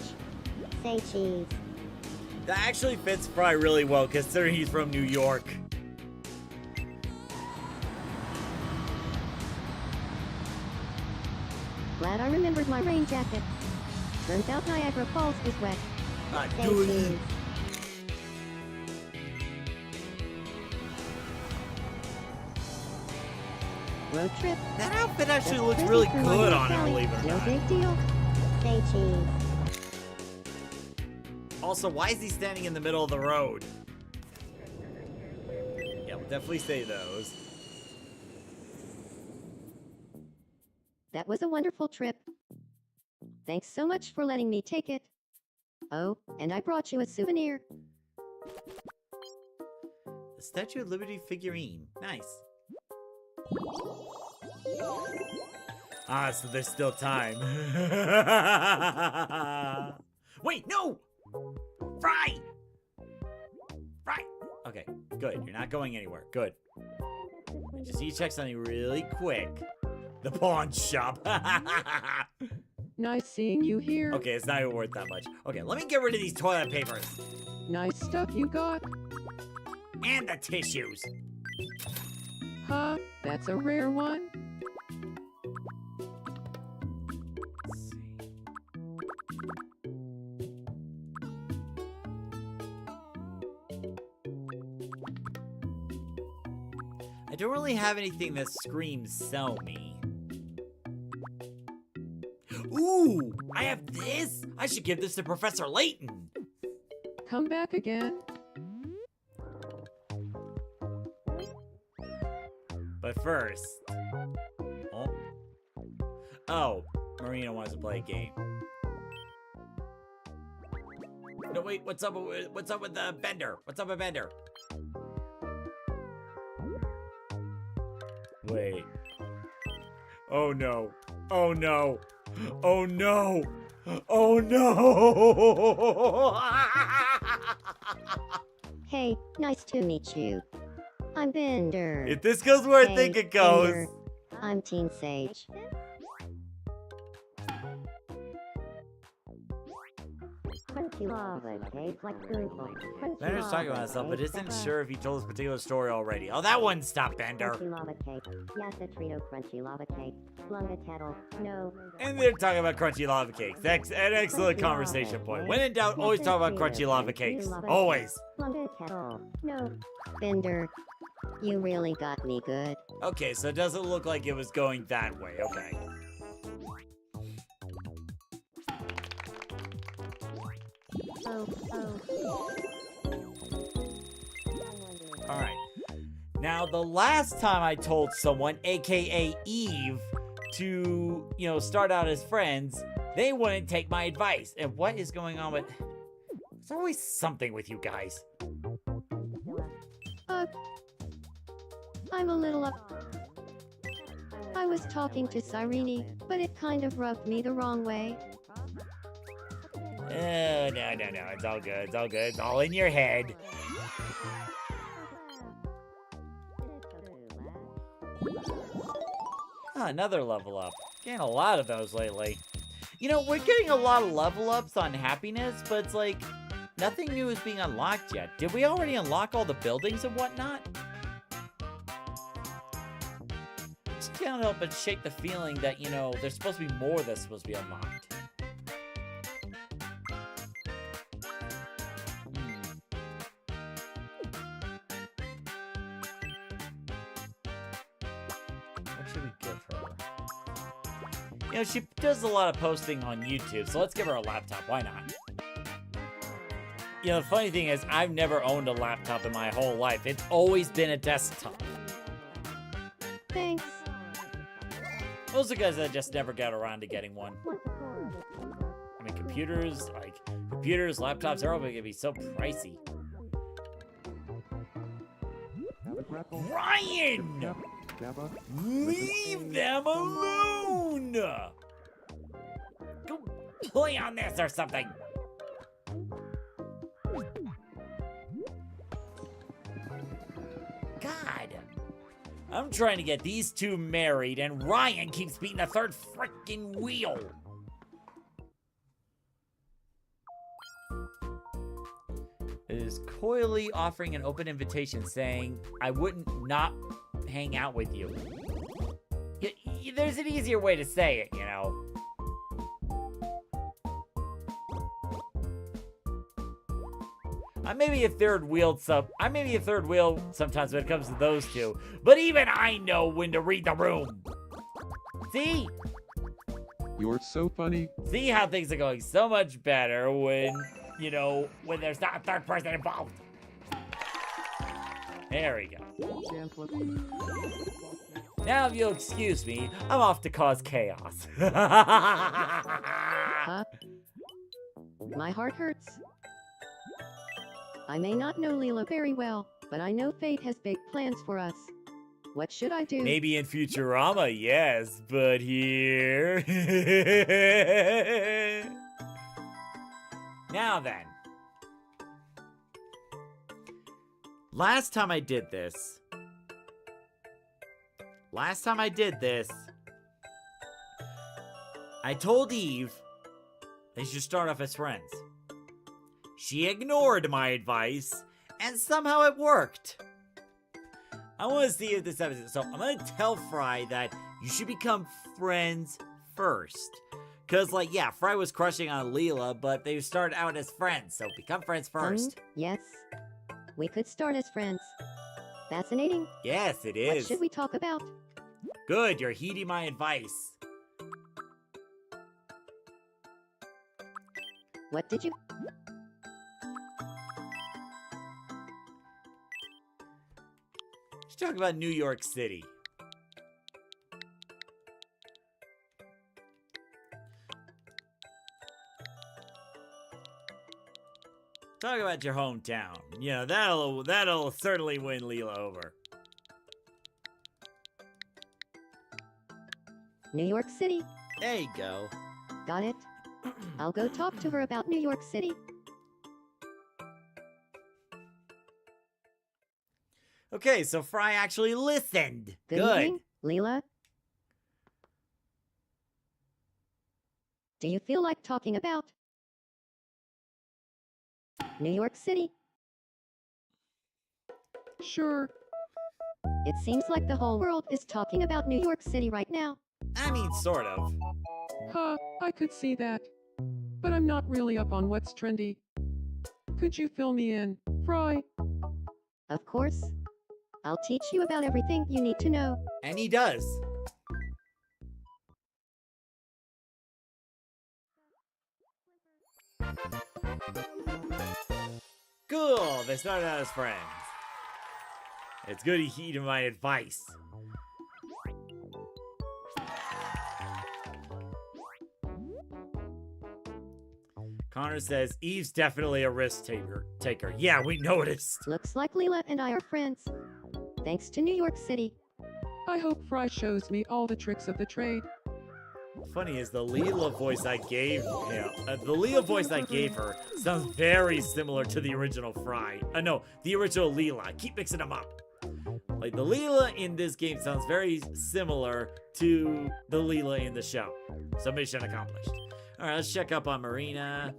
Say cheese. That actually fits Fry really well, considering he's from New York. Glad I remembered my rain jacket. Turns out Niagara Falls is wet. Ah, Say good. cheese. Road trip. That outfit actually That's looks pretty really for my good new on her, Sally. believe it or No not. big deal. Say cheese. Also, why is he standing in the middle of the road? Yeah, we'll definitely say those. That was a wonderful trip. Thanks so much for letting me take it. Oh, and I brought you a souvenir. The Statue of Liberty figurine. Nice. Ah, so there's still time. Wait, no! Fry! Fry! Okay, good. You're not going anywhere. Good. I just need to check something really quick. The pawn shop. nice seeing you here. Okay, it's not even worth that much. Okay, let me get rid of these toilet papers. Nice stuff you got. And the tissues. Huh? That's a rare one. Let's see. I don't really have anything that screams sell me. Ooh, I have this. I should give this to Professor Layton. Come back again. But first, oh, Marina wants to play a game. No, wait, what's up with the Bender? What's up with Bender? Wait. Oh no. Oh no. Oh no. Oh no. Hey, nice to meet you. I'm Bender. If this goes where I Hey, think it goes. Bender. I'm Teen Sage. Crunchy lava cake like Crunchy Bender's talking about himself, but isn't sure if he told this particular story already. Oh, that one stopped, Bender. Crunchy lava cake. Yasa Trito crunchy lava cake. Lunga Tettle. No. And they're talking about crunchy lava cakes. That's an excellent conversation point. When in doubt, always talk about crunchy lava cakes. Always. Lunga Tettle. No. Bender, you really got me good. Okay, so it doesn't look like it was going that way. Okay. Alright. Now, the last time I told someone, aka Eve, to, start out as friends, they wouldn't take my advice. And what is going on with... There's always something with you guys. I'm a little up. I was talking to Cyrene, but it kind of rubbed me the wrong way. No. It's all good. It's all good. It's all in your head. Another level up. Getting a lot of those lately. We're getting a lot of level ups on happiness, but it's like nothing new is being unlocked yet. Did we already unlock all the buildings and whatnot? I just can't help but shake the feeling that, there's supposed to be more that's supposed to be unlocked. She does a lot of posting on YouTube, so let's give her a laptop. Why not? The funny thing is, I've never owned a laptop in my whole life. It's always been a desktop. Thanks. Those are guys that just never got around to getting one. I mean, computers, laptops, they're all going to be so pricey. Ryan! Leave them alone! Go play on this or something! God! I'm trying to get these two married, and Ryan keeps beating the third freaking wheel! Is coyly offering an open invitation saying, I wouldn't not hang out with you. There's an easier way to say it, I may be a third wheel sometimes when it comes to those two, but even I know when to read the room. See? You're so funny. See how things are going so much better when there's not a third person involved. There we go. Now, if you'll excuse me, I'm off to cause chaos. Huh? My heart hurts. I may not know Leela very well, but I know fate has big plans for us. What should I do? Maybe in Futurama, yes, but here... Now then. Last time I did this, I told Eve they should start off as friends. She ignored my advice, and somehow it worked. I want to see if this episode... So I'm going to tell Fry that you should become friends first. Because, Fry was crushing on Leela, but they started out as friends, so become friends first. Yes. We could start as friends. Fascinating. Yes, it What is. should we talk about? Good, you're heeding my advice. What did you... Let's talk about New York City. Talk about your hometown. You know, that'll certainly win Leela over. New York City. There you go. Got it? I'll go talk to her about New York City. Okay, so Fry actually listened. Good Good. evening, Leela. Do you feel like talking about New York City? Sure. It seems like the whole world is talking about New York City right now. I mean, sort of. Huh, I could see that. But I'm not really up on what's trendy. Could you fill me in, Fry? Of course. I'll teach you about everything you need to know. And he does. Cool, they started out as friends. It's good he heeded my advice. Connor says, Eve's definitely a risk taker. Yeah, we noticed. Looks like Leela and I are friends. Thanks to New York City. I hope Fry shows me all the tricks of the trade. Funny is the Leela voice I gave, the Leela voice I gave her sounds very similar to the original Fry. No, the original Leela. I keep mixing them up. Like the Leela in this game sounds very similar to the Leela in the show. So mission accomplished. All right, let's check up on Marina.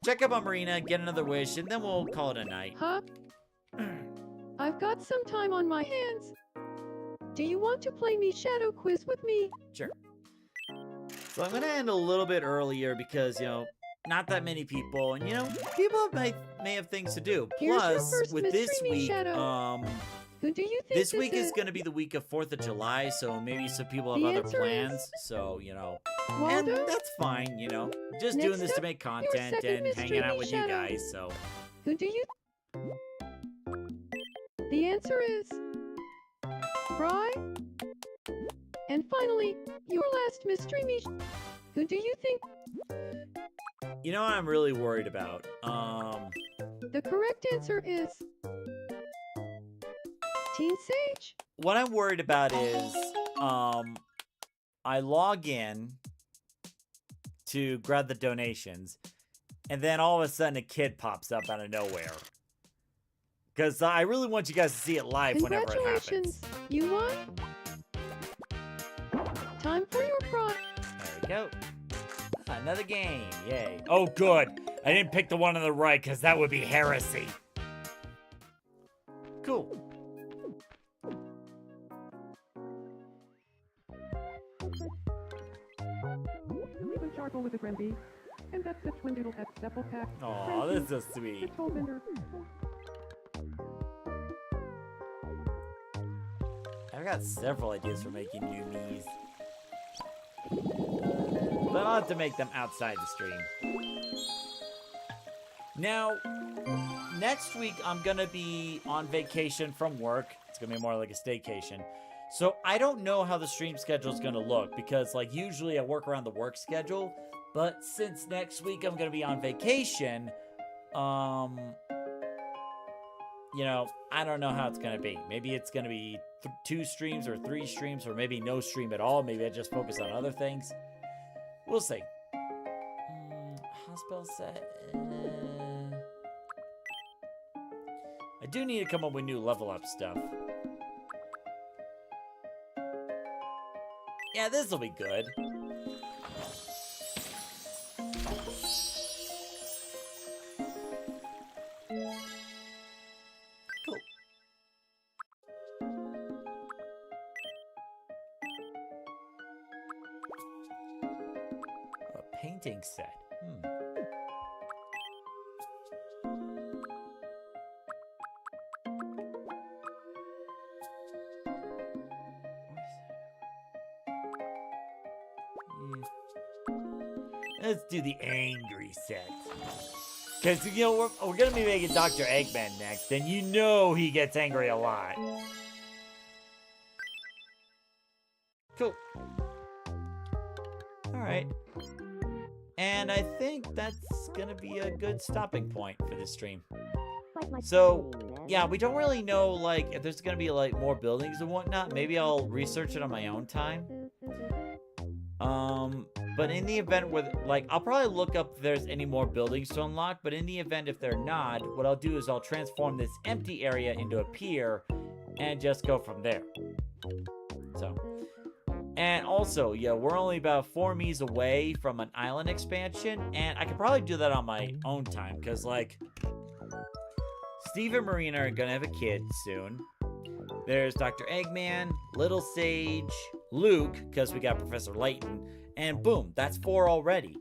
Check up on Marina, get another wish, and then we'll call it a night. Huh? I've got some time on my hands. Do you want to play me Shadow Quiz with me? Sure. So I'm going to end a little bit earlier because, not that many people, and, people may have things to do. Here's your Plus, first with this mystery week, shadow. Who do you think this week is going to be the week of 4th of July, so maybe some people have The other answer plans. is So, and Waldo? that's fine, Just Next doing this to up, make your content second and mystery hanging out with you shadow. guys, so. Who do you... The answer is... Fry? And finally, your last mystery me... Who do you think... You know what I'm really worried about? The correct answer is... Teen Sage? What I'm worried about is, I log in to grab the donations, and then all of a sudden a kid pops up out of nowhere. Because I really want you guys to see it live whenever it happens. Congratulations, you won. Time for your prize. There we go. Another game, yay. Oh, good. I didn't pick the one on the right, because that would be heresy. Cool. Leave charcoal with a Granby. And that's it when it'll have sepal pack. Aw, that's so sweet. I've got several ideas for making new me's. But I'll have to make them outside the stream. Now, next week I'm gonna be on vacation from work. It's gonna be more like a staycation. So I don't know how the stream schedule is gonna look because usually I work around the work schedule. But since next week I'm gonna be on vacation, I don't know how it's gonna be. Maybe it's gonna be 2 streams or 3 streams, or maybe no stream at all. Maybe I just focus on other things. We'll see. Hospital set. I do need to come up with new level up stuff. Yeah, this will be good. Cool. A painting set. Let's do the angry set. Because, we're going to be making Dr. Eggman next, and he gets angry a lot. Cool. Alright. And I think that's gonna be a good stopping point for this stream. So, yeah, we don't really know, like, if there's gonna be, like, more buildings and whatnot. Maybe I'll research it on my own time. But in the event where, like, I'll probably look up if there's any more buildings to unlock. But in the event if they're not, what I'll do is I'll transform this empty area into a pier and just go from there. So, and also, yeah, we're only about 4 Mies away from an island expansion. And I could probably do that on my own time. Because, like, Steve and Marina are going to have a kid soon. There's Dr. Eggman, Little Sage, Luke, because we got Professor Layton, and boom, that's 4 already.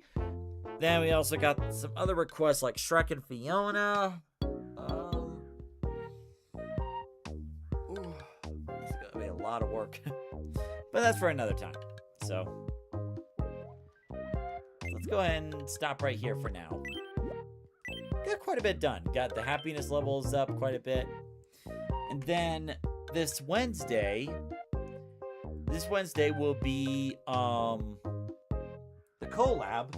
Then we also got some other requests like Shrek and Fiona. It's going to be a lot of work. But that's for another time. So, let's go ahead and stop right here for now. Got quite a bit done. Got the happiness levels up quite a bit. And then this Wednesday will be the collab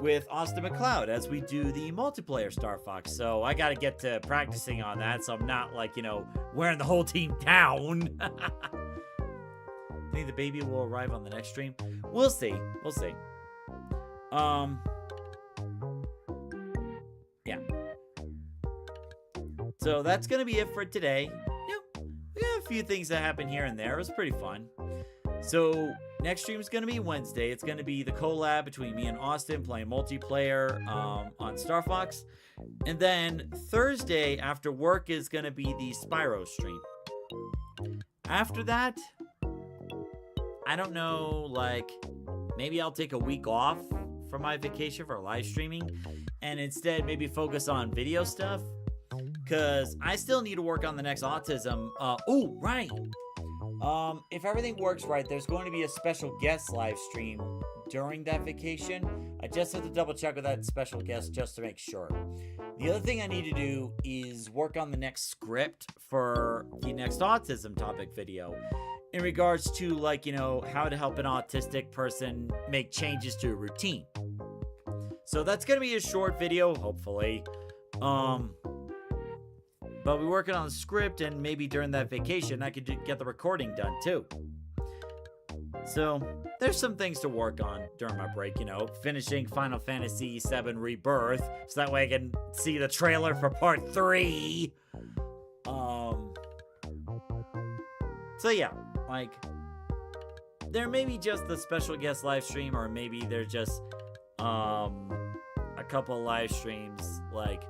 with Austin McCloud as we do the multiplayer Star Fox. So I got to get to practicing on that so I'm not, like, you know, wearing the whole team down. I think the baby will arrive on the next stream. We'll see. We'll see. Yeah. So that's going to be it for today. We got a few things that happened here and there. It was pretty fun. So next stream is going to be Wednesday. It's going to be the collab between me and Austin playing multiplayer on Star Fox. And then Thursday after work is going to be the Spyro stream. After that, I don't know, like, maybe I'll take a week off from my vacation for live streaming and instead maybe focus on video stuff. Because I still need to work on the next autism. Oh, right. If everything works right, there's going to be a special guest live stream during that vacation. I just have to double check with that special guest just to make sure. The other thing I need to do is work on the next script for the next autism topic video. In regards to, like, you know, how to help an autistic person make changes to a routine. So that's going to be a short video, hopefully. But we're working on the script, and maybe during that vacation, I could get the recording done, too. So, there's some things to work on during my break, you know, finishing Final Fantasy VII Rebirth, so that way I can see the trailer for Part 3. So, yeah, like, there may be just the special guest live stream, or maybe there's just, a couple live streams, like...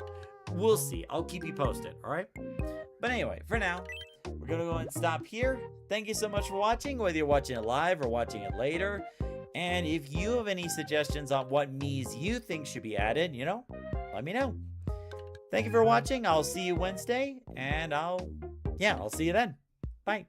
We'll see. I'll keep you posted, alright? But anyway, for now, we're going to go and stop here. Thank you so much for watching, whether you're watching it live or watching it later. And if you have any suggestions on what Miis you think should be added, you know, let me know. Thank you for watching. I'll see you Wednesday, and I'll see you then. Bye.